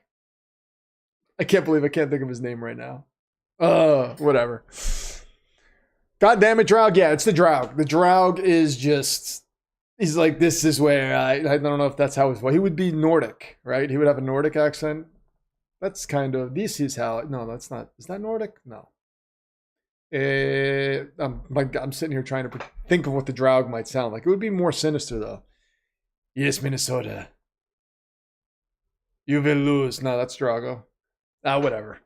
I can't believe I can't think of his name right now. Whatever. God damn it, Draug. Yeah, it's the Draug. The Draug is just, he's like, this is where, I don't know if that's how he would be Nordic, right? He would have a Nordic accent. That's kind of, this is how, no, that's not, is that Nordic? No. I'm sitting here trying to think of what the Draug might sound like. It would be more sinister, though. Yes, Minnesota. You will lose. No, that's Drago. Whatever.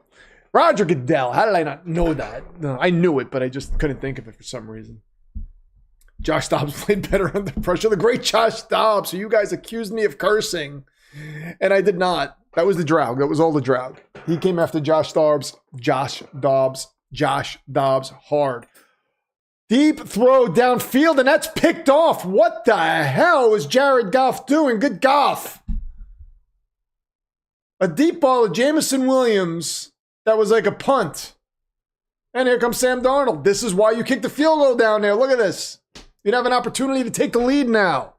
Roger Goodell. How did I not know that? No, I knew it, but I just couldn't think of it for some reason. Josh Dobbs played better under pressure. The great Josh Dobbs, who you guys accused me of cursing. And I did not. That was the Draug. That was all the Draug. He came after Josh Dobbs hard. Deep throw downfield, and that's picked off. What the hell is Jared Goff doing? Good Goff. A deep ball of Jameson Williams that was like a punt. And here comes Sam Darnold. This is why you kicked the field goal down there. Look at this. You'd have an opportunity to take the lead now.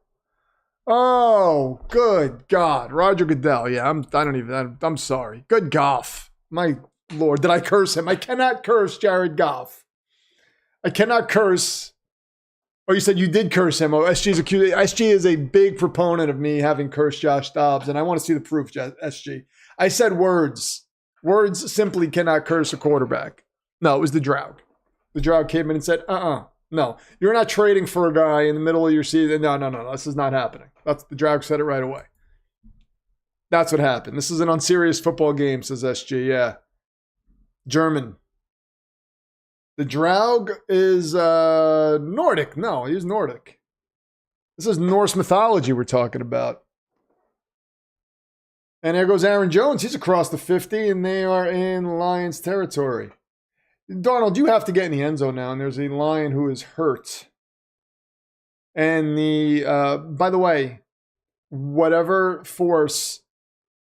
Oh, good God. Roger Goodell. Yeah, I'm sorry. Good Goff. My Lord, did I curse him? I cannot curse Jared Goff. I cannot curse. Oh, you said you did curse him. Oh, SG's accused. SG is a big proponent of me having cursed Josh Dobbs, and I want to see the proof, SG. I said words. Words simply cannot curse a quarterback. No, it was the Draug. The Draug came in and said, no, you're not trading for a guy in the middle of your season. No, this is not happening. That's the Draug said it right away. That's what happened. This is an unserious football game, says SG. Yeah. German. The Draug is Nordic. No, he's Nordic. This is Norse mythology we're talking about. And there goes Aaron Jones. He's across the 50, and they are in Lions territory. Darnold, you have to get in the end zone now, and there's a Lion who is hurt. And by the way, whatever force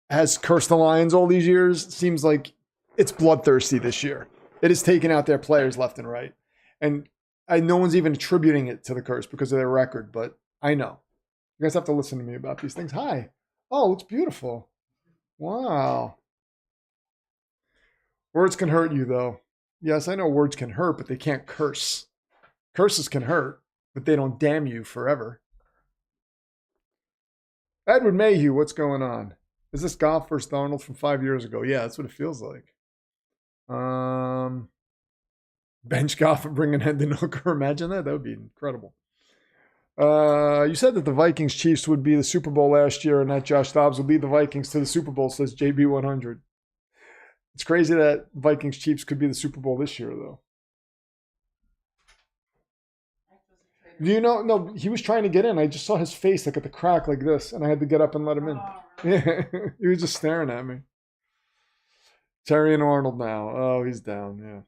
has cursed the Lions all these years seems like it's bloodthirsty this year. It has taken out their players left and right. And no one's even attributing it to the curse because of their record, but I know. You guys have to listen to me about these things. Hi. Oh, it's beautiful. Wow. Words can hurt you, though. Yes, I know words can hurt, but they can't curse. Curses can hurt, but they don't damn you forever. Edward Mayhew, what's going on? Is this Goff versus Darnold from 5 years ago? Yeah, that's what it feels like. Bench Goff and bring an Hendon Hooker. Imagine that. That would be incredible. You said that the Vikings Chiefs would be the Super Bowl last year and that Josh Dobbs would lead the Vikings to the Super Bowl, says JB100. It's crazy that Vikings Chiefs could be the Super Bowl this year, though. Do you know? No, he was trying to get in. I just saw his face like at the crack like this, and I had to get up and let him in. Yeah, he was just staring at me. Terry and Arnold now. Oh, he's down.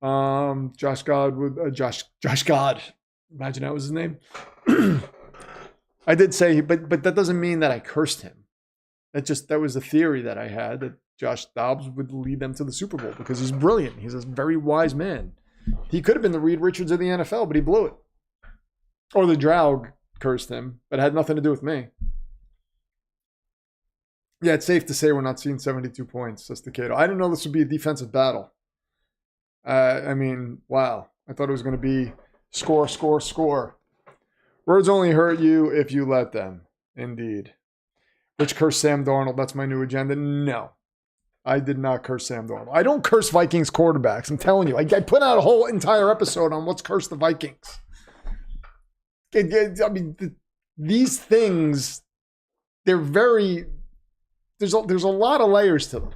Yeah. Josh God would Josh God. Imagine that was his name. I did say, but that doesn't mean that I cursed him. That was a theory that I had that Josh Dobbs would lead them to the Super Bowl because he's brilliant. He's a very wise man. He could have been the Reed Richards of the NFL, but he blew it. Or the Draug cursed him, but it had nothing to do with me. Yeah, it's safe to say we're not seeing 72 points, says Takeda. I didn't know this would be a defensive battle. I mean, wow. I thought it was going to be score, score, score. Words only hurt you if you let them. Indeed. Which cursed Sam Darnold? That's my new agenda. No. I did not curse Sam Darnold. I don't curse Vikings quarterbacks. I'm telling you. I put out a whole entire episode on what's cursed the Vikings. I mean, these things, they're very... There's a lot of layers to them.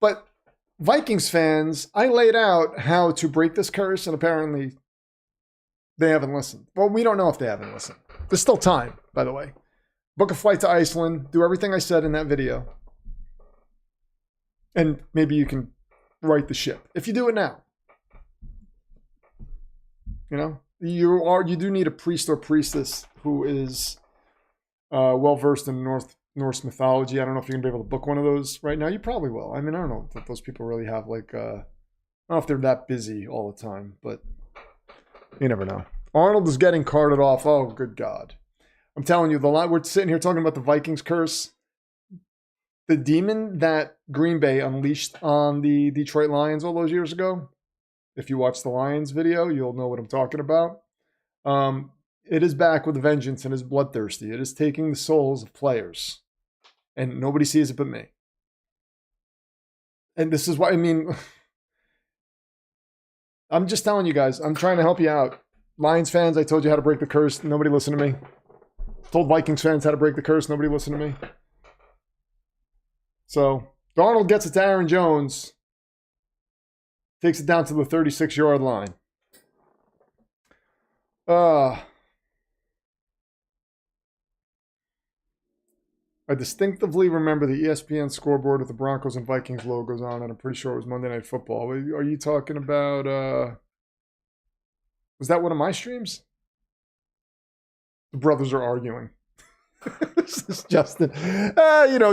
But Vikings fans, I laid out how to break this curse, and apparently they haven't listened. Well, we don't know if they haven't listened. There's still time, by the way. Book a flight to Iceland. Do everything I said in that video. And maybe you can right the ship. If you do it now. You know? You do need a priest or priestess who is well-versed in Norse mythology. I don't know if you're going to be able to book one of those right now. You probably will. I mean, I don't know if those people really have I don't know if they're that busy all the time, but you never know. Arnold is getting carted off. Oh, good God. I'm telling you, we're sitting here talking about the Vikings curse. The demon that Green Bay unleashed on the Detroit Lions all those years ago, if you watch the Lions video, you'll know what I'm talking about. It is back with a vengeance and is bloodthirsty. It is taking the souls of players. And nobody sees it but me. And this is why, I mean, I'm just telling you guys, I'm trying to help you out. Lions fans, I told you how to break the curse. Nobody listened to me. Told Vikings fans how to break the curse. Nobody listened to me. So Darnold gets it to Aaron Jones. Takes it down to the 36-yard line. I distinctively remember the ESPN scoreboard with the Broncos and Vikings logos on it. I'm pretty sure it was Monday Night Football. Are you talking about, was that one of my streams? The brothers are arguing. This is Justin.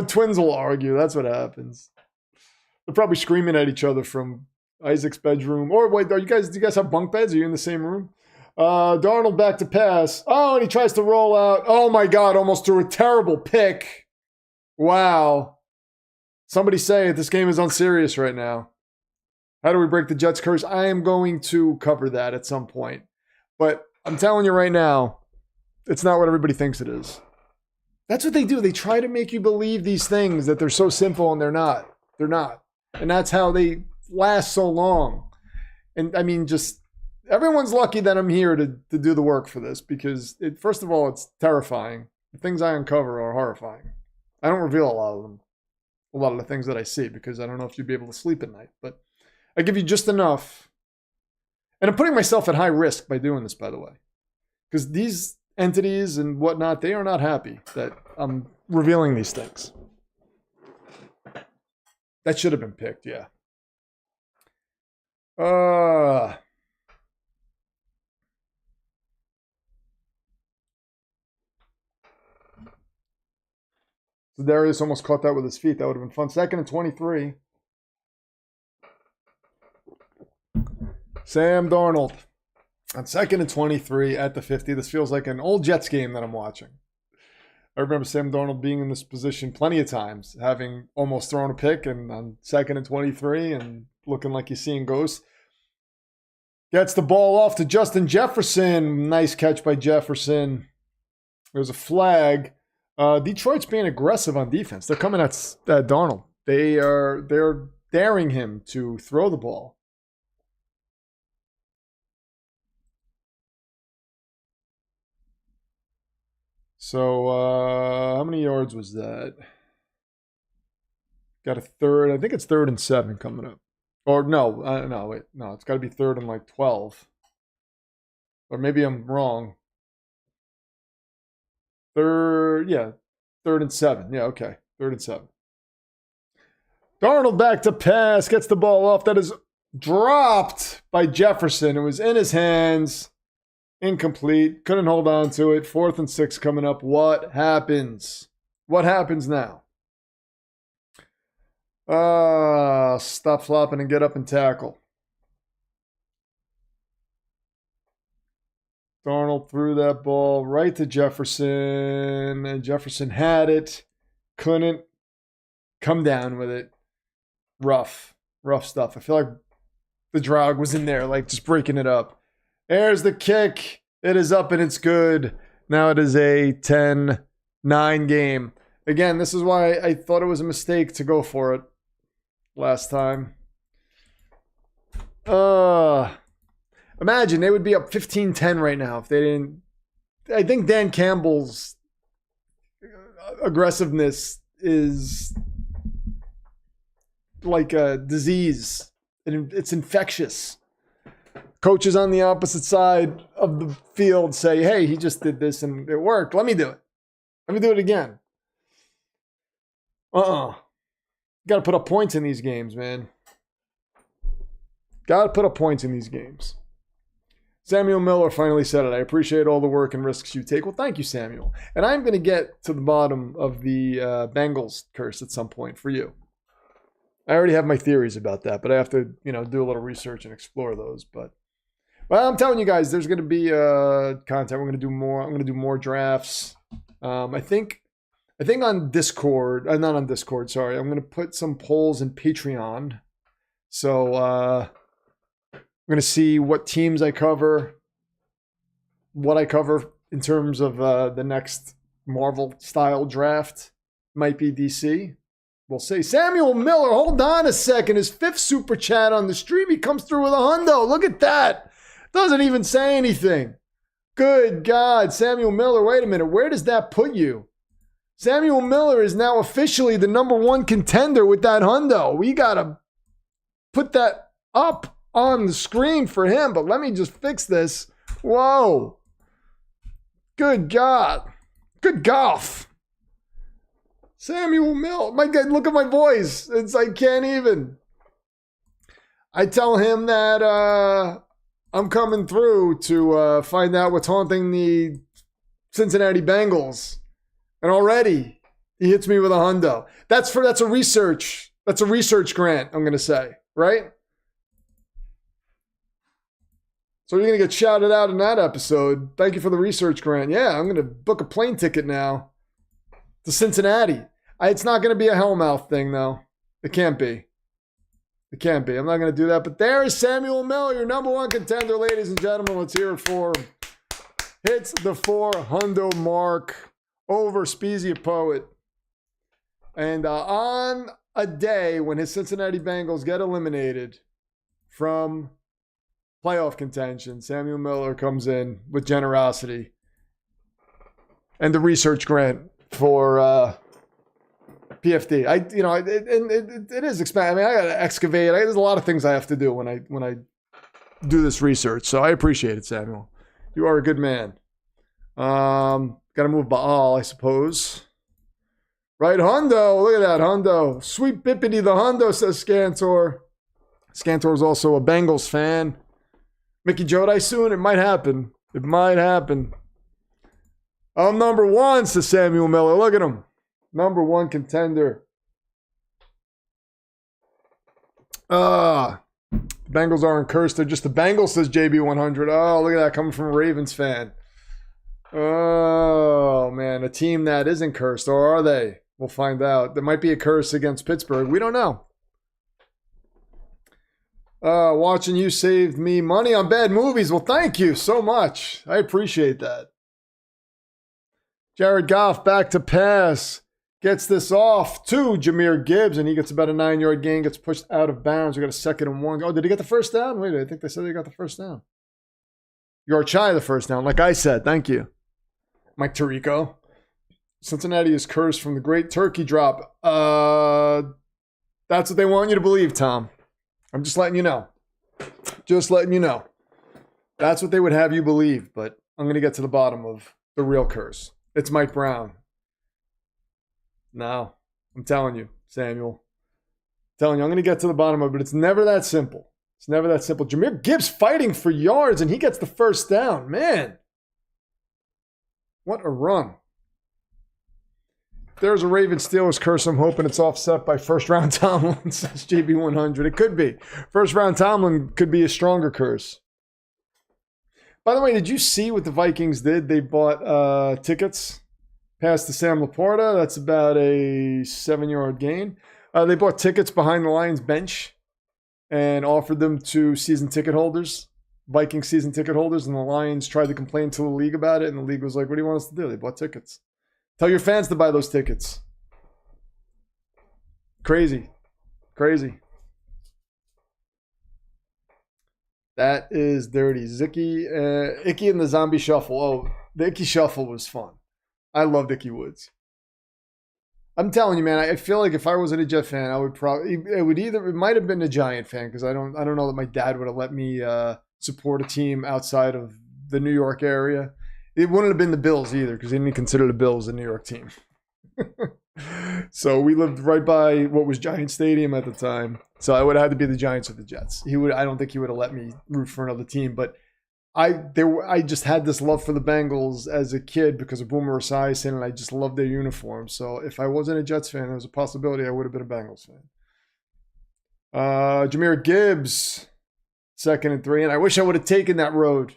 Twins will argue. That's what happens. They're probably screaming at each other from Isaac's bedroom. Or wait, do you guys have bunk beds? Are you in the same room? Darnold back to pass. Oh, and he tries to roll out. Oh my God, almost threw a terrible pick. Wow. Somebody say it. This game is unserious right now. How do we break the Jets curse? I am going to cover that at some point. But I'm telling you right now, it's not what everybody thinks it is. That's what they do. They try to make you believe these things that they're so simple, and they're not. They're not. And that's how they last so long. And I mean, just everyone's lucky that I'm here to do the work for this, because first of all, it's terrifying. The things I uncover are horrifying. I don't reveal a lot of them, a lot of the things that I see, because I don't know if you'd be able to sleep at night. But I give you just enough. And I'm putting myself at high risk by doing this, by the way. Because these entities and whatnot, they are not happy that I'm revealing these things. That should have been picked, yeah. So Darius almost caught that with his feet. That would have been fun. 2nd and 23. Sam Darnold on 2nd and 23 at the 50. This feels like an old Jets game that I'm watching. I remember Sam Darnold being in this position plenty of times, having almost thrown a pick and on 2nd and 23 and looking like he's seeing ghosts. Gets the ball off to Justin Jefferson. Nice catch by Jefferson. There's a flag. Detroit's being aggressive on defense. They're coming at Darnold. They're daring him to throw the ball. So how many yards was that? Got a third. I think it's 3rd and 7 coming up. Or no, it's got to be 3rd and like 12. Or maybe I'm wrong. 3rd and 7. Yeah, okay. 3rd and 7. Darnold back to pass, gets the ball off. That is dropped by Jefferson. It was in his hands. Incomplete. Couldn't hold on to it. 4th and 6 coming up. What happens? What happens now? Stop flopping and get up and tackle. Darnold threw that ball right to Jefferson, and Jefferson had it. Couldn't come down with it. Rough stuff. I feel like the drag was in there, like just breaking it up. There's the kick. It is up and it's good. Now it is a 10-9 game. Again, this is why I thought it was a mistake to go for it last time. Imagine they would be up 15-10 right now if they didn't. I think Dan Campbell's aggressiveness is like a disease. It's infectious. Coaches on the opposite side of the field say, hey, he just did this and it worked. Let me do it. Let me do it again. Got to put up points in these games, man. Got to put up points in these games. Samuel Miller finally said it. I appreciate all the work and risks you take. Well, thank you, Samuel. And I'm going to get to the bottom of the Bengals curse at some point for you. I already have my theories about that, but I have to, do a little research and explore those. But well, I'm telling you guys, there's going to be content. We're going to do more. I'm going to do more drafts. I think on Discord, not on Discord. Sorry, I'm going to put some polls in Patreon. So I'm going to see what teams I cover, what I cover in terms of the next Marvel style draft. Might be DC. We'll say Samuel Miller. Hold on a second. His 5th super chat on the stream. He comes through with a hundo. Look at that. Doesn't even say anything. Good God. Samuel Miller. Wait a minute. Where does that put you? Samuel Miller is now officially the #1 contender with that hundo. We got to put that up on the screen for him. But let me just fix this. Whoa. Good God. Good golf. Samuel Mill. My God, look at my voice. I can't even. I tell him that I'm coming through to find out what's haunting the Cincinnati Bengals. And already he hits me with a hundo. That's a research grant, I'm going to say, right? So you're going to get shouted out in that episode. Thank you for the research grant. Yeah, I'm going to book a plane ticket now to Cincinnati. It's not going to be a Hellmouth thing, though. It can't be. It can't be. I'm not going to do that. But there is Samuel Miller, your #1 contender, ladies and gentlemen. Let's hear it for him. Hits the 4 hundo mark over Speezy Poet. And on a day when his Cincinnati Bengals get eliminated from playoff contention, Samuel Miller comes in with generosity and the research grant for PFD. It is expensive. I mean, I got to excavate. There's a lot of things I have to do when I do this research. So I appreciate it, Samuel. You are a good man. Got to move Baal, I suppose. Right, hundo. Look at that, hundo. Sweet bippity the hundo, says Scantor. Scantor is also a Bengals fan. Mickey Jodai soon? It might happen. It might happen. I'm #1, says Samuel Miller. Look at him. #1 contender. The Bengals aren't cursed. They're just the Bengals, says JB100. Oh, look at that coming from a Ravens fan. Oh, man. A team that isn't cursed. Or are they? We'll find out. There might be a curse against Pittsburgh. We don't know. Watching you saved me money on bad movies. Well, thank you so much. I appreciate that. Jared Goff back to pass. Gets this off to Jahmyr Gibbs, and he gets about a 9-yard gain, gets pushed out of bounds. We got a 2nd and 1. Oh, did he get the first down? Wait, I think they said they got the first down. Yard shy of the first down, like I said. Thank you, Mike Tirico. Cincinnati is cursed from the great turkey drop. That's what they want you to believe, Tom. I'm just letting you know. Just letting you know. That's what they would have you believe, but I'm going to get to the bottom of the real curse. It's Mike Brown. No, I'm telling you, Samuel. I'm telling you, I'm going to get to the bottom of it, but it's never that simple. It's never that simple. Jahmyr Gibbs fighting for yards, and he gets the first down. Man, what a run. There's a Ravens-Steelers curse. I'm hoping it's offset by first-round Tomlin, says JB100. It could be. First-round Tomlin could be a stronger curse. By the way, did you see what the Vikings did? They bought tickets past the Sam Laporta. That's about a 7-yard gain. They bought tickets behind the Lions bench and offered them to season ticket holders, Viking season ticket holders, and the Lions tried to complain to the league about it, and the league was like, what do you want us to do? They bought tickets. Tell your fans to buy those tickets. Crazy. Crazy. That is dirty. Icky and the Zombie Shuffle. Oh, the Icky Shuffle was fun. I loved Icky Woods. I'm telling you, man, I feel like if I wasn't a Jet fan, I would probably, it might have been a Giant fan, because I don't know that my dad would have let me support a team outside of the New York area. It wouldn't have been the Bills either, because he didn't consider the Bills a New York team. So we lived right by what was Giant Stadium at the time. So I would have had to be the Giants or the Jets. I don't think he would have let me root for another team. But I just had this love for the Bengals as a kid because of Boomer Esiason, and I just loved their uniform. So if I wasn't a Jets fan, there was a possibility I would have been a Bengals fan. Jahmyr Gibbs, 2nd and 3. And I wish I would have taken that road,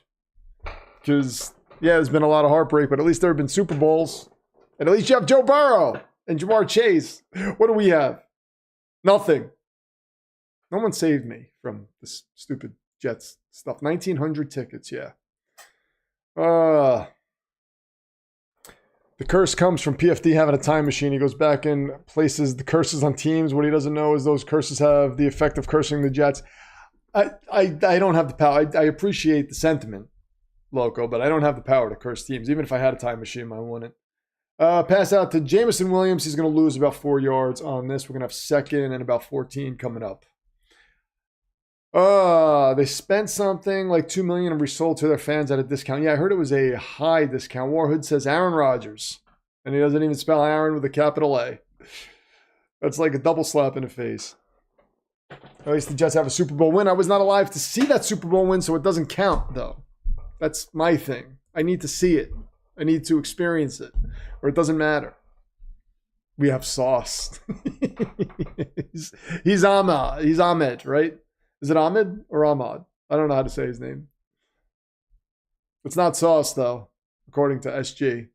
because, yeah, there's been a lot of heartbreak, but at least there have been Super Bowls. And at least you have Joe Burrow and Jamar Chase. What do we have? Nothing. No one saved me from this stupid Jets stuff. 1,900 tickets, yeah. The curse comes from PFD having a time machine. He goes back and places the curses on teams. What he doesn't know is those curses have the effect of cursing the Jets. I don't have the power. I appreciate the sentiment, Loco, but I don't have the power to curse teams. Even if I had a time machine, I wouldn't. Pass out to Jamison Williams. He's going to lose about 4 yards on this. We're going to have second and about 14 coming up. They spent something like $2 million and resold to their fans at a discount. Yeah, I heard it was a high discount. Warhood says Aaron Rodgers, and he doesn't even spell Aaron with a capital A. That's like a double slap in the face. At least the Jets have a Super Bowl win. I was not alive to see that Super Bowl win, so it doesn't count, though. That's my thing. I need to see it. I need to experience it, or it doesn't matter. We have sauce. he's Ahmad. He's Ahmed, right? Is it Ahmed or Ahmad? I don't know how to say his name. It's not Sauce, though, according to SG.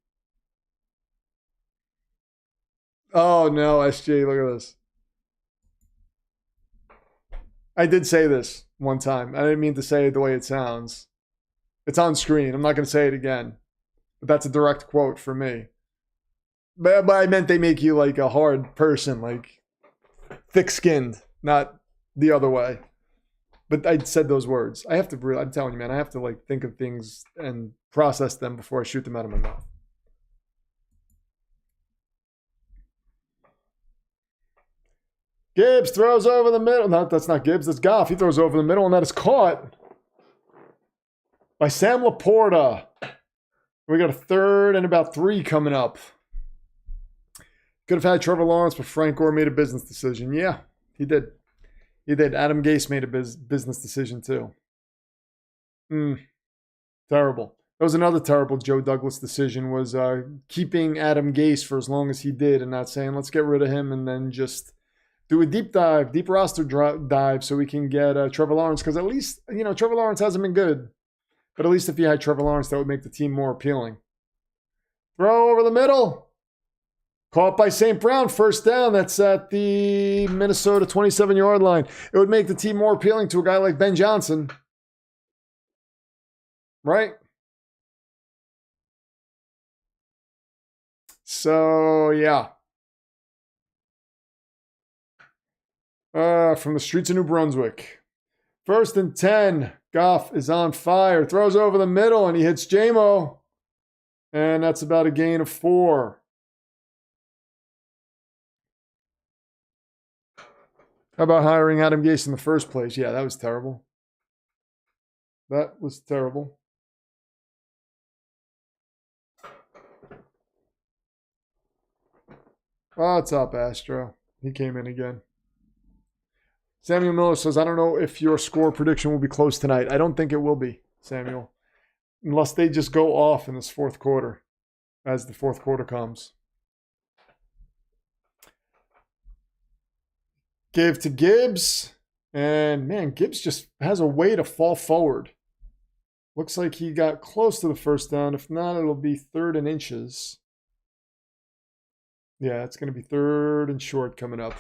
Oh, no, SG, look at this. I did say this one time. I didn't mean to say it the way it sounds. It's on screen. I'm not going to say it again. But that's a direct quote from me. But I meant they make you like a hard person, like thick-skinned, not the other way. But I said those words. I have to, I'm telling you, man, I have to like think of things and process them before I shoot them out of my mouth. Gibbs throws over the middle. No, that's not Gibbs. That's Goff. He throws over the middle, and that is caught by Sam Laporta. We got a third and about 3 coming up. Could have had Trevor Lawrence, but Frank Gore made a business decision. Yeah, he did. He did. Adam Gase made a business decision, too. Terrible. That was another terrible Joe Douglas decision, was keeping Adam Gase for as long as he did and not saying, let's get rid of him and then just do a deep roster dive so we can get Trevor Lawrence. Because at least, Trevor Lawrence hasn't been good. But at least if you had Trevor Lawrence, that would make the team more appealing. Throw over the middle. Caught by St. Brown, first down. That's at the Minnesota 27-yard line. It would make the team more appealing to a guy like Ben Johnson. Right? So, yeah. From the streets of New Brunswick. 1st and 10. Goff is on fire. Throws over the middle, and he hits J-Mo. And that's about a gain of 4. How about hiring Adam Gase in the first place? Yeah, that was terrible. That was terrible. What's up, Astro? He came in again. Samuel Miller says, I don't know if your score prediction will be close tonight. I don't think it will be, Samuel. Unless they just go off in this fourth quarter, as the fourth quarter comes. Gave to Gibbs. And, man, Gibbs just has a way to fall forward. Looks like he got close to the first down. If not, it'll be 3rd and inches. Yeah, it's going to be 3rd and short coming up.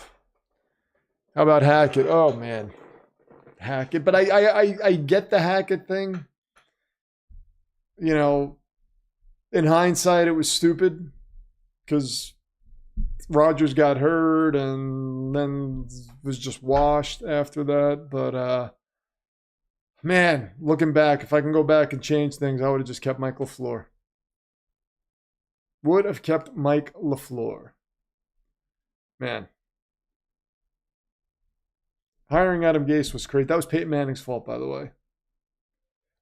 How about Hackett? Oh, man. Hackett. But I get the Hackett thing. In hindsight, it was stupid. Because Rodgers got hurt and then was just washed after that. But, man, looking back, if I can go back and change things, I would have just kept Mike LaFleur. Would have kept Mike LaFleur. Man. Hiring Adam Gase was great. That was Peyton Manning's fault, by the way.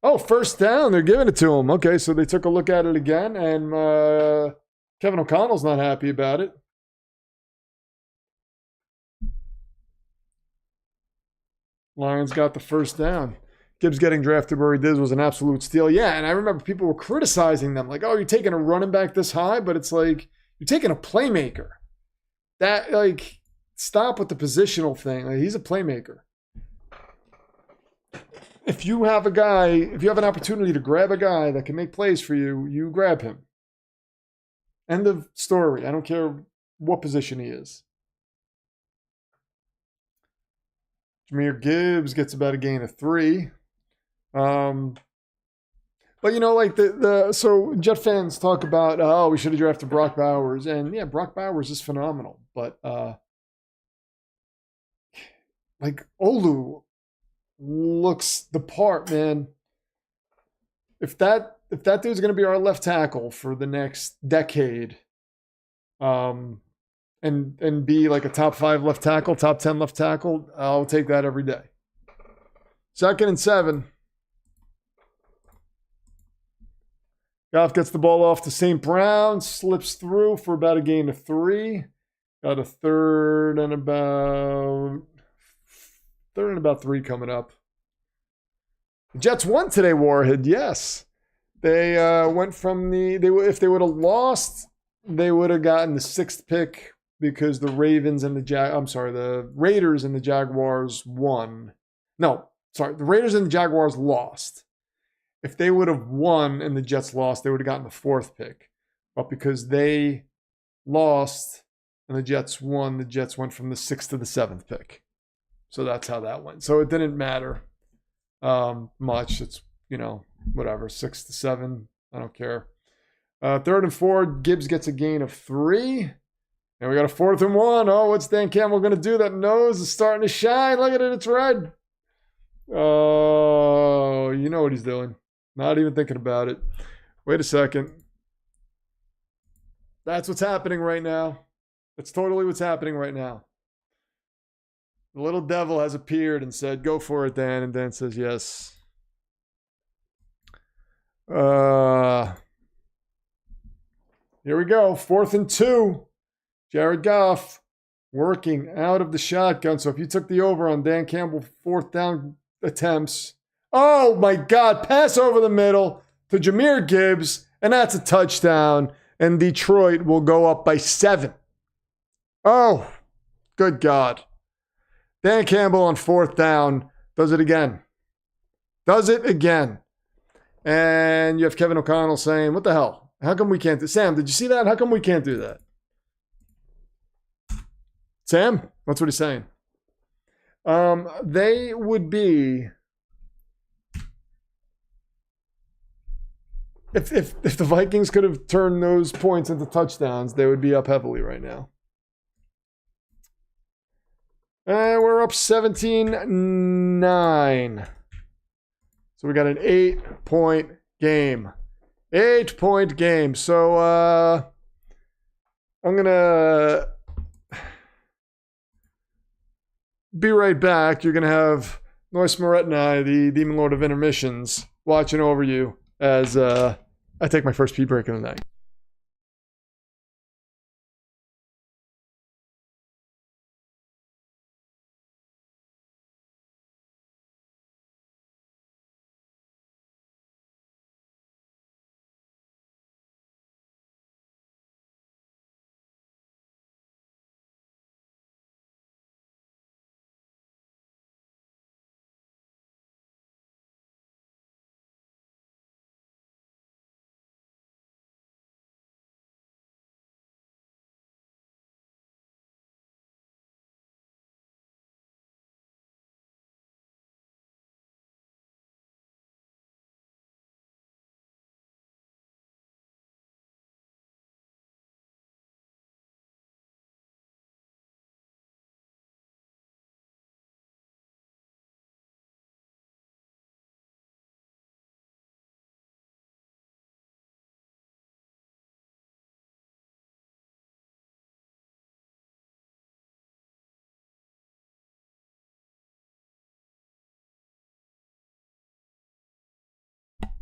Oh, first down. They're giving it to him. Okay, so they took a look at it again, and Kevin O'Connell's not happy about it. Lions got the first down. Gibbs getting drafted where he did was an absolute steal. Yeah, and I remember people were criticizing them. Like, oh, you're taking a running back this high? But it's like, you're taking a playmaker. That, like, stop with the positional thing. Like, he's a playmaker. If you have a guy, if you have an opportunity to grab a guy that can make plays for you, you grab him. End of story. I don't care what position he is. Jahmyr Gibbs gets about a gain of 3. But you know, like so Jet fans talk about, oh, we should have drafted Brock Bowers, and yeah, Brock Bowers is phenomenal, but like Olu looks the part, man. If that dude's gonna be our left tackle for the next decade, and be like a top 5 left tackle, top 10 left tackle, I'll take that every day. 2nd and 7. Goff gets the ball off to St. Brown, slips through for about a gain of 3. Got a third and about 3 coming up. The Jets won today, Warhead. Yes. They went from if they would have lost, they would have gotten the 6th pick because the Raiders and the Jaguars won. No, sorry, the Raiders and the Jaguars lost. If they would have won and the Jets lost, they would have gotten the 4th pick. But because they lost and the Jets won, the Jets went from the 6th to the 7th pick. So that's how that went. So it didn't matter much. It's, whatever, 6 to 7. I don't care. 3rd and 4, Gibbs gets a gain of 3. And we got a 4th and 1. Oh, what's Dan Campbell going to do? That nose is starting to shine. Look at it. It's red. Oh, you know what he's doing. Not even thinking about it. Wait a second. That's what's happening right now. That's totally what's happening right now. The little devil has appeared and said, go for it, Dan. And Dan says, yes. Here we go. 4th and 2. Jared Goff working out of the shotgun. So if you took the over on Dan Campbell 4th down attempts, oh my God, pass over the middle to Jahmyr Gibbs, and that's a touchdown. And Detroit will go up by 7. Oh, good God. Dan Campbell on 4th down does it again. And you have Kevin O'Connell saying, what the hell? How come we can't do Sam, did you see that? How come we can't do that? Sam? That's what he's saying. They would be... If the Vikings could have turned those points into touchdowns, they would be up heavily right now. And we're up 17-9. So we got an 8-point game. 8-point game. So I'm going to be right back. You're going to have Nois Moretni, the Demon Lord of Intermissions, watching over you as I take my first pee break of the night.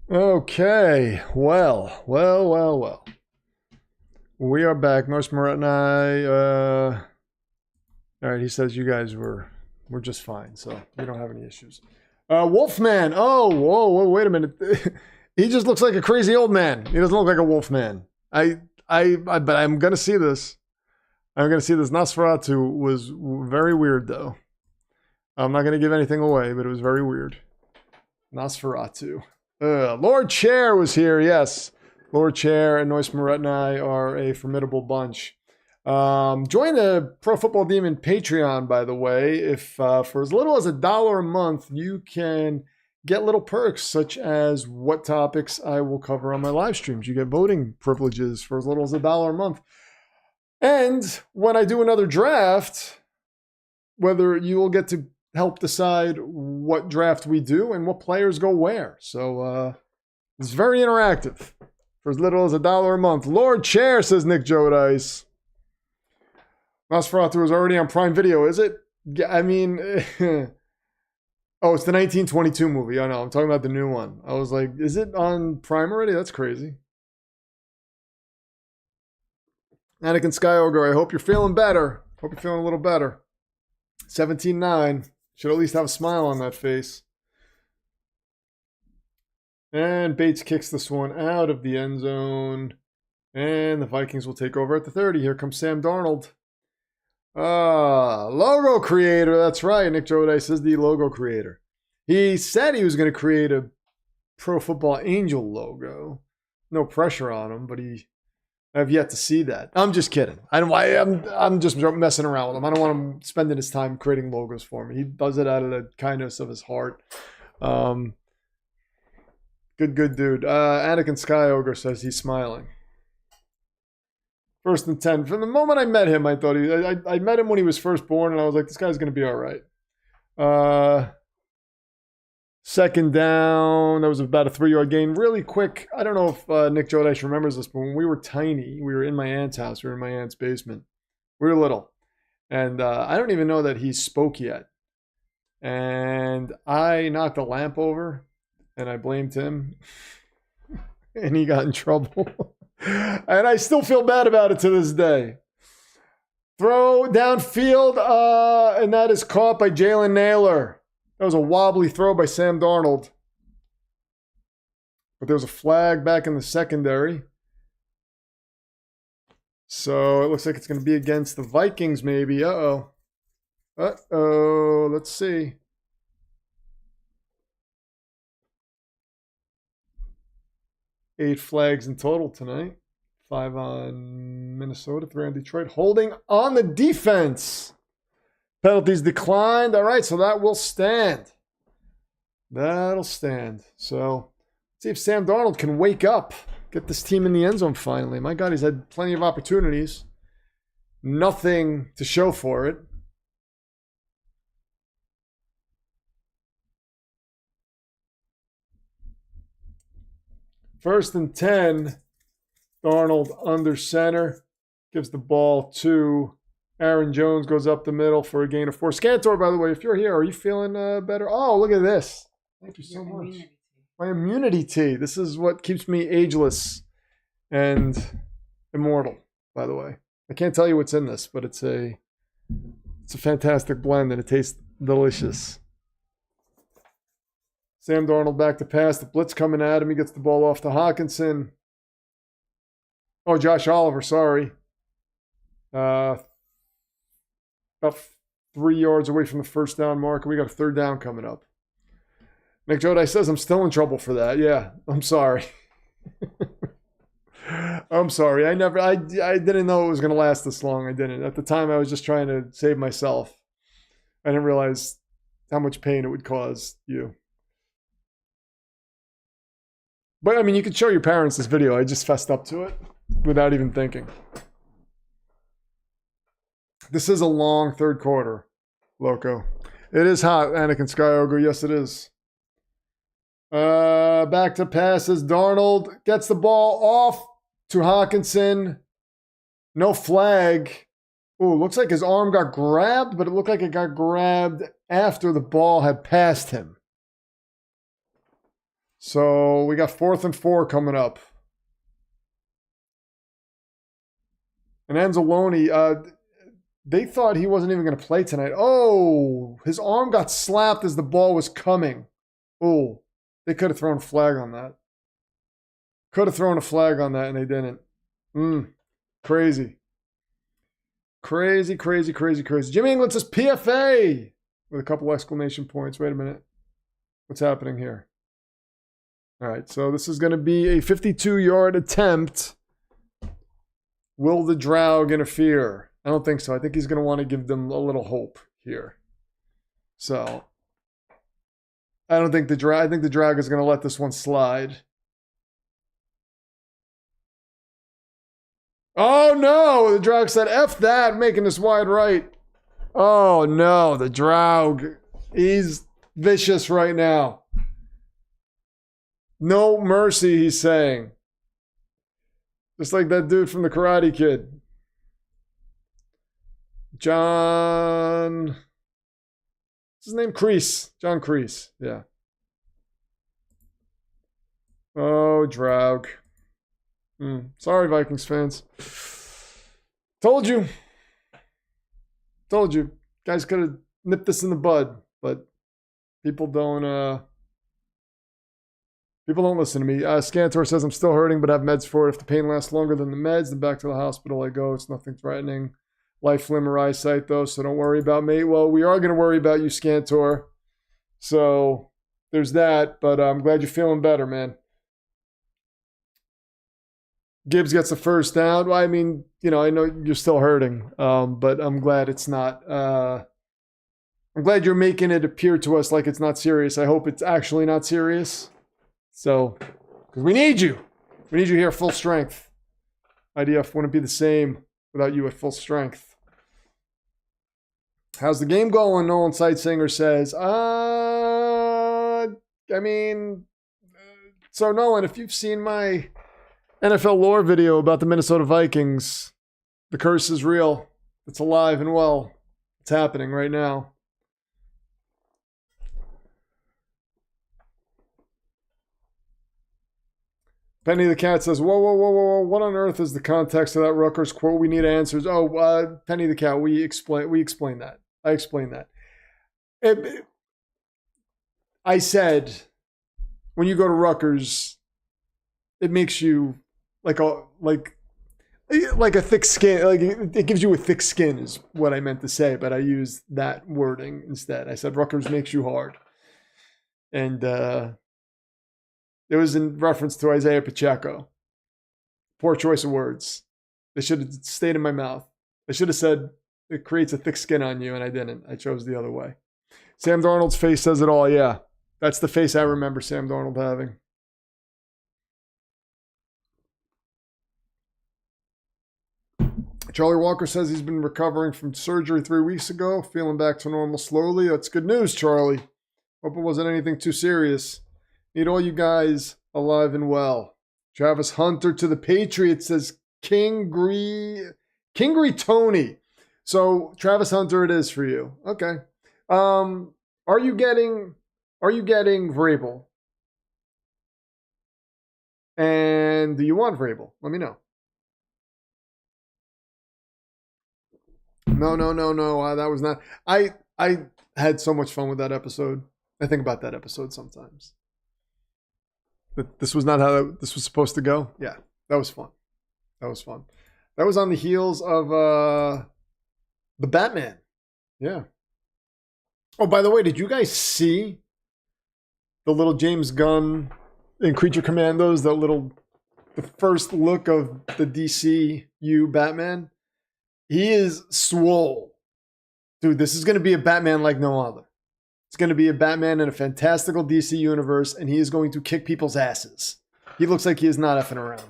Okay, well. We are back. Nois Moretni, all right, he says you guys were just fine, so we don't have any issues. Wolfman, whoa, wait a minute. He just looks like a crazy old man. He doesn't look like a wolfman. But I'm going to see this. Nosferatu was very weird, though. I'm not going to give anything away, but it was very weird. Nosferatu. Lord Chair was here, yes. Lord Chair and Nois Moretni are a formidable bunch. Join the Pro Football Demon Patreon, by the way. If for as little as $1 a month, you can get little perks such as what topics I will cover on my live streams. You get voting privileges for as little as $1 a month. And when I do another draft, whether you will get to help decide what draft we do and what players go where. So it's very interactive for as little as $1 a month. Lord Chair, says Nick Jodice. Nosferatu is already on Prime Video, is it? I mean, oh, it's the 1922 movie. I know, I'm talking about the new one. I was like, is it on Prime already? That's crazy. Anakin Skyogre, I hope you're feeling better. Hope you're feeling a little better. 17-9. Should at least have a smile on that face. And Bates kicks this one out of the end zone. And the Vikings will take over at the 30. Here comes Sam Darnold. Logo creator. That's right. Nick Jodice is the logo creator. He said he was going to create a Pro Football Angel logo. No pressure on him, but I have yet to see that. I'm just kidding. I'm just messing around with him. I don't want him spending his time creating logos for me. He does it out of the kindness of his heart. Good dude. Anakin Skyogre says he's smiling. 1st and 10. From the moment I met him, I thought I met him when he was first born, and I was like, this guy's going to be all right. 2nd down. That was about a 3-yard gain. Really quick. I don't know if Nick Jodice remembers this, but when we were tiny, we were in my aunt's house. We were in my aunt's basement. We were little. And I don't even know that he spoke yet. And I knocked a lamp over, and I blamed him. And he got in trouble. And I still feel bad about it to this day. Throw downfield, and that is caught by Jalen Naylor. That was a wobbly throw by Sam Darnold. But there was a flag back in the secondary. So it looks like it's going to be against the Vikings maybe. Uh-oh. Uh-oh. Let's see. Eight flags in total tonight. 5 on Minnesota, 3 on Detroit. Holding on the defense. Penalties declined. All right, so that will stand. That'll stand. So let's see if Sam Darnold can wake up. Get this team in the end zone finally. My God, he's had plenty of opportunities. Nothing to show for it. First and 10, Darnold under center, gives the ball to Aaron Jones, goes up the middle for a gain of 4. Scantor, by the way, if you're here, are you feeling better? Oh, look at this. Thank you so much. My immunity tea. This is what keeps me ageless and immortal, by the way. I can't tell you what's in this, but it's a fantastic blend and it tastes delicious. Sam Darnold back to pass. The blitz coming at him. He gets the ball off to Hawkinson. Oh, Josh Oliver, sorry. About 3 yards away from the first down marker. We got a 3rd down coming up. Nick Jodice says I'm still in trouble for that. Yeah, I'm sorry. I'm sorry. I didn't know it was going to last this long. I didn't. At the time, I was just trying to save myself. I didn't realize how much pain it would cause you. But, I mean, you could show your parents this video. I just fessed up to it without even thinking. This is a long 3rd quarter, Loco. It is hot, Anakin Skyogre. Yes, it is. Back to passes. Darnold gets the ball off to Hawkinson. No flag. Ooh, looks like his arm got grabbed, but it looked like it got grabbed after the ball had passed him. So we got 4th and 4 coming up. And Anzalone, they thought he wasn't even going to play tonight. Oh, his arm got slapped as the ball was coming. Oh, they could have thrown a flag on that. Could have thrown a flag on that, and they didn't. Crazy. Crazy. Jimmy England says PFA with a couple exclamation points. Wait a minute. What's happening here? All right, so this is going to be a 52-yard attempt. Will the Draug interfere? I don't think so. I think he's going to want to give them a little hope here. So I don't think I think the drag is going to let this one slide. Oh no, the drag said F that, making this wide right. Oh no, the drag. He's vicious right now. No mercy, he's saying. Just like that dude from the Karate Kid. John. What's his name? Kreese. John Kreese. Yeah. Oh, drag. Sorry, Vikings fans. Told you. Told you. Guys could have nipped this in the bud, but people don't listen to me. Scantor says I'm still hurting, but have meds for it. If the pain lasts longer than the meds, then back to the hospital I go. It's nothing threatening. Life, limb, or eyesight, though, so don't worry about me. Well, we are going to worry about you, Scantor. So there's that, but I'm glad you're feeling better, man. Gibbs gets the first down. Well, I mean, you know, I know you're still hurting, but I'm glad it's not. I'm glad you're making it appear to us like it's not serious. I hope it's actually not serious. So, because we need you. We need you here full strength. IDF wouldn't be the same without you at full strength. How's the game going? Nolan Sightsinger says, I mean, so Nolan, if you've seen my NFL lore video about the Minnesota Vikings, the curse is real. It's alive and well. It's happening right now. Penny the Cat says, whoa. What on earth is the context of that Rutgers quote? We need answers. Oh, Penny the Cat, we explain that. I explained that. I said, when you go to Rutgers, it makes you like a thick skin. Like it gives you a thick skin is what I meant to say, but I used that wording instead. I said Rutgers makes you hard. And it was in reference to Isaiah Pacheco. Poor choice of words. They should have stayed in my mouth. I should have said it creates a thick skin on you, and I didn't. I chose the other way. Sam Darnold's face says it all. Yeah, that's the face I remember Sam Darnold having. Charlie Walker says he's been recovering from surgery 3 weeks ago, feeling back to normal slowly. That's good news, Charlie. Hope it wasn't anything too serious. Need all you guys alive and well. Travis Hunter to the Patriots says Kingry Tony. So Travis Hunter it is for you. Okay. Are you getting Vrabel? And do you want Vrabel? Let me know. No. That was not. I had so much fun with that episode. I think about that episode sometimes. But this was not how this was supposed to go. Yeah, that was fun. That was fun. That was on the heels of the Batman. Yeah. Oh, by the way, did you guys see the little James Gunn in Creature Commandos? The first look of the DCU Batman. He is swole. Dude, this is going to be a Batman like no other. It's going to be a Batman in a fantastical DC universe, and he is going to kick people's asses. He looks like he is not effing around.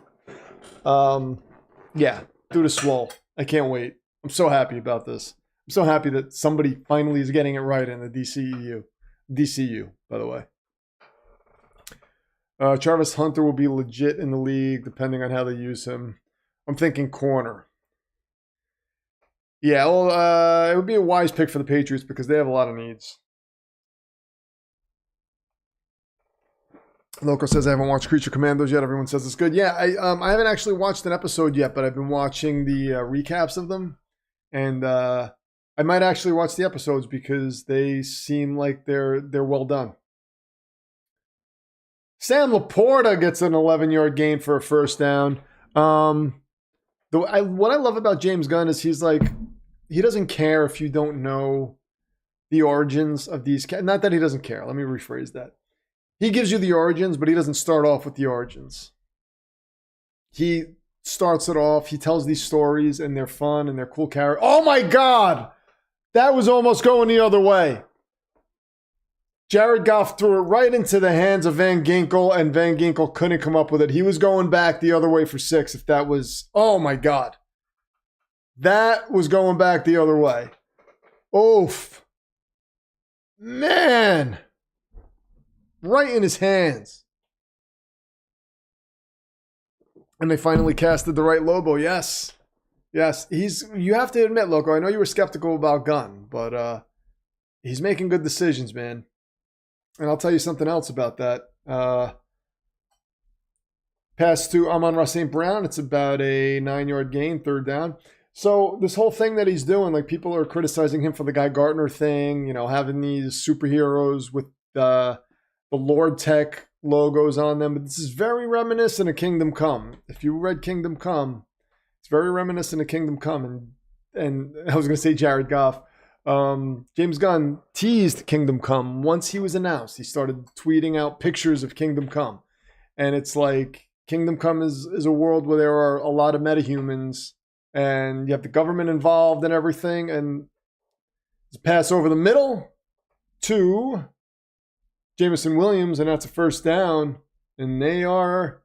Yeah, dude is swole. I can't wait. I'm so happy about this. I'm so happy that somebody finally is getting it right in the DCU, by the way. Travis Hunter will be legit in the league, depending on how they use him. I'm thinking corner. Yeah, well, it would be a wise pick for the Patriots because they have a lot of needs. Loco says, I haven't watched Creature Commandos yet. Everyone says it's good. Yeah, I haven't actually watched an episode yet, but I've been watching the recaps of them. And I might actually watch the episodes because they seem like they're well done. Sam Laporta gets an 11-yard gain for a first down. What I love about James Gunn is he's like, he doesn't care if you don't know the origins of these. Not that he doesn't care. Let me rephrase that. He gives you the origins, but he doesn't start off with the origins. He starts it off. He tells these stories, and they're fun, and they're cool characters. Oh, my God! That was almost going the other way. Jared Goff threw it right into the hands of Van Ginkel, and Van Ginkel couldn't come up with it. He was going back the other way for 6 if that was, oh my God. That was going back the other way. Oof. Man. Right in his hands. And they finally casted the right Lobo. Yes. Yes. You have to admit, Loco, I know you were skeptical about Gunn, but he's making good decisions, man. And I'll tell you something else about that. Pass to Amon-Ra St. Brown. It's about a 9-yard gain, 3rd down. So this whole thing that he's doing, like people are criticizing him for the Guy Gardner thing, you know, having these superheroes with the Lord Tech logos on them. But this is very reminiscent of Kingdom Come. If you read Kingdom Come, it's very reminiscent of Kingdom Come. And I was going to say Jared Goff. James Gunn teased Kingdom Come once he was announced. He started tweeting out pictures of Kingdom Come. And it's like Kingdom Come is a world where there are a lot of metahumans. And you have the government involved and everything. And it's a pass over the middle to Jameson Williams. And that's a 1st down. And they are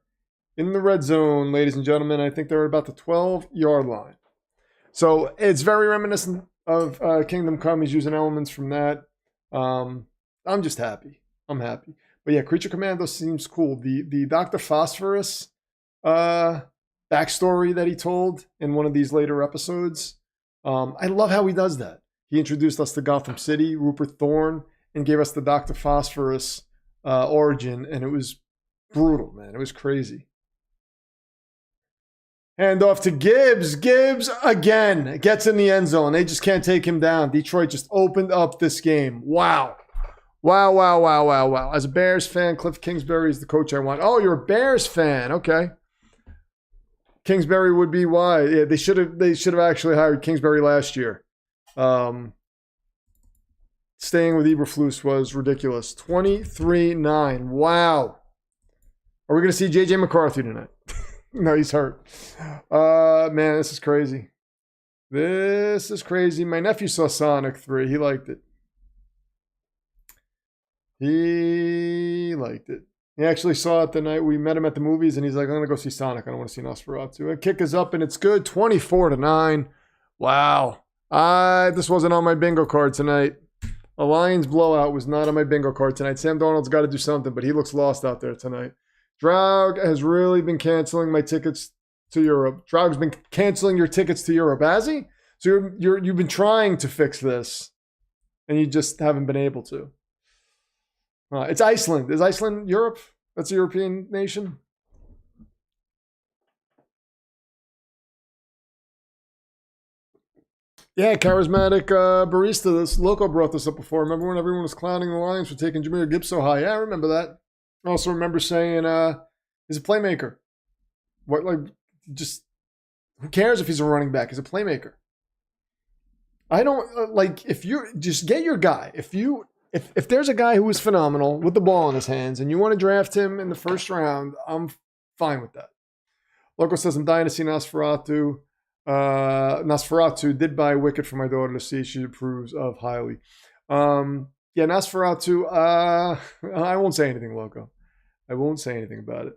in the red zone, ladies and gentlemen. I think they're about the 12-yard line. So it's very reminiscent of Kingdom Come. He's using elements from that. I'm just happy. I'm happy. But yeah, Creature Commando seems cool. The Dr. Phosphorus backstory that he told in one of these later episodes. I love how he does that. He introduced us to Gotham City, Rupert Thorne, and gave us the Dr. Phosphorus origin, and it was brutal, man. It was crazy. Hand off to Gibbs. Gibbs again gets in the end zone. They just can't take him down. Detroit just opened up this game. Wow. Wow, wow, wow, wow, wow. As a Bears fan, Cliff Kingsbury is the coach I want. Oh, you're a Bears fan. Okay. Kingsbury would be why. Yeah, they should have actually hired Kingsbury last year. Staying with Eberflus was ridiculous. 23-9. Wow. Are we going to see J.J. McCarthy tonight? No, he's hurt. Man, this is crazy. This is crazy. My nephew saw Sonic 3. He liked it. He liked it. He actually saw it the night we met him at the movies, and he's like, I'm going to go see Sonic. I don't want to see Nosferatu. And kick is up, and it's good. 24-9. Wow. This wasn't on my bingo card tonight. A Lions blowout was not on my bingo card tonight. Sam Darnold's got to do something, but he looks lost out there tonight. Draug has really been canceling my tickets to Europe. Draug's been canceling your tickets to Europe, has he? So you've been trying to fix this, and you just haven't been able to. It's Iceland. Is Iceland Europe? That's a European nation? Yeah, charismatic barista. This Loco brought this up before. Remember when everyone was clowning the Lions for taking Jahmyr Gibbs so high? Yeah, I remember that. I also remember saying he's a playmaker. What, like, just who cares if he's a running back? He's a playmaker. I don't like if you just get your guy. If there's a guy who is phenomenal with the ball in his hands and you want to draft him in the 1st round, I'm fine with that. Loco says I'm dying to see Nosferatu. Nosferatu did buy a Wicket for my daughter to see. She approves of highly. Yeah, Nosferatu. I won't say anything, Loco. I won't say anything about it.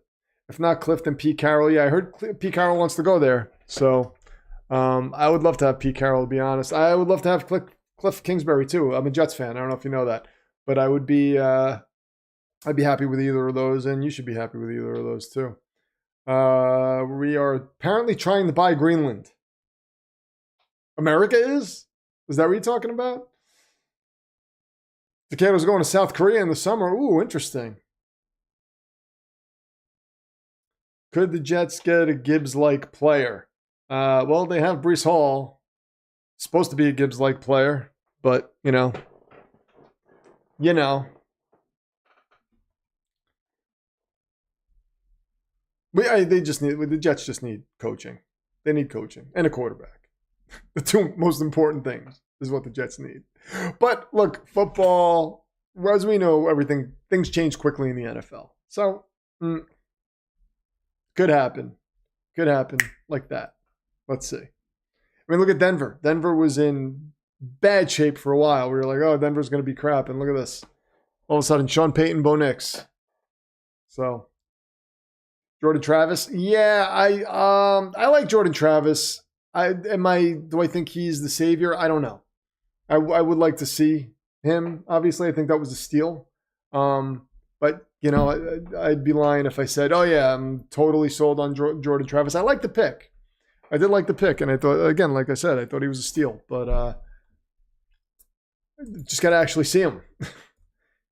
If not Cliff, then Pete Carroll. Yeah, I heard Pete Carroll wants to go there. So I would love to have Pete Carroll, to be honest. I would love to have Cliff Kingsbury, too. I'm a Jets fan. I don't know if you know that. But I would be, I'd be happy with either of those, and you should be happy with either of those, too. We are apparently trying to buy Greenland. America is? Is that what you're talking about? The kid was going to South Korea in the summer. Ooh, interesting. Could the Jets get a Gibbs-like player? Well, they have Breece Hall. Supposed to be a Gibbs-like player, but, you know. The Jets just need coaching. They need coaching and a quarterback. The 2 most important things is what the Jets need. But look, football, as we know, things change quickly in the NFL. So, could happen. Could happen like that. Let's see. I mean, look at Denver. Denver was in bad shape for a while. We were like, oh, Denver's going to be crap. And look at this. All of a sudden, Sean Payton, Bo Nix. So, Jordan Travis. Yeah, I like Jordan Travis. Do I think he's the savior? I don't know. I would like to see him. Obviously, I think that was a steal. But I'd be lying if I said, "Oh yeah, I'm totally sold on Jordan Travis." I like the pick. I did like the pick, and I thought, again, like I said, I thought he was a steal. But just got to actually see him,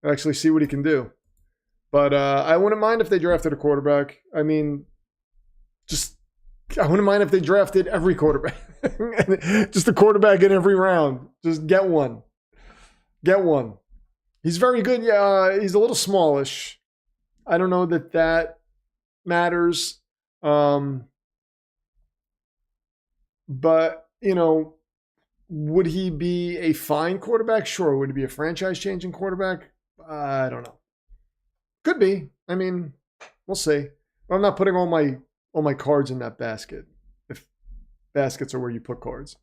actually see what he can do. But I wouldn't mind if they drafted a quarterback. I mean, I wouldn't mind if they drafted every quarterback. Just a quarterback in every round. Just get one. Get one. He's very good. Yeah, he's a little smallish. I don't know that matters. But, would he be a fine quarterback? Sure. Would he be a franchise-changing quarterback? I don't know. Could be. I mean, we'll see. But I'm not putting all my cards in that basket. If baskets are where you put cards.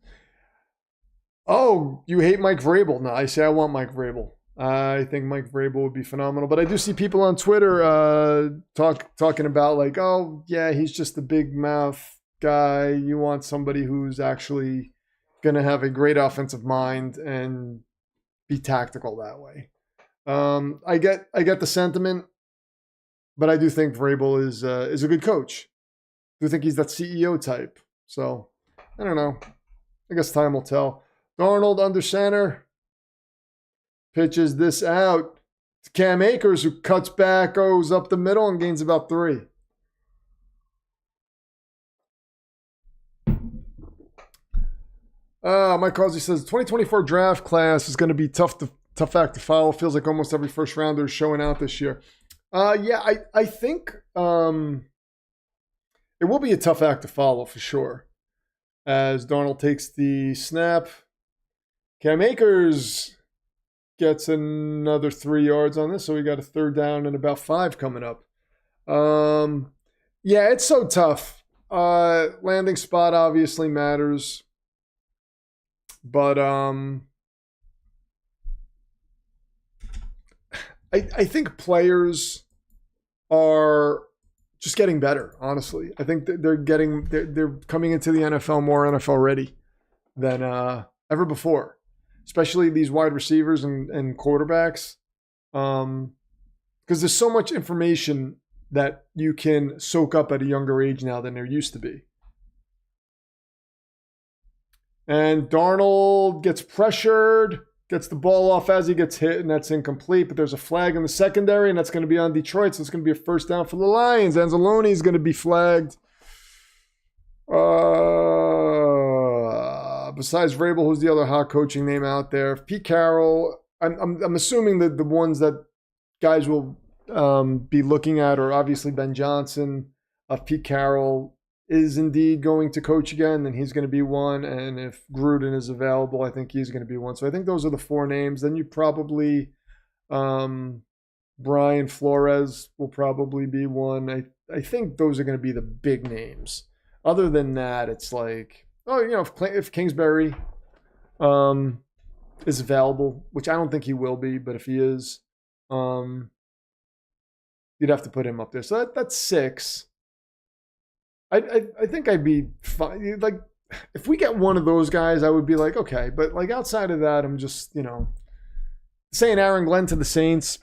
Oh, you hate Mike Vrabel? No, I say I want Mike Vrabel. I think Mike Vrabel would be phenomenal. But I do see people on Twitter talking about like, oh yeah, he's just a big mouth guy. You want somebody who's actually going to have a great offensive mind and be tactical that way. I get the sentiment, but I do think Vrabel is a good coach. I do think he's that CEO type. So I don't know. I guess time will tell. Darnold under center. Pitches this out to Cam Akers, who cuts back, goes up the middle, and gains about 3. Mike Causey says 2024 draft class is going to be tough act to follow. Feels like almost every first rounder is showing out this year. Yeah, I think it will be a tough act to follow for sure. As Darnold takes the snap, Cam Akers gets another 3 yards on this, so we got a 3rd down and about 5 coming up. Yeah, it's so tough. Landing spot obviously matters. But I think players are just getting better, honestly. I think they're coming into the NFL more NFL ready than ever before, especially these wide receivers and quarterbacks. Because there's so much information that you can soak up at a younger age now than there used to be. And Darnold gets pressured, gets the ball off as he gets hit, and that's incomplete. But there's a flag in the secondary, and that's going to be on Detroit, so it's going to be a 1st down for the Lions. Anzalone is going to be flagged. Besides Vrabel, who's the other hot coaching name out there? Pete Carroll. I'm assuming that the ones that guys will be looking at are obviously Ben Johnson. Pete Carroll is indeed going to coach again, then he's going to be one. And if Gruden is available, I think he's going to be one. So I think those are the 4 names. Then you probably, Brian Flores will probably be one. I think those are going to be the big names. Other than that, it's like, if Kingsbury is available, which I don't think he will be, but if he is, you'd have to put him up there. So that's 6. I think I'd be fine. Like, if we get one of those guys, I would be like, okay. But like outside of that, I'm just, saying Aaron Glenn to the Saints,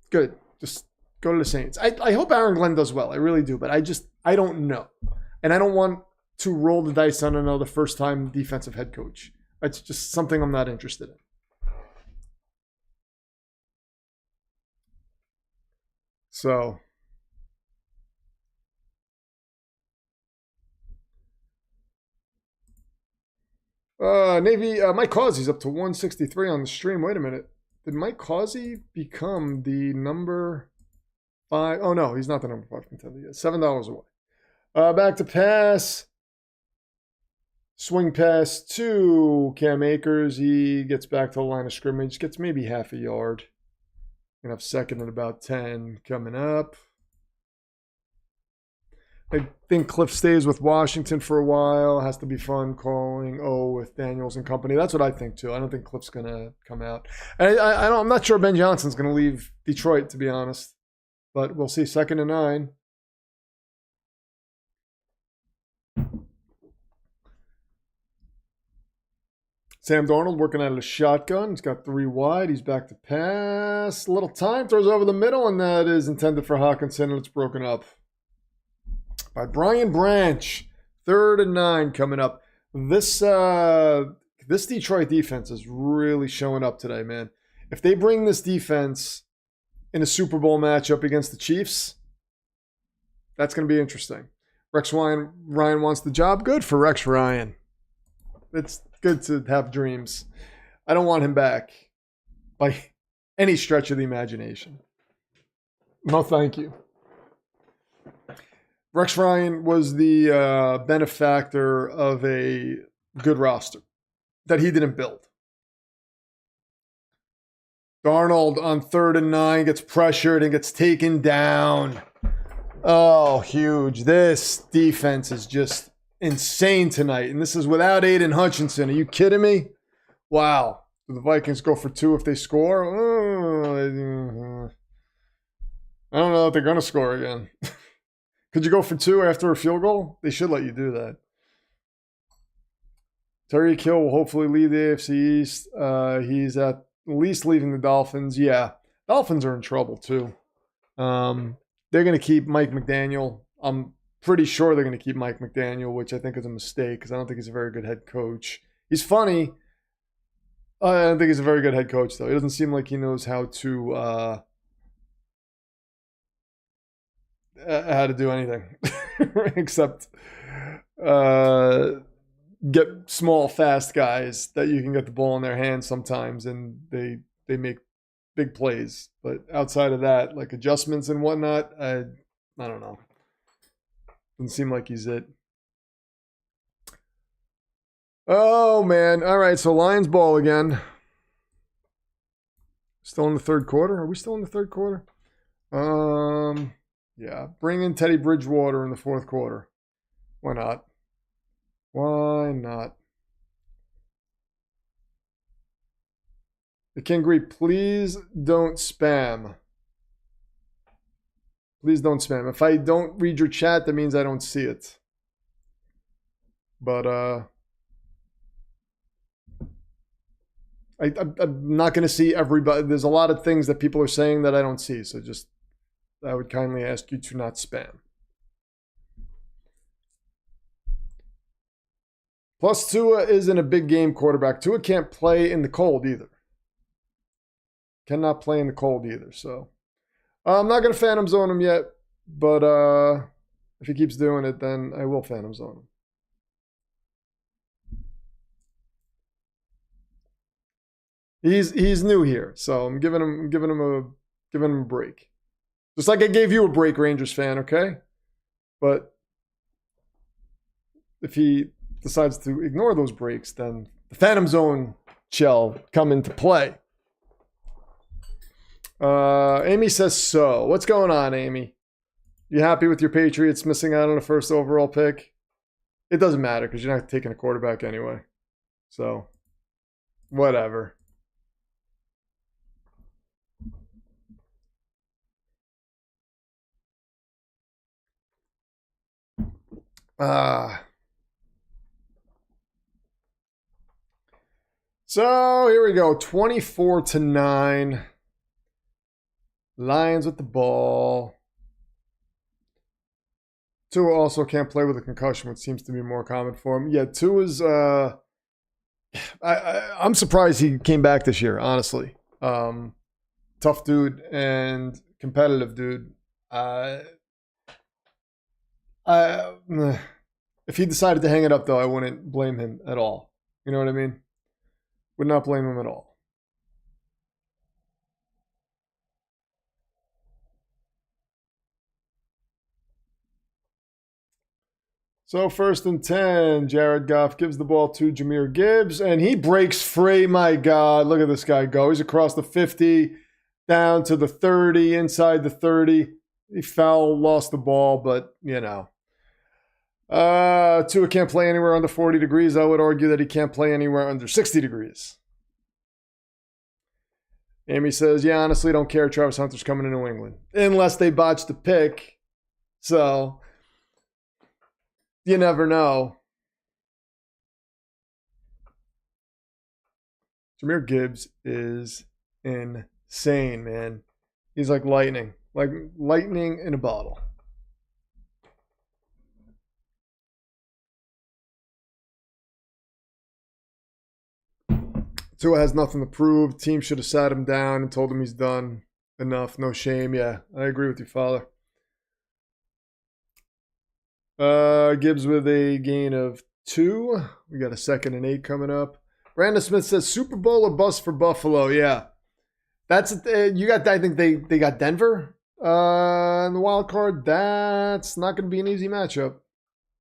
good. Just go to the Saints. I hope Aaron Glenn does well. I really do. But I don't know. And I don't want to roll the dice on another first-time defensive head coach. It's just something I'm not interested in. So... Navy, Mike Causey's up to 163 on the stream. Wait a minute. Did Mike Causey become the number 5? Oh, no, he's not the number 5 contender yet. $7 away. Back to pass. Swing pass to Cam Akers. He gets back to the line of scrimmage. Gets maybe half a yard. Gonna have 2nd and about 10 coming up. I think Cliff stays with Washington for a while. Has to be fun calling with Daniels and company. That's what I think too. I don't think Cliff's gonna come out. I'm not sure Ben Johnson's gonna leave Detroit, to be honest. But we'll see. 2nd and 9. Sam Darnold working out of the shotgun. He's got 3 wide. He's back to pass. A little time. Throws over the middle, and that is intended for Hawkinson, and it's broken up by Brian Branch. 3rd and 9 coming up. This Detroit defense is really showing up today, man. If they bring this defense in a Super Bowl matchup against the Chiefs, that's going to be interesting. Rex Ryan wants the job. Good for Rex Ryan. It's good to have dreams. I don't want him back by any stretch of the imagination. No, thank you. Rex Ryan was the benefactor of a good roster that he didn't build. Darnold on 3rd and 9 gets pressured and gets taken down. Oh, huge. This defense is just insane tonight. And this is without Aiden Hutchinson. Are you kidding me? Wow. Do the Vikings go for 2 if they score? I don't know if they're going to score again. Could you go for 2 after a field goal? They should let you do that. Tyreek Hill will hopefully lead the AFC East. He's at least leaving the Dolphins. Yeah, Dolphins are in trouble too. They're going to keep Mike McDaniel. I'm pretty sure they're going to keep Mike McDaniel, which I think is a mistake because I don't think he's a very good head coach. He's funny. I don't think he's a very good head coach, though. It doesn't seem like he knows how to do anything except get small, fast guys that you can get the ball in their hands sometimes, and they make big plays. But outside of that, like adjustments and whatnot, I don't know. Doesn't seem like he's it. Oh, man. All right, so Lions ball again. Still in the 3rd quarter? Are we still in the 3rd quarter? Yeah. Bring in Teddy Bridgewater in the 4th quarter. Why not? Why not? The King Greet, please don't spam. Please don't spam. If I don't read your chat, that means I don't see it. But I'm not going to see everybody. There's a lot of things that people are saying that I don't see. So just, I would kindly ask you to not spam. Plus, Tua isn't a big game quarterback. Tua can't play in the cold either. Cannot play in the cold either. So I'm not going to Phantom Zone him yet. But if he keeps doing it, then I will Phantom Zone him. He's new here, so I'm giving him a break. Just like I gave you a break, Rangers fan, okay? But if he decides to ignore those breaks, then the Phantom Zone shall come into play. Amy says so. What's going on, Amy? You happy with your Patriots missing out on a 1st overall pick? It doesn't matter because you're not taking a quarterback anyway. So, whatever. So here we go. 24-9. Lions with the ball. Tua also can't play with a concussion, which seems to be more common for him. Yeah, Tua's I'm surprised he came back this year, honestly. Tough dude and competitive dude. If he decided to hang it up, though, I wouldn't blame him at all. You know what I mean? Would not blame him at all. So 1st and 10, Jared Goff gives the ball to Jahmyr Gibbs, and he breaks free. My God, look at this guy go. He's across the 50, down to the 30, inside the 30. He lost the ball, but, you know. Tua can't play anywhere under 40 degrees. I would argue that he can't play anywhere under 60 degrees. Amy says, yeah, honestly, don't care. Travis Hunter's coming to New England. Unless they botch the pick. So, you never know. Jahmyr Gibbs is insane, man. He's like lightning. Like lightning in a bottle. Tua has nothing to prove. Team should have sat him down and told him he's done. Enough. No shame. Yeah, I agree with you, Father. Gibbs with a gain of 2. We got a 2nd and 8 coming up. Brandon Smith says Super Bowl or bust for Buffalo. Yeah, that's you got. I think they got Denver in the wild card. That's not going to be an easy matchup.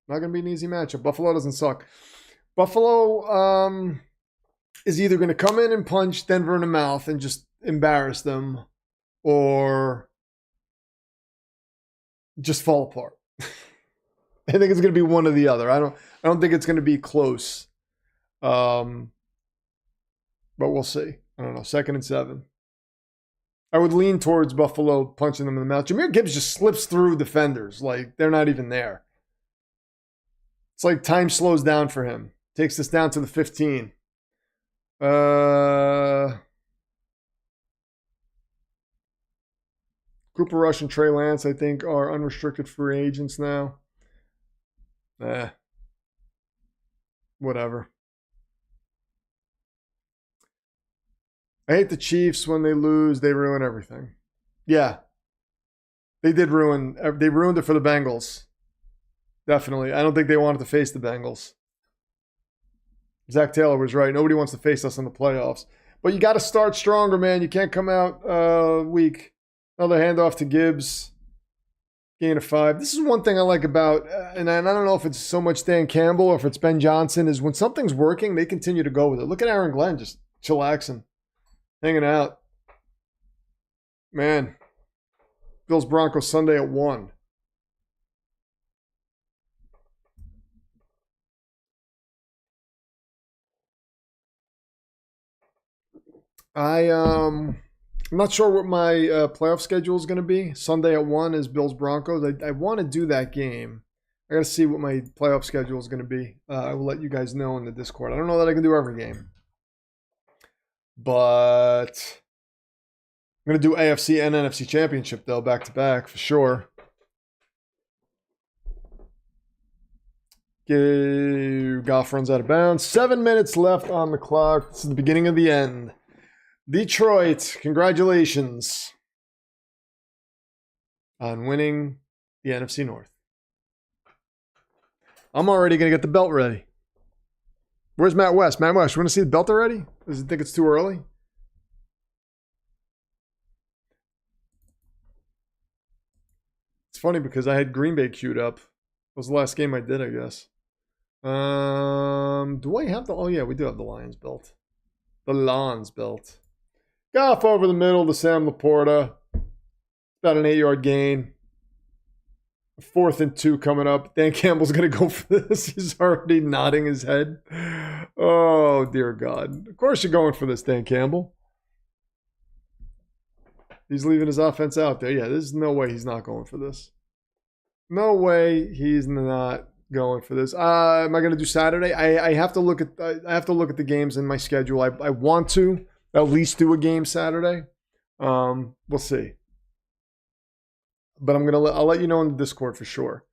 Not going to be an easy matchup. Buffalo doesn't suck. Buffalo is either going to come in and punch Denver in the mouth and just embarrass them, or just fall apart. I think it's going to be one or the other. I don't think it's going to be close. But we'll see. I don't know. 2nd and 7. I would lean towards Buffalo punching them in the mouth. Jahmyr Gibbs just slips through defenders. Like, they're not even there. It's like time slows down for him. Takes us down to the 15. Cooper Rush and Trey Lance, I think, are unrestricted free agents now. Whatever. I hate the Chiefs when they lose. They ruin everything. Yeah. They ruined it for the Bengals. Definitely. I don't think they wanted to face the Bengals. Zach Taylor was right. Nobody wants to face us in the playoffs. But you got to start stronger, man. You can't come out weak. Another handoff to Gibbs. Gain of 5. This is one thing I like about, and I don't know if it's so much Dan Campbell or if it's Ben Johnson, is when something's working, they continue to go with it. Look at Aaron Glenn just chillaxing. Hanging out. Man. Bills Broncos Sunday at 1. I'm not sure what my playoff schedule is going to be. Sunday at 1 is Bills Broncos. I want to do that game. I got to see what my playoff schedule is going to be. I will let you guys know in the Discord. I don't know that I can do every game. But I'm going to do AFC and NFC Championship, though, back-to-back for sure. Goff runs out of bounds. 7 minutes left on the clock. This is the beginning of the end. Detroit, congratulations on winning the NFC North. I'm already going to get the belt ready. Where's Matt West? Matt West, you want to see the belt already? Does he think it's too early? It's funny because I had Green Bay queued up. It was the last game I did, I guess. Do I have the... Oh, yeah, we do have the Lions belt. The Lions belt. Goff over the middle to Sam Laporta. About an 8-yard gain. 4th and 2 coming up. Dan Campbell's going to go for this. He's already nodding his head. Oh, dear God. Of course you're going for this, Dan Campbell. He's leaving his offense out there. Yeah, there's no way he's not going for this. No way he's not going for this. Am I going to do Saturday? I have to look at the games in my schedule. I want to at least do a game Saturday. We'll see. But I'll let you know in the Discord for sure.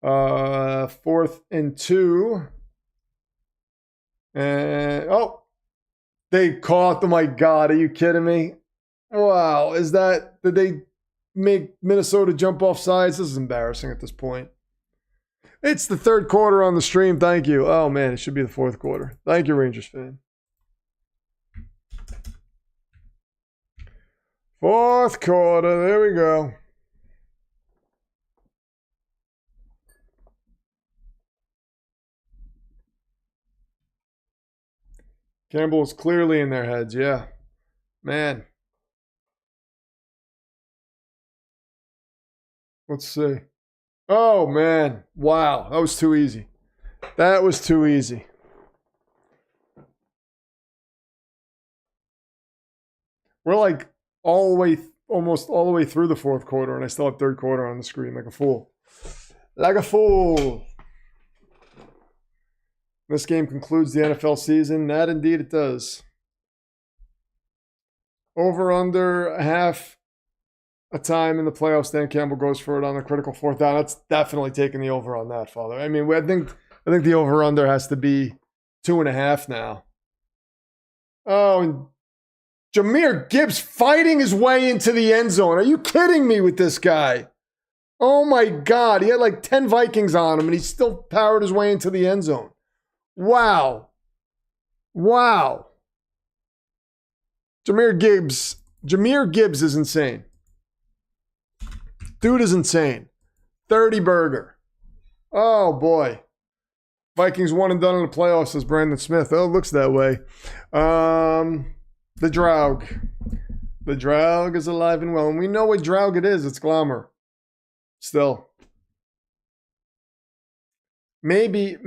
4th and 2. And they caught them. My God, are you kidding me? Wow, did they make Minnesota jump off sides? This is embarrassing at this point. It's the 3rd quarter on the stream. Thank you. Oh, man, it should be the 4th quarter. Thank you, Rangers fan. 4th quarter. There we go. Campbell is clearly in their heads. Yeah. Man. Let's see. Oh, man. Wow. That was too easy. That was too easy. We're like all the way, almost all the way through the fourth quarter, and I still have third quarter on the screen like a fool. Like a fool. This game concludes the NFL season. That indeed it does. Over under half a time in the playoffs. Dan Campbell goes for it on the critical fourth down. That's definitely taking the over on that, Father. I mean, I think the over under has to be 2.5 now. Oh, and Jahmyr Gibbs fighting his way into the end zone. Are you kidding me with this guy? Oh my God. He had like 10 Vikings on him and he still powered his way into the end zone. Wow. Wow. Jahmyr Gibbs is insane. Dude is insane. 30 burger. Oh boy. Vikings one and done in the playoffs, says Brandon Smith. Oh, it looks that way. The Draug. The Draug is alive and well. And we know what Draug it is. It's Glamour. Still. Maybe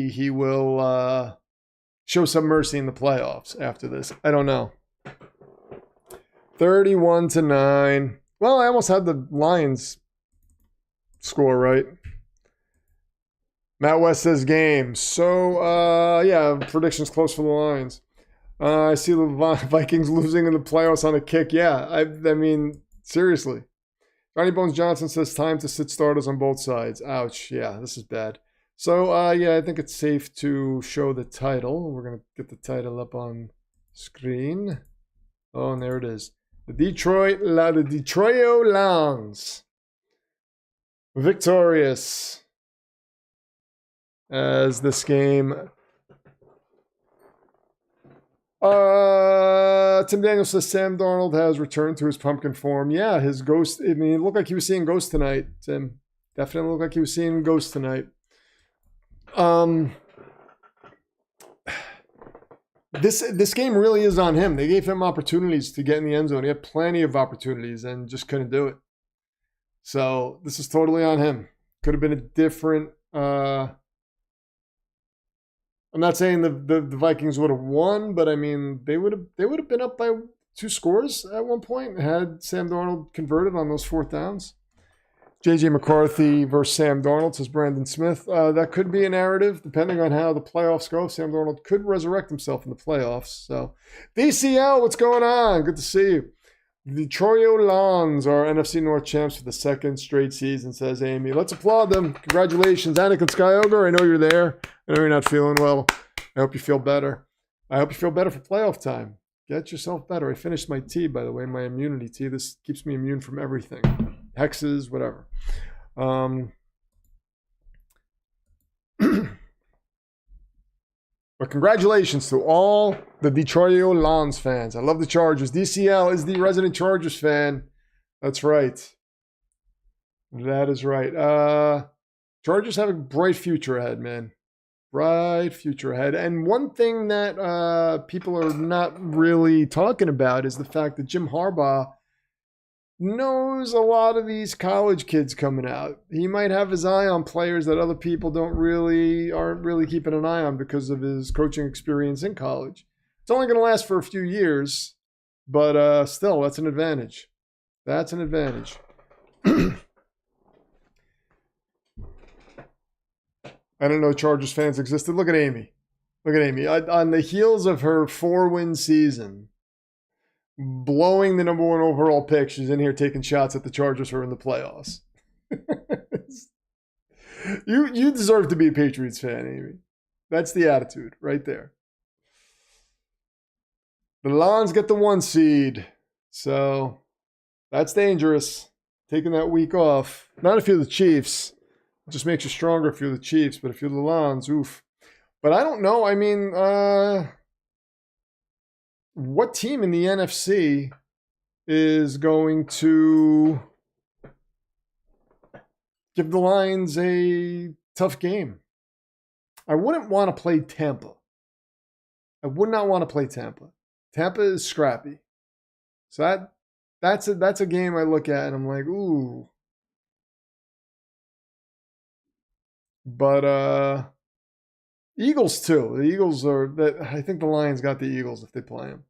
he will show some mercy in the playoffs after this. I don't know. 31-9. Well, I almost had the Lions score right. Matt West says game. So, yeah, predictions close for the Lions. I see the Vikings losing in the playoffs on a kick. Yeah, I mean, seriously. Johnny Bones Johnson says time to sit starters on both sides. Ouch. Yeah, this is bad. So, yeah, I think it's safe to show the title. We're going to get the title up on screen. Oh, and there it is. The Detroit Lions. Victorious as this game. Tim Daniels says Sam Darnold has returned to his pumpkin form. Yeah, his ghost. I mean, it looked like he was seeing ghosts tonight, Tim. Definitely looked like he was seeing ghosts tonight. This game really is on him. They gave him opportunities to get in the end zone. He had plenty of opportunities and just couldn't do it. So this is totally on him. Could have been a different. I'm not saying the Vikings would have won, but I mean they would have been up by 2 scores at one point had Sam Darnold converted on those fourth downs. JJ McCarthy versus Sam Darnold, says Brandon Smith. That could be a narrative, depending on how the playoffs go. Sam Darnold could resurrect himself in the playoffs. So, DCL, what's going on? Good to see you. The Detroit Lions are NFC North champs for the second straight season, says Amy. Let's applaud them. Congratulations, Anakin Skyogre. I know you're there. I know you're not feeling well. I hope you feel better. I hope you feel better for playoff time. Get yourself better. I finished my tea, by the way, my immunity tea. This keeps me immune from everything. Hexes, whatever. But congratulations to all the Detroit Lions fans. I love the Chargers. DCL is the resident Chargers fan. That's right. That is right. Chargers have a bright future ahead, man. Bright future ahead. And one thing that people are not really talking about is the fact that Jim Harbaugh knows a lot of these college kids coming out. He might have his eye on players that other people aren't really keeping an eye on because of his coaching experience in college. It's only going to last for a few years, but still, that's an advantage. That's an advantage. I didn't know Chargers fans existed. Look at Amy. Look at Amy. On the heels of her 4-win season, blowing the number 1 overall pick, she's in here taking shots at the Chargers who are in the playoffs. You deserve to be a Patriots fan, Amy. That's the attitude right there. The Lions get the 1 seed. So that's dangerous. Taking that week off. Not if you're the Chiefs. It just makes you stronger if you're the Chiefs. But if you're the Lions, oof. But I don't know. I mean, what team in the NFC is going to give the Lions a tough game? I wouldn't want to play Tampa. I would not want to play Tampa. Tampa is scrappy. So that's a game I look at and I'm like, ooh. But Eagles too. The Eagles are. I think the Lions got the Eagles if they play them.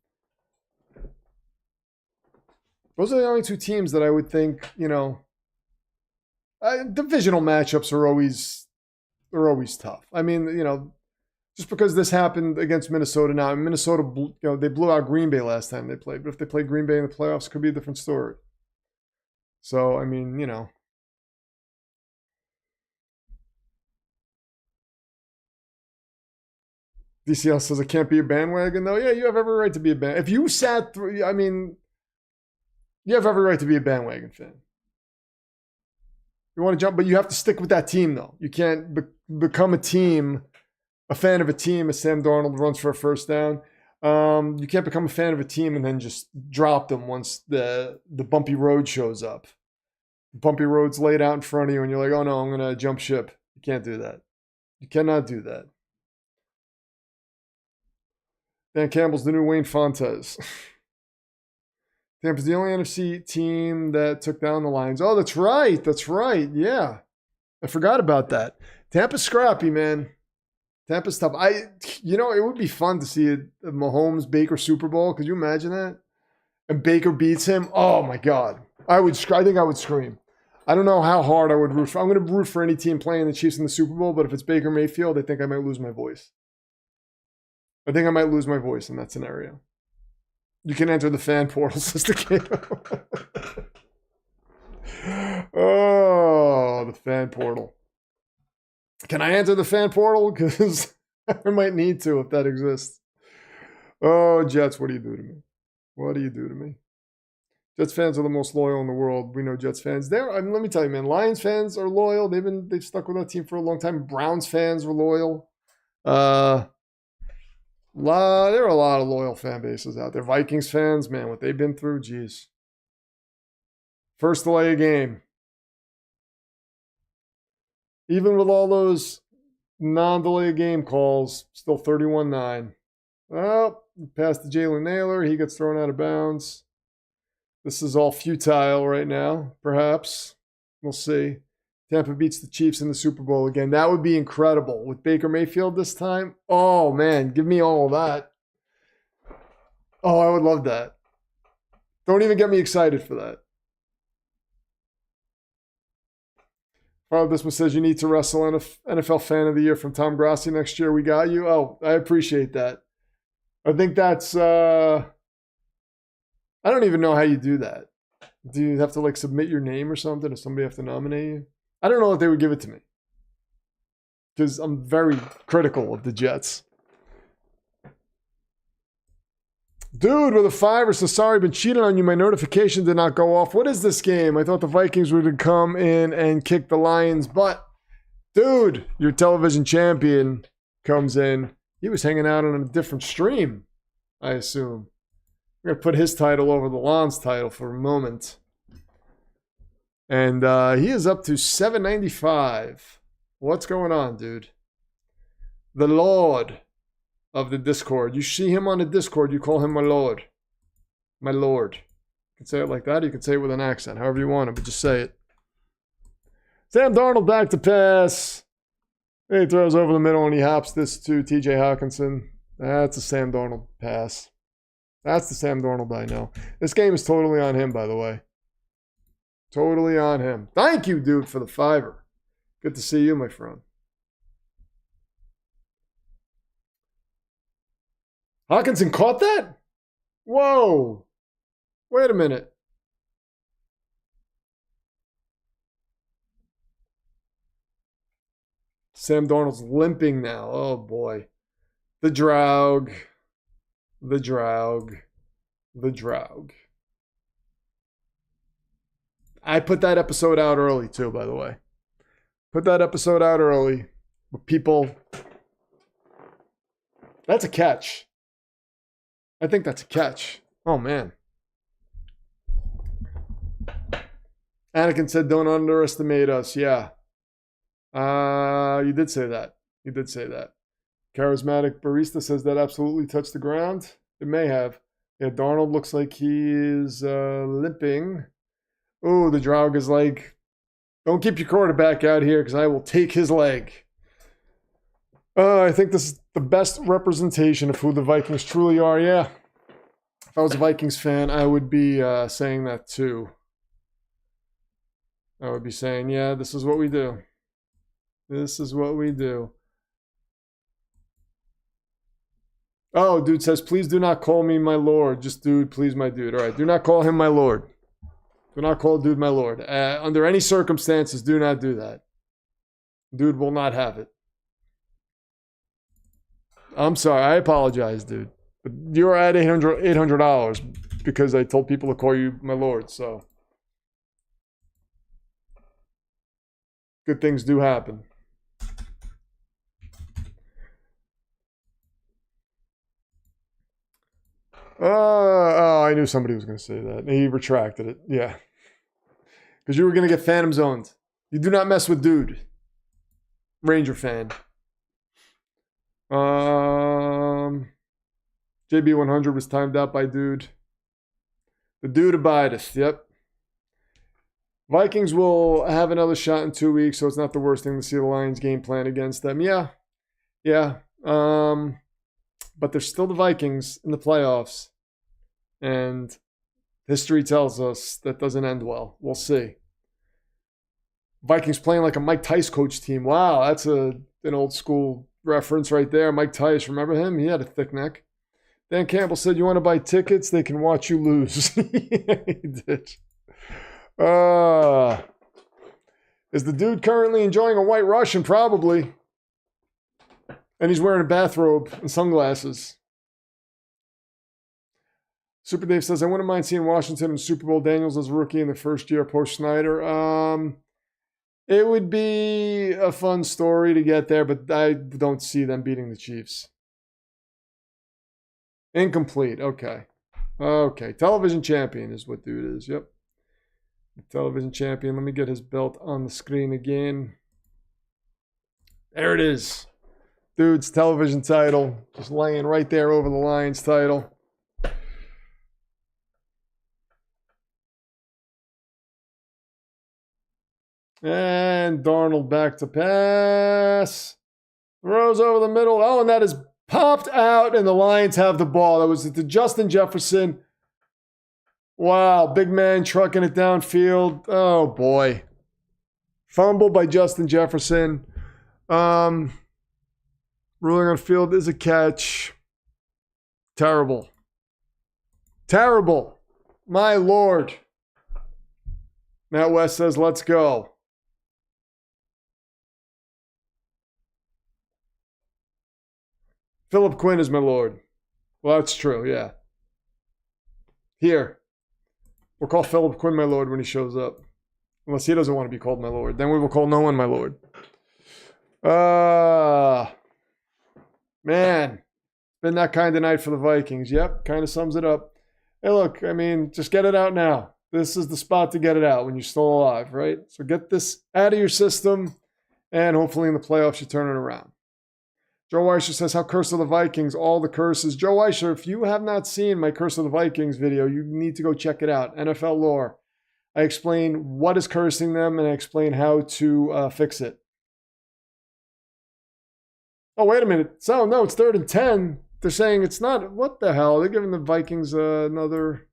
Those are the only two teams that I would think. Divisional matchups are always tough. I mean, just because this happened against Minnesota now, Minnesota, they blew out Green Bay last time they played. But if they play Green Bay in the playoffs, it could be a different story. So, I mean, DCL says it can't be a bandwagon, though. Yeah, you have every right to be a bandwagon. If you sat through, I mean, you have every right to be a bandwagon fan. You want to jump, but you have to stick with that team, though. You can't become a fan of a team as Sam Darnold runs for a first down. You can't become a fan of a team and then just drop them once the bumpy road shows up. The bumpy road's laid out in front of you, and you're like, oh no, I'm going to jump ship. You can't do that. You cannot do that. Dan Campbell's the new Wayne Fontes. Tampa's the only NFC team that took down the Lions. Oh, that's right. That's right. Yeah. I forgot about that. Tampa's scrappy, man. Tampa's tough. It would be fun to see a Mahomes-Baker Super Bowl. Could you imagine that? And Baker beats him. Oh, my God. I think I would scream. I don't know how hard I would root for. I'm going to root for any team playing the Chiefs in the Super Bowl, but if it's Baker Mayfield, I think I might lose my voice. I think I might lose my voice in that scenario. You can enter the fan portal, Sister Kato. Oh, the fan portal. Can I enter the fan portal? Because I might need to if that exists. Oh, Jets, what do you do to me? What do you do to me? Jets fans are the most loyal in the world. We know Jets fans. Let me tell you, man, Lions fans are loyal. They've stuck with that team for a long time. Browns fans are loyal. There are a lot of loyal fan bases out there. Vikings fans, man, what they've been through, geez. First delay of game. Even with all those non-delay game calls, still 31-9. Well, pass to Jalen Naylor. He gets thrown out of bounds. This is all futile right now, perhaps. We'll see. Tampa beats the Chiefs in the Super Bowl again. That would be incredible. With Baker Mayfield this time, oh, man, give me all of that. Oh, I would love that. Don't even get me excited for that. Father Bismuth says you need to wrestle NFL Fan of the Year from Tom Grassi next year. We got you. Oh, I appreciate that. I think that's... I don't even know how you do that. Do you have to submit your name or something? Does somebody have to nominate you? I don't know if they would give it to me. Because I'm very critical of the Jets. Dude, with a 5 says, sorry, been cheating on you. My notification did not go off. What is this game? I thought the Vikings would come in and kick the Lions' butt. Dude, your television champion comes in. He was hanging out on a different stream, I assume. We're going to put his title over the Lon's title for a moment. And he is up to 795. What's going on, dude? The Lord of the Discord. You see him on the Discord, you call him my Lord. My Lord. You can say it like that. You can say it with an accent, however you want it, but just say it. Sam Darnold back to pass. He throws over the middle and he hops this to TJ Hawkinson. That's a Sam Darnold pass. That's the Sam Darnold I know. This game is totally on him, by the way. Totally on him. Thank you, dude, for the 5. Good to see you, my friend. Hawkinson caught that? Whoa. Wait a minute. Sam Darnold's limping now. Oh, boy. The Draug. The Draug. The Draug. I put that episode out early, too, by the way. Put that episode out early. But people... That's a catch. I think that's a catch. Oh, man. Anakin said, don't underestimate us. Yeah. You did say that. You did say that. Charismatic Barista says that absolutely touched the ground. It may have. Yeah, Darnold looks like he is limping. Oh, the Draug is Don't keep your quarterback out here because I will take his leg. I think this is the best representation of who the Vikings truly are. Yeah. If I was a Vikings fan, I would be saying that too. I would be saying, yeah, this is what we do. This is what we do. Oh, dude says, please do not call me my lord. Just dude, please, my dude. All right, do not call him my lord. Do not call dude my lord. Under any circumstances, do not do that. Dude will not have it. I'm sorry. I apologize, dude. But you're at $800 because I told people to call you my lord, so. Good things do happen. Oh, I knew somebody was going to say that. He retracted it. Yeah. Because you were going to get phantom zoned. You do not mess with dude. Ranger fan. JB100 was timed out by dude. The dude abideth. Yep. Vikings will have another shot in 2 weeks, so it's not the worst thing to see the Lions game plan against them. Yeah. Yeah. But they're still the Vikings in the playoffs. And history tells us that doesn't end well. We'll see. Vikings playing like a Mike Tice coach team. Wow, that's an old school reference right there. Mike Tice, remember him? He had a thick neck. Dan Campbell said, you want to buy tickets? They can watch you lose. Yeah, he did. Is the dude currently enjoying a White Russian? Probably. And he's wearing a bathrobe and sunglasses. Super Dave says, I wouldn't mind seeing Washington in Super Bowl. Daniels as a rookie in the first year post Snyder. It would be a fun story to get there, but I don't see them beating the Chiefs. Incomplete. Okay. Okay. Television champion is what dude is. Yep. Television champion. Let me get his belt on the screen again. There it is. Dude's television title. Just laying right there over the Lions title. And Darnold back to pass. Throws over the middle. Oh, and that is popped out, and the Lions have the ball. That was to Justin Jefferson. Wow, big man trucking it downfield. Oh, boy. Fumble by Justin Jefferson. Ruling on field is a catch. Terrible. Terrible. My Lord. Matt West says, let's go. Philip Quinn is my lord. Well, that's true, yeah. Here. We'll call Philip Quinn my lord when he shows up. Unless he doesn't want to be called my lord. Then we will call no one my lord. Man. Been that kind of night for the Vikings. Yep, kind of sums it up. Hey, look, I mean, just get it out now. This is the spot to get it out when you're still alive, right? So get this out of your system, and hopefully in the playoffs you turn it around. Joe Weischer says, how cursed are the Vikings? All the curses. Joe Weischer, if you have not seen my Curse of the Vikings video, you need to go check it out. NFL lore. I explain what is cursing them, and I explain how to fix it. Oh, wait a minute. So, no, it's 3rd and 10. They're saying it's not. What the hell? They're giving the Vikings another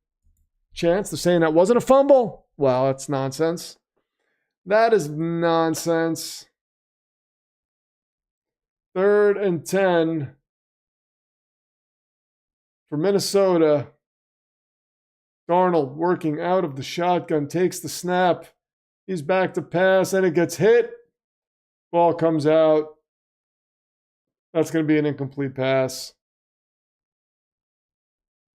chance. They're saying that wasn't a fumble. Well, that's nonsense. That is nonsense. 3rd and 10 for Minnesota. Darnold working out of the shotgun, takes the snap. He's back to pass, and it gets hit. Ball comes out. That's going to be an incomplete pass.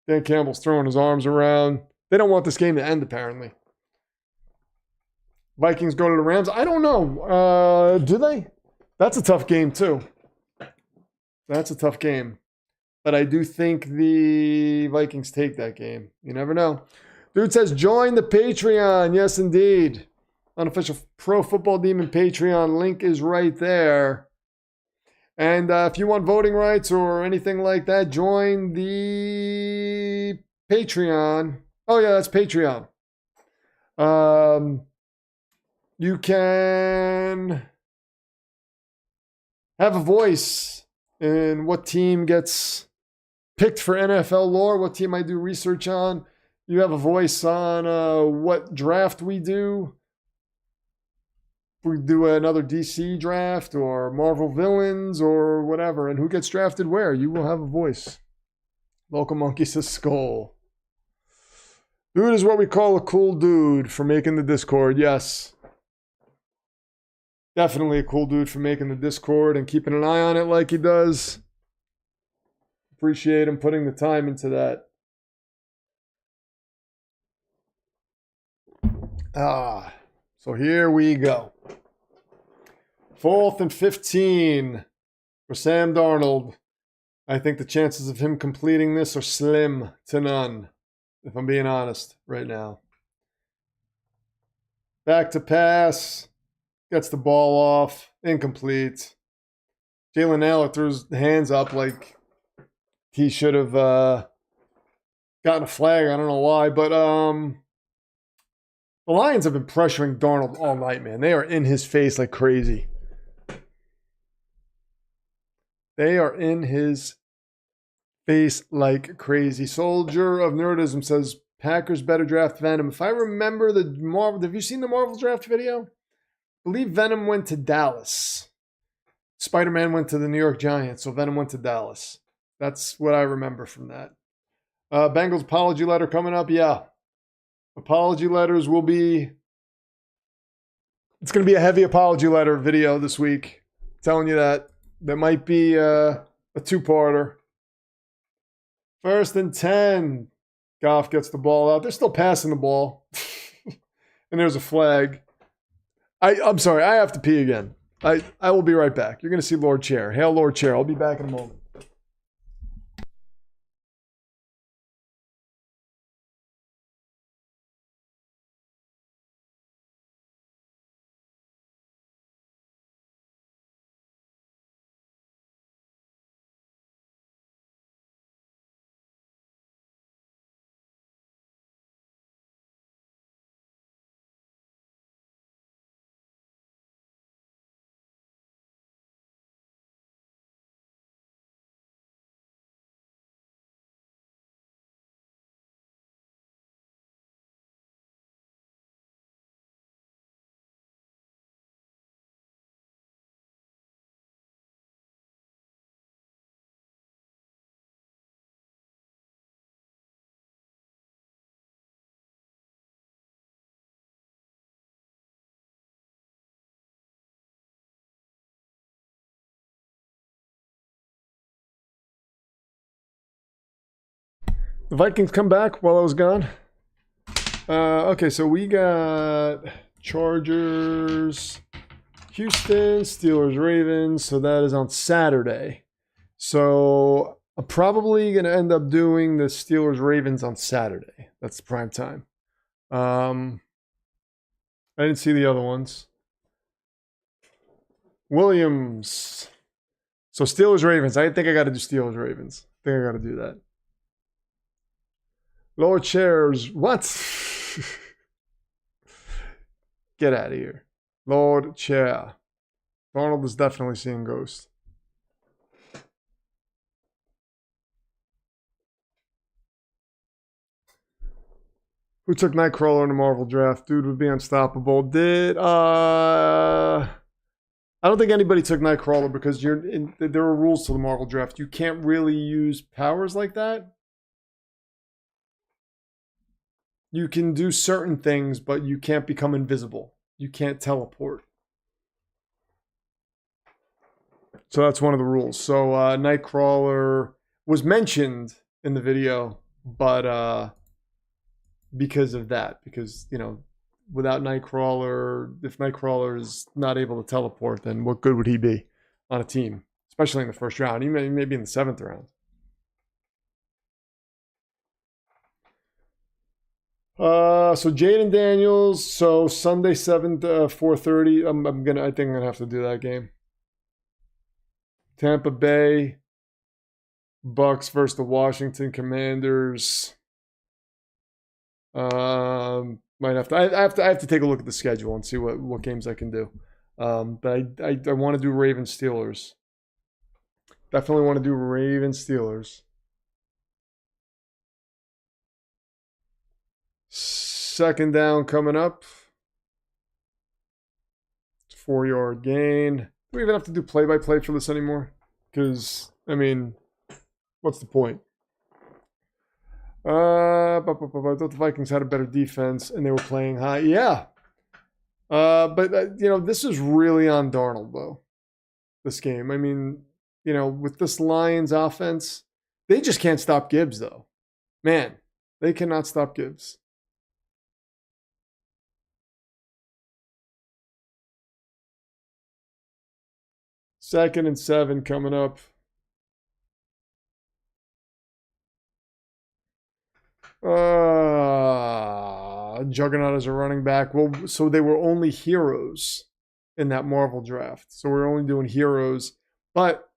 Dan Campbell's throwing his arms around. They don't want this game to end, apparently. Vikings go to the Rams. I don't know. Do they? That's a tough game, too. That's a tough game. But I do think the Vikings take that game. You never know. Dude says, join the Patreon. Yes, indeed. Unofficial Pro Football Demon Patreon. Link is right there. And if you want voting rights or anything like that, join the Patreon. Oh, yeah, that's Patreon. You You can have a voice in what team gets picked for NFL lore, what team I do research on. You have a voice on what draft we do. If we do another DC draft or Marvel villains or whatever, and who gets drafted where, you will have a voice. Local Monkey says skull. Dude is what we call a cool dude for making the Discord. Yes. Definitely a cool dude for making the Discord and keeping an eye on it like he does. Appreciate him putting the time into that. So here we go. 4th and 15 for Sam Darnold. I think the chances of him completing this are slim to none, if I'm being honest right now. Back to pass. Gets the ball off. Incomplete. Jalen Naylor throws hands up like he should have gotten a flag. I don't know why, but the Lions have been pressuring Darnold all night, man. They are in his face like crazy. They are in his face like crazy. Soldier of Nerdism says, Packers better draft Venom. If I remember the Marvel, have you seen the Marvel draft video? I believe Venom went to Dallas. Spider-Man went to the New York Giants, so Venom went to Dallas. That's what I remember from that. Bengals apology letter coming up. Yeah. Apology letters will be... It's going to be a heavy apology letter video this week. I'm telling you that. There might be a two-parter. 1st and 10. Goff gets the ball out. They're still passing the ball. And there's a flag. I'm sorry. I have to pee again. I will be right back. You're going to see Lord Chair. Hail Lord Chair. I'll be back in a moment. The Vikings come back while I was gone. Okay, so we got Chargers, Houston, Steelers, Ravens. So that is on Saturday. So I'm probably going to end up doing the Steelers, Ravens on Saturday. That's prime time. I didn't see the other ones. Williams. So Steelers, Ravens. I think I got to do Steelers, Ravens. I think I got to do that. Lower chairs. What? Get out of here. Lord Chair. Donald is definitely seeing ghosts. Who took Nightcrawler in the Marvel draft? Dude would be unstoppable. I don't think anybody took Nightcrawler because there are rules to the Marvel draft. You can't really use powers like that. You can do certain things, but you can't become invisible. You can't teleport. So that's one of the rules. So Nightcrawler was mentioned in the video, but because of that, because, you know, without Nightcrawler, if Nightcrawler is not able to teleport, then what good would he be on a team, especially in the first round? He may be in the 7th round. So Jaden Daniels. So Sunday 7th, 4:30. I think I'm gonna have to do that game. Tampa Bay Bucks versus the Washington Commanders. Might have to. I have to take a look at the schedule and see what games I can do. But I want to do Ravens Steelers. Definitely want to do Ravens Steelers. Second down coming up. 4-yard gain. Do we even have to do play-by-play for this anymore? Because, I mean, what's the point? I thought the Vikings had a better defense and they were playing high. Yeah. But this is really on Darnold, though, this game. I mean, with this Lions offense, they just can't stop Gibbs, though. Man, they cannot stop Gibbs. Second and 7 coming up. Juggernaut as a running back. Well, so they were only heroes in that Marvel draft. So we're only doing heroes. But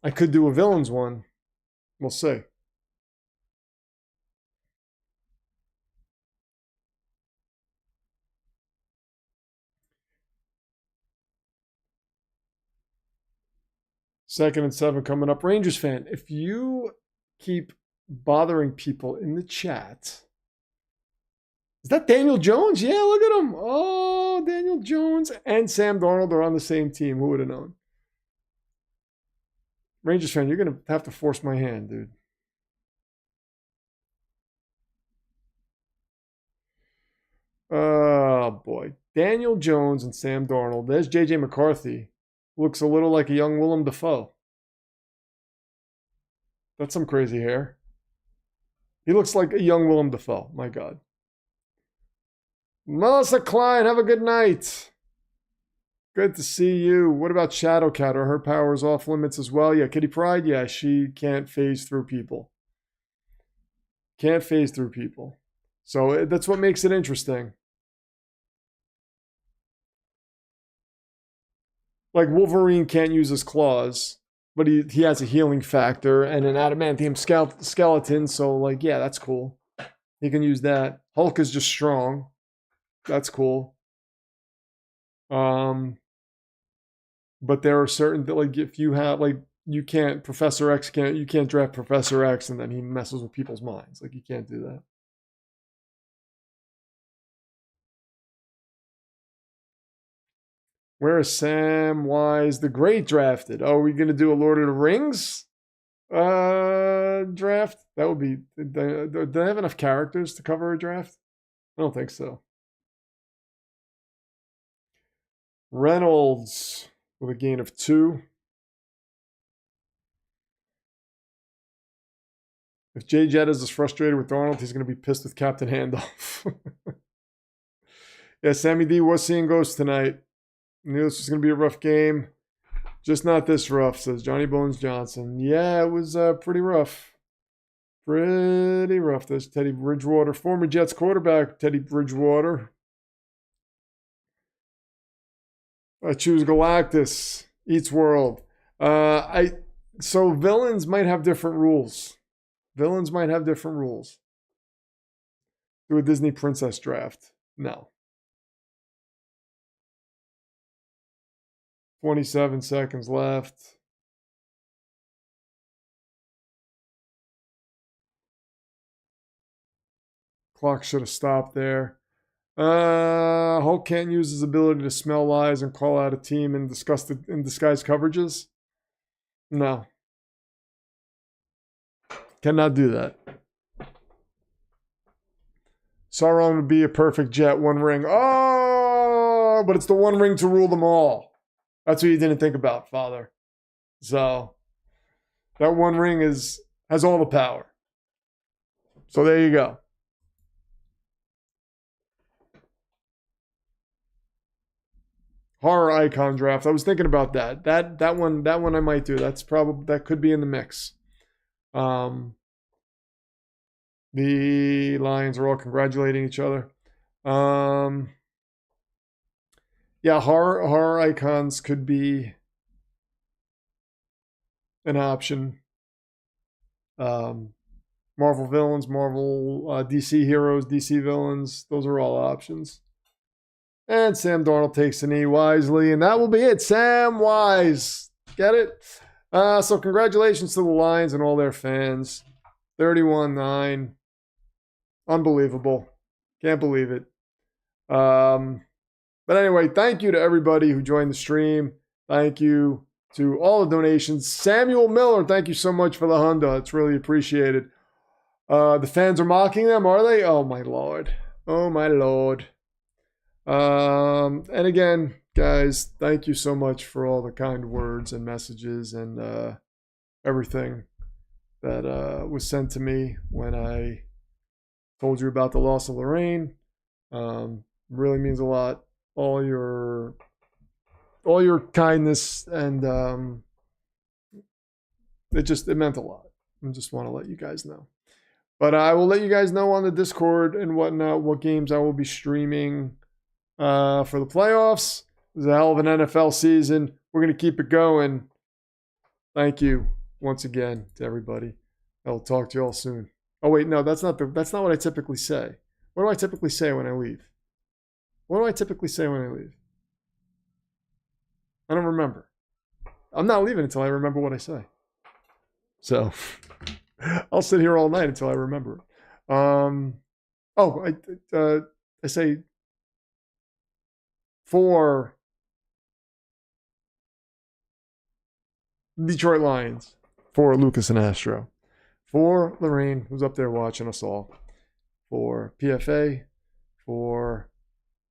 I could do a villains one. We'll see. Second and 7 coming up. Rangers fan, if you keep bothering people in the chat. Is that Daniel Jones? Yeah, look at him. Oh, Daniel Jones and Sam Darnold are on the same team. Who would have known? Rangers fan, you're going to have to force my hand, dude. Oh, boy. Daniel Jones and Sam Darnold. There's J.J. McCarthy. Looks a little like a young Willem Dafoe. That's some crazy hair. He looks like a young Willem Dafoe. My God. Melissa Klein, have a good night. Good to see you. What about Shadowcat? Are her powers off limits as well? Yeah, Kitty Pryde, yeah, she can't phase through people. Can't phase through people. So that's what makes it interesting. Like Wolverine can't use his claws, but he has a healing factor and an adamantium skeleton. So like, yeah, that's cool. He can use that. Hulk is just strong. That's cool. But there are certain that like if you have like you can't draft Professor X and then he messes with people's minds. Like you can't do that. Where is Sam Wise the Great drafted? Oh, are we gonna do a Lord of the Rings draft? That would be. Do they have enough characters to cover a draft? I don't think so. Reynolds with a gain of 2. If Jay Jettis is frustrated with Darnold, he's going to be pissed with Captain Handoff. Yeah, Sammy D was seeing ghosts tonight. Knew this was going to be a rough game. Just not this rough, says Johnny Bones Johnson. Yeah, it was pretty rough. Pretty rough. There's Teddy Bridgewater, former Jets quarterback, Teddy Bridgewater. I choose Galactus. Eats World. So villains might have different rules. Villains might have different rules. Do a Disney princess draft. No. 27 seconds left. Clock should have stopped there. Hulk can't use his ability to smell lies and call out a team in disguise coverages. No. Cannot do that. Sauron would be a perfect Jet. 1 ring. Oh, but it's the 1 ring to rule them all. That's what you didn't think about, Father. So that 1 ring has all the power. So there you go. Horror icon draft. I was thinking about that. That one I might do. That could be in the mix. The Lions are all congratulating each other. Yeah, horror icons could be an option. Marvel villains, Marvel DC heroes, DC villains. Those are all options. And Sam Darnold takes a knee wisely, and that will be it. Sam Wise. Get it? So congratulations to the Lions and all their fans. 31-9. Unbelievable. Can't believe it. But anyway, thank you to everybody who joined the stream. Thank you to all the donations. Samuel Miller, thank you so much for the Honda. It's really appreciated. The fans are mocking them, are they? Oh, my Lord. Oh, my Lord. And again, guys, thank you so much for all the kind words and messages and everything that was sent to me when I told you about the loss of Lorraine. Really means a lot. All your kindness, and it meant a lot. I just want to let you guys know. But I will let you guys know on the Discord and whatnot what games I will be streaming for the playoffs. It was a hell of an NFL season. We're going to keep it going. Thank you once again to everybody. I'll talk to you all soon. Oh wait, no, that's not what I typically say. What do I typically say when I leave? What do I typically say when I leave? I don't remember. I'm not leaving until I remember what I say. So I'll sit here all night until I remember it. I say for Detroit Lions, for Lucas and Astro, for Lorraine, who's up there watching us all, for PFA, for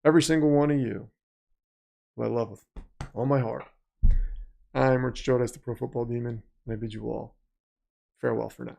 every single one of you who I love with all my heart. I'm Rich Jodas, the Pro Football Demon, and I bid you all farewell for now.